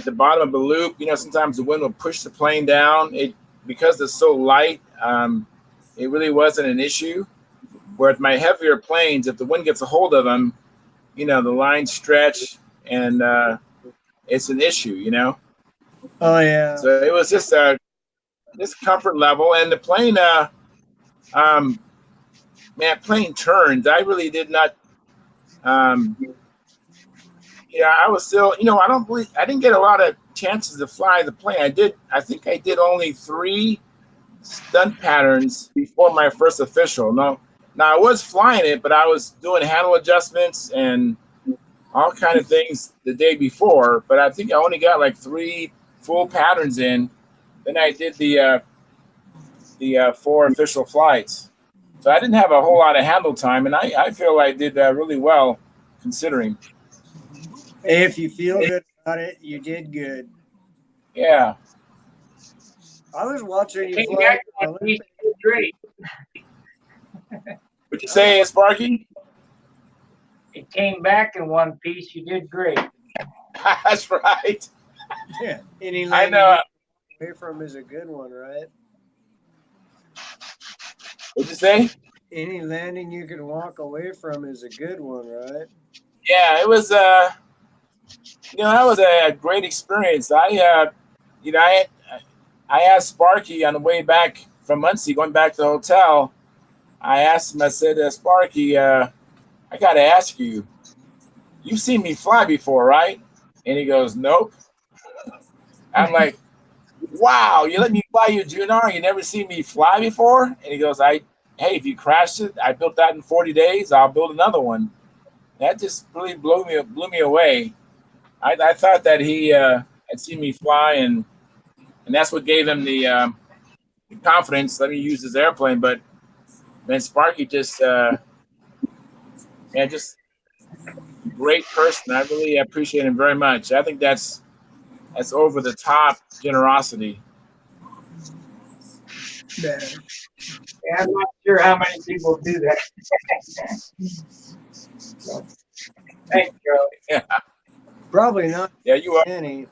the bottom of the loop, sometimes the wind will push the plane down. Because it's so light, it really wasn't an issue. Whereas my heavier planes, if the wind gets a hold of them, the lines stretch and it's an issue. Oh, yeah. So it was just this comfort level, and the plane, plane turns. I really did not. I was still, I didn't get a lot of chances to fly the plane. I think I did only 3 stunt patterns before my first official. No, now I was flying it, but I was doing handle adjustments and all kind of things the day before. But I think I only got like 3 full patterns in. Then I did the 4 official flights. So I didn't have a whole lot of handle time, and I feel I did really well considering. If you feel good about it, you did good. Yeah. I was watching you Came fly back the one piece, Olympic. you did great. What'd you say, Sparky? It came back in one piece, you did great. That's right. Yeah. Any I landing know. you away from is a good one, right? What'd you say? Any landing you can walk away from is a good one, right? Yeah, it was. That was a great experience. I asked Sparky on the way back from Muncie, going back to the hotel. I asked him. I said, Sparky, I got to ask you. You've seen me fly before, right? And he goes, nope. I'm like, wow, you let me fly your Junar? You never seen me fly before? And he goes, hey, if you crashed it, I built that in 40 days. I'll build another one. That just really blew me away. I thought that he had seen me fly, and that's what gave him the confidence. Let me use his airplane. But man, Sparky just just great person. I really appreciate him very much. I think that's over the top generosity. Yeah. Yeah, I'm not sure how many people do that. So, thanks, Charlie. Yeah, Probably not yeah, you are. any.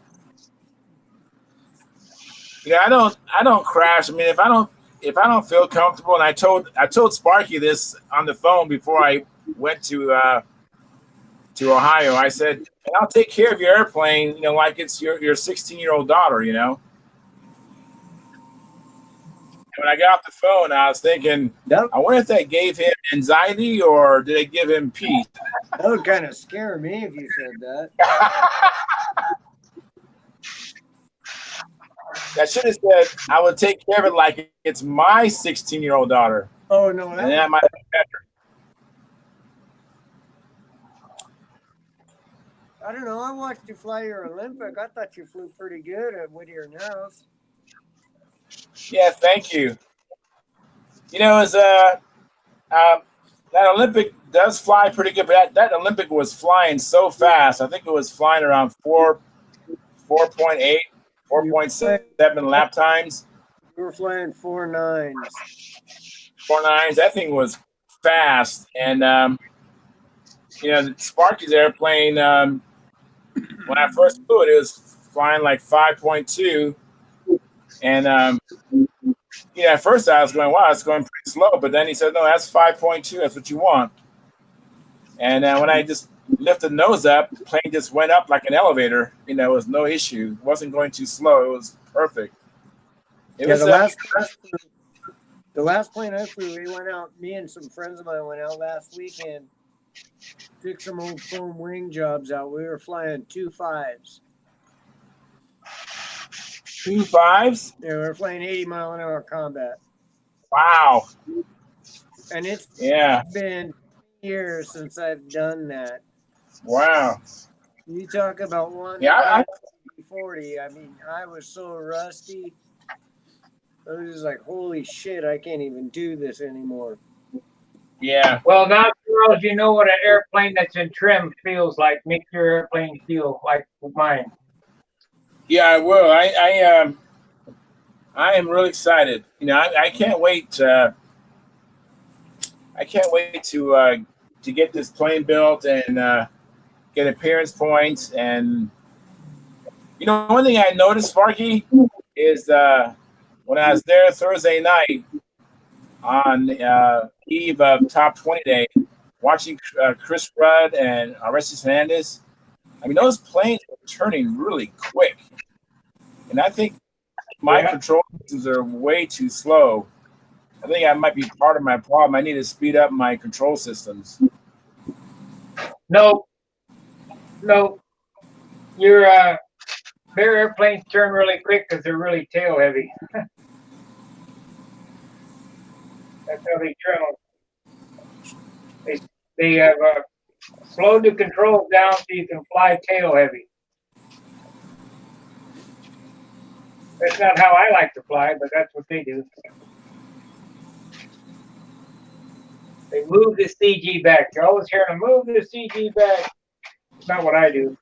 I don't crash. I mean, if I don't feel comfortable, and I told Sparky this on the phone before I went to Ohio. I said, and I'll take care of your airplane, like it's your 16-year-old daughter. And when I got off the phone, I was thinking, That, I wonder if that gave him anxiety or did it give him peace? that would kind of scare me if you said that. I should have said I would take care of it like it's my 16-year-old daughter, Oh, no. and that might be better. I don't know. I watched you fly your Olympic. I thought you flew pretty good at Whittier Narrows. Yeah, thank you. You know, that Olympic does fly pretty good, but that Olympic was flying so fast. I think it was flying around 4.8, You were flying, 4.7 lap times. you were flying 4.9s. 4.9s. That thing was fast, and you know, the Sparky's airplane. When I first flew it, it was flying like 5.2, and you know, at first I was going, wow, it's going pretty slow. But then he said, no, that's 5.2. That's what you want. And when I just lifted the nose up, the plane just went up like an elevator. You know, it was no issue. It wasn't going too slow. It was perfect. It Yeah, was the last plane I flew, we went out. Me and some friends of mine went out last weekend. Took some old foam wing jobs out. We were flying 2.5s. 2.5s. Yeah, we were flying 80-mile-an-hour combat. Wow. And it's Yeah. been years since I've done that. Wow. You talk about wanting Yeah. to 40. I mean, I was so rusty. I was just like, holy shit, I can't even do this anymore. Yeah. Well, now, Charles, you know what an airplane that's in trim feels like. Make your airplane feel like mine. Yeah, I will. I am really excited. You know, I can't wait. I can't wait to get this plane built and get appearance points. And you know, one thing I noticed, Sparky, is when I was there Thursday night on eve of Top 20 Day, watching Chris Rudd and Orestes Hernandez. I mean, those planes are turning really quick, and I think my control systems are way too slow. I think that might be part of my problem. I need to speed up my control systems. No, your their airplanes turn really quick because they're really tail heavy. That's how they trim them. They have slowed the controls down so you can fly tail heavy. That's not how I like to fly, but that's what they do. They move the CG back. You're always hearing them move the CG back. It's not what I do.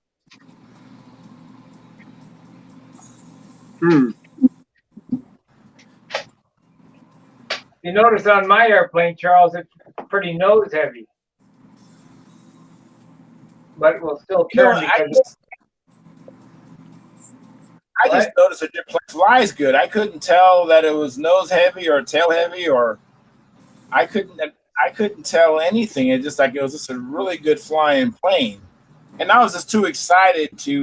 You notice on my airplane, Charles, it's pretty nose heavy. But it will still You know, turn because I just noticed that your plane flies good. I couldn't tell that it was nose heavy or tail heavy, or I couldn't tell anything. It just like it was just a really good flying plane, and I was just too excited to, you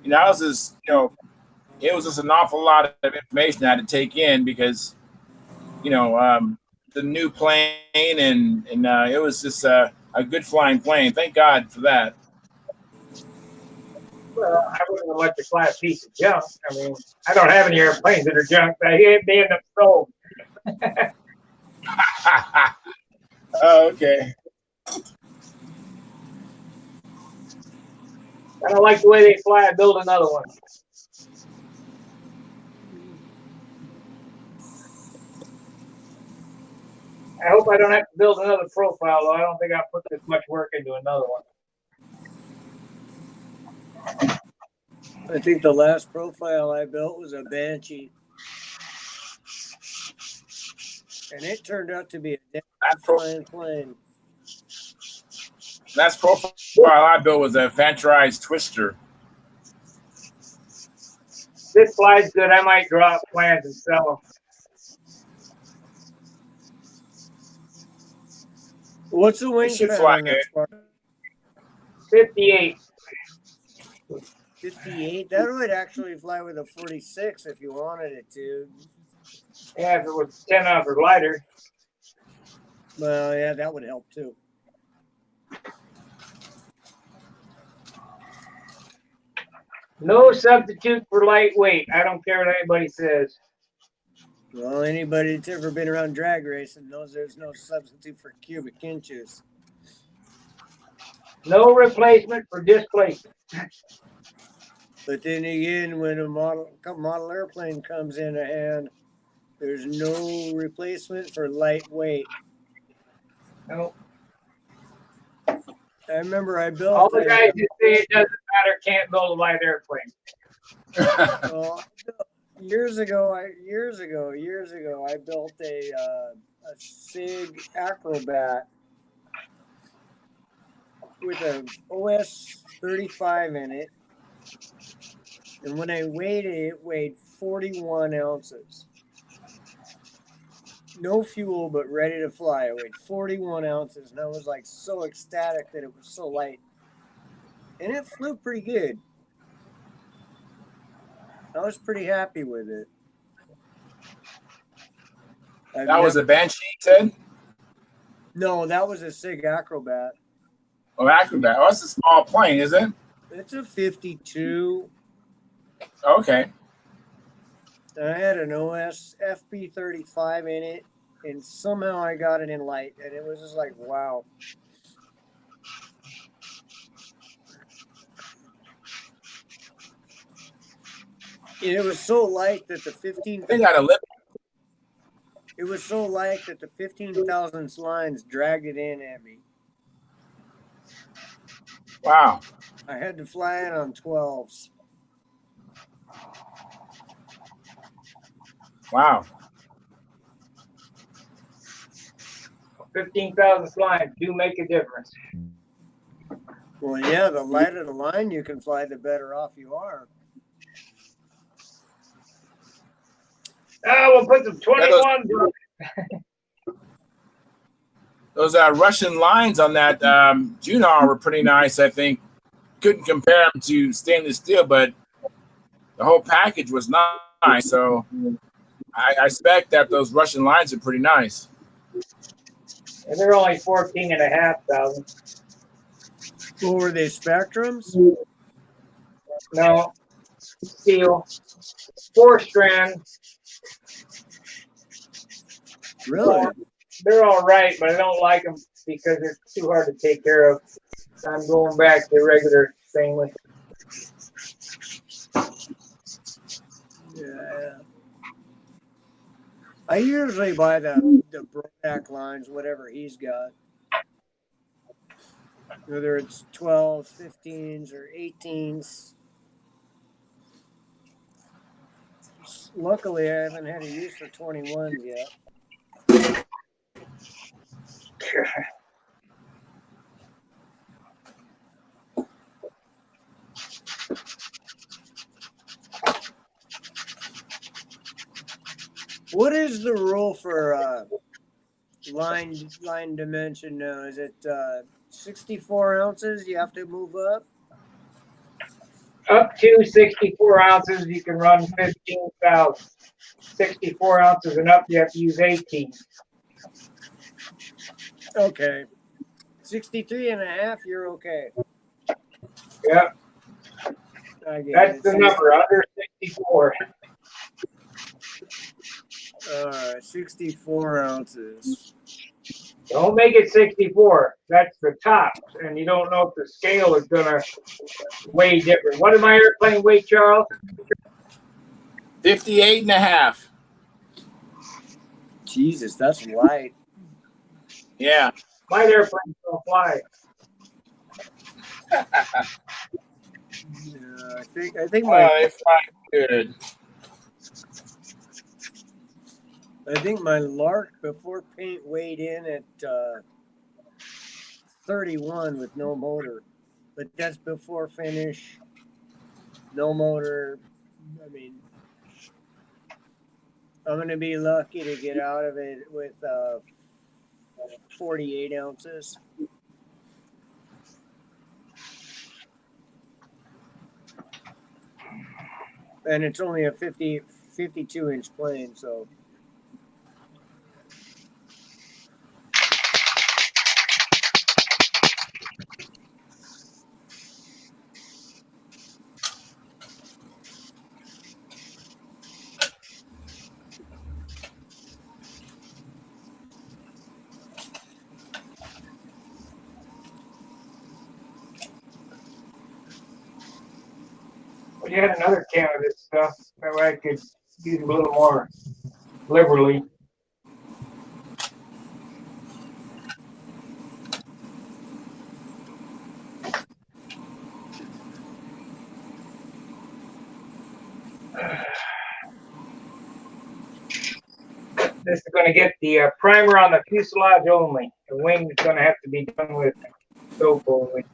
know, I was just, you know, it was just an awful lot of information I had to take in because, you know, the new plane and it was just a good flying plane. Thank God for that. well, I wouldn't let you fly a piece of junk. I mean, I don't have any airplanes that are junk. They end up sold. Oh, okay. I don't like the way they fly. I build another one. I hope I don't have to build another profile, though. I don't think I'll put this much work into another one. I think the last profile I built was a Banshee. And it turned out to be a damn flying plane. Last profile I built was a Fantarized Twister. This flies good. I might drop plans and sell them. What's the It should wingspan fly on that good. Spark? 58. 58? That would actually fly with a 46 if you wanted it to. Yeah, if it was 10 ounce or lighter. Well, yeah, that would help too. No substitute for lightweight. I don't care what anybody says. Well, anybody that's ever been around drag racing knows there's no substitute for cubic inches. No replacement for displacement. But then again, when a model airplane comes in hand, There's no replacement for lightweight. No. I remember I All built the guys who say it doesn't matter can't build a light airplane. well, years ago, I built a SIG Acrobat with a OS 35 in it, and when I weighed it, it weighed 41 ounces. No fuel, but ready to fly. It weighed 41 ounces, and I was like so ecstatic that it was so light, and it flew pretty good. I was pretty happy with it. That was a Banshee, you said? No, that was a SIG Acrobat. Oh, Acrobat. Oh, it's a small plane, is it? It's a 52. Okay. I had an OS FP35 in it, and somehow I got it in light, and it was just like, wow. And it was so light that the 15. They got a lip. It was so light that the 15,000 lines dragged it in at me. Wow. I had to fly it on 12s. Wow. 15,000 lines do make a difference. Well, yeah, the lighter the line you can fly, the better off you are. Oh, we'll put some 21s on. Those Russian lines on that Junar were pretty nice, I think. Couldn't compare them to stainless steel, but the whole package was nice. So I expect that those Russian lines are pretty nice. And they're only 14,500. What were they, Spectrums? No, steel. 4-strand. Really? They're all right, but I don't like them because they're too hard to take care of. I'm going back to regular stainless. Yeah. I usually buy the Brodak lines, whatever he's got. Whether it's 12s, 15s, or 18s. Luckily, I haven't had a use for 21s yet. What is the rule for line dimension now? Is it 64 ounces you have to move up? Up to 64 ounces, you can run 15,000. 64 ounces and up, you have to use 18. Okay. 63 and a half, you're okay. Yep, I get that's it. the number, under 64. All right, 64 ounces. Don't make it 64. That's the top, and you don't know if the scale is gonna weigh different. What did my airplane weigh, Charles? 58 and a half. Jesus, that's light. Yeah. My airplane's gonna fly. Yeah, I think Oh, my they fly good. Lark before paint weighed in at 31 with no motor, but that's before finish, no motor. I mean, I'm gonna be lucky to get out of it with 48 ounces. And it's only a 52-inch plane, so. Well, you had another can of this stuff. That way I could use a little more. liberally. This is going to get the primer on the fuselage only. The wing is going to have to be done with soap only.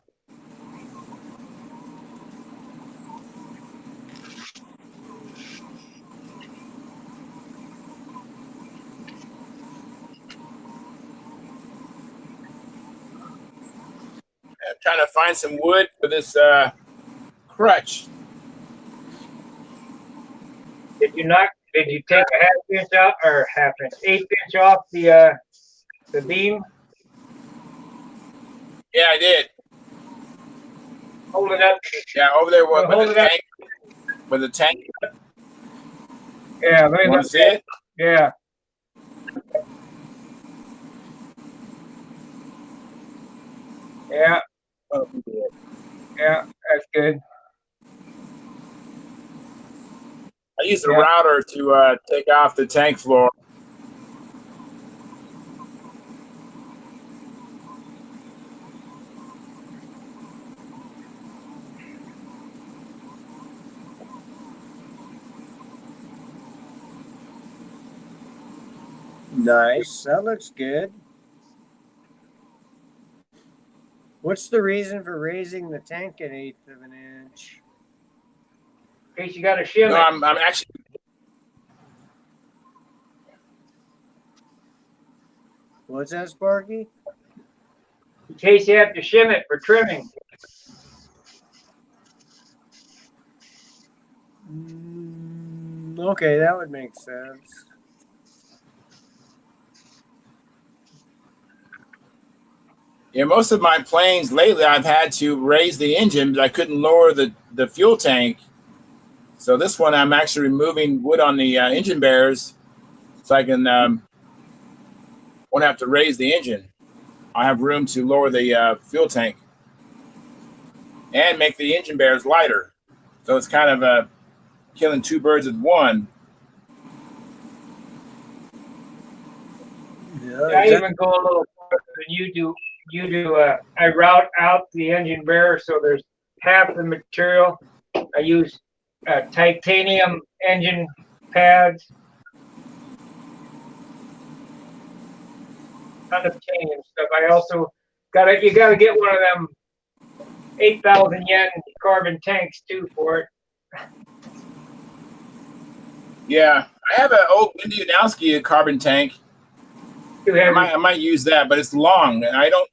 I'm trying to find some wood for this crutch. Did you not? Did you take a half inch off or half inch, 1/8 inch off the beam? Yeah, I did. Hold it up. Yeah, over there with Hold the it up. tank. With the tank. Yeah, let me You want look to see it? Yeah. Yeah, yeah, that's good. I used a Yeah. router to take off the tank floor. Nice. That looks good. What's the reason for raising the tank an 1/8 of an inch? In case you got to shim No, it. I'm actually. What's that, Sparky? In case you have to shim it for trimming. Okay, that would make sense. Yeah, most of my planes lately, I've had to raise the engine, but I couldn't lower the fuel tank. So this one, I'm actually removing wood on the engine bearers, so I can won't have to raise the engine. I have room to lower the fuel tank and make the engine bearers lighter. So it's kind of killing two birds with one. Yeah, I even go a little farther than you do. I route out the engine bearer so there's half the material. I use titanium engine pads. Not of titanium stuff. I also you gotta get one of them 8,000 yen carbon tanks too for it. Yeah, I have an old Windy Udowski carbon tank. Too heavy. I might use that, but it's long, and I don't.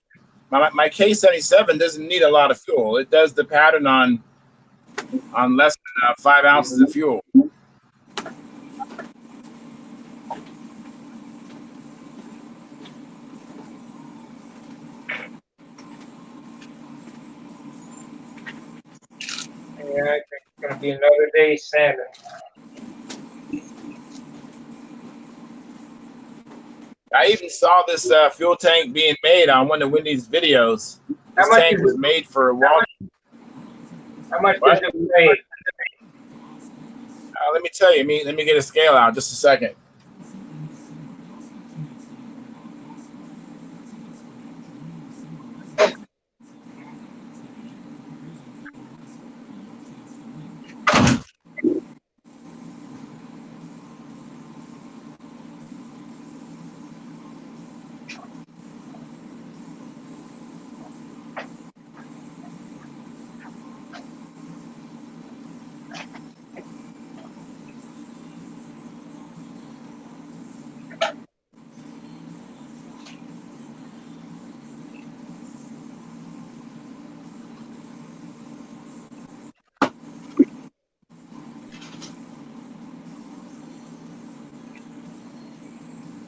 My K77 doesn't need a lot of fuel. It does the pattern on less than 5 ounces of fuel. Yeah, I think it's gonna be another day salmon. I even saw this fuel tank being made on one of Wendy's videos. How This much tank is was it? made for Walt. How much What? does it weigh? Let me tell you. Let me get a scale out. Just a second.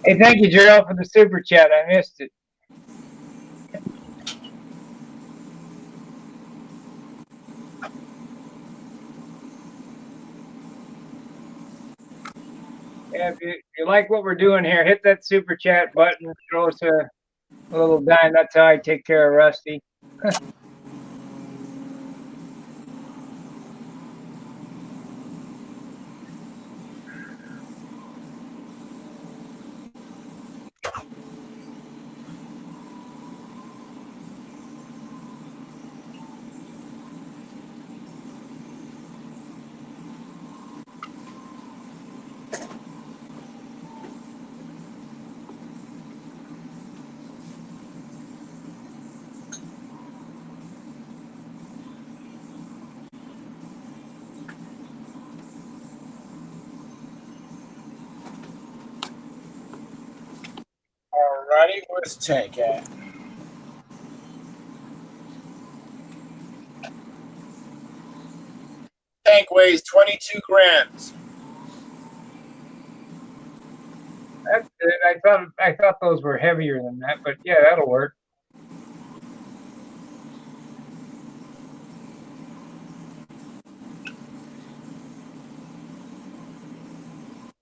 Hey, thank you, Gerald, for the super chat. I missed it. Yeah, if you like what we're doing here, hit that super chat button. Throw us a little dime. That's how I take care of Rusty. Wait, where's the tank at? Tank weighs 22 grams. That's good. I thought those were heavier than that, but yeah, that'll work.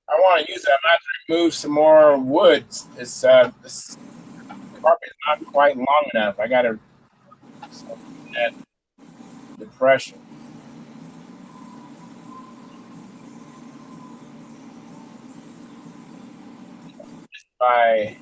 I want to use that. I'm going to remove some more wood. This carpet's not quite long enough. I got to that depression. By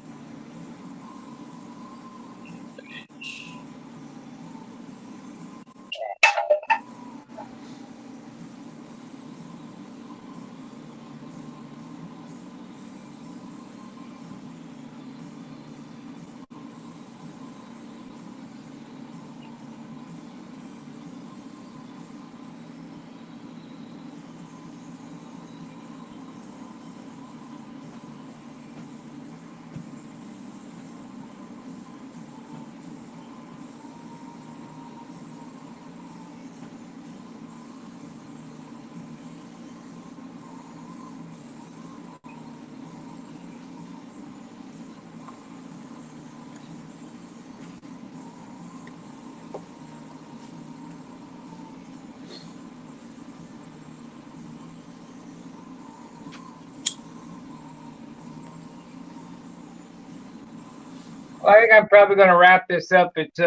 Well, I think I'm probably going to wrap this up. It's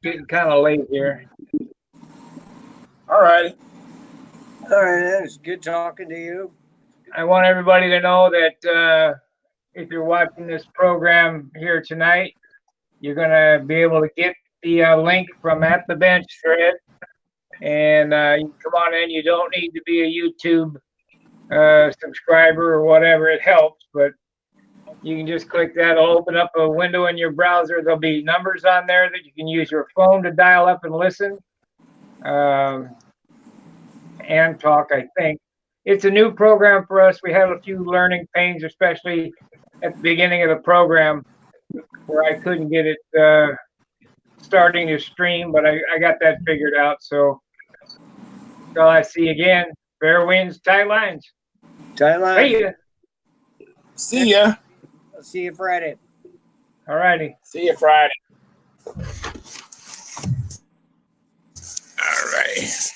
getting kind of late here. all right. All right, it's good talking to you. I want everybody to know that if you're watching this program here tonight, you're going to be able to get the link from At the Bench thread. And you can come on in. You don't need to be a YouTube subscriber or whatever. It helps, but you can just click that. It'll open up a window in your browser. There'll be numbers on there that you can use your phone to dial up and listen and talk, I think. It's a new program for us. We had a few learning pains, especially at the beginning of the program where I couldn't get it starting to stream, but I got that figured out. So until I see you again, fair winds, tight lines. Tight line. See ya. See ya. I'll see you Friday. All righty. See you Friday. All right.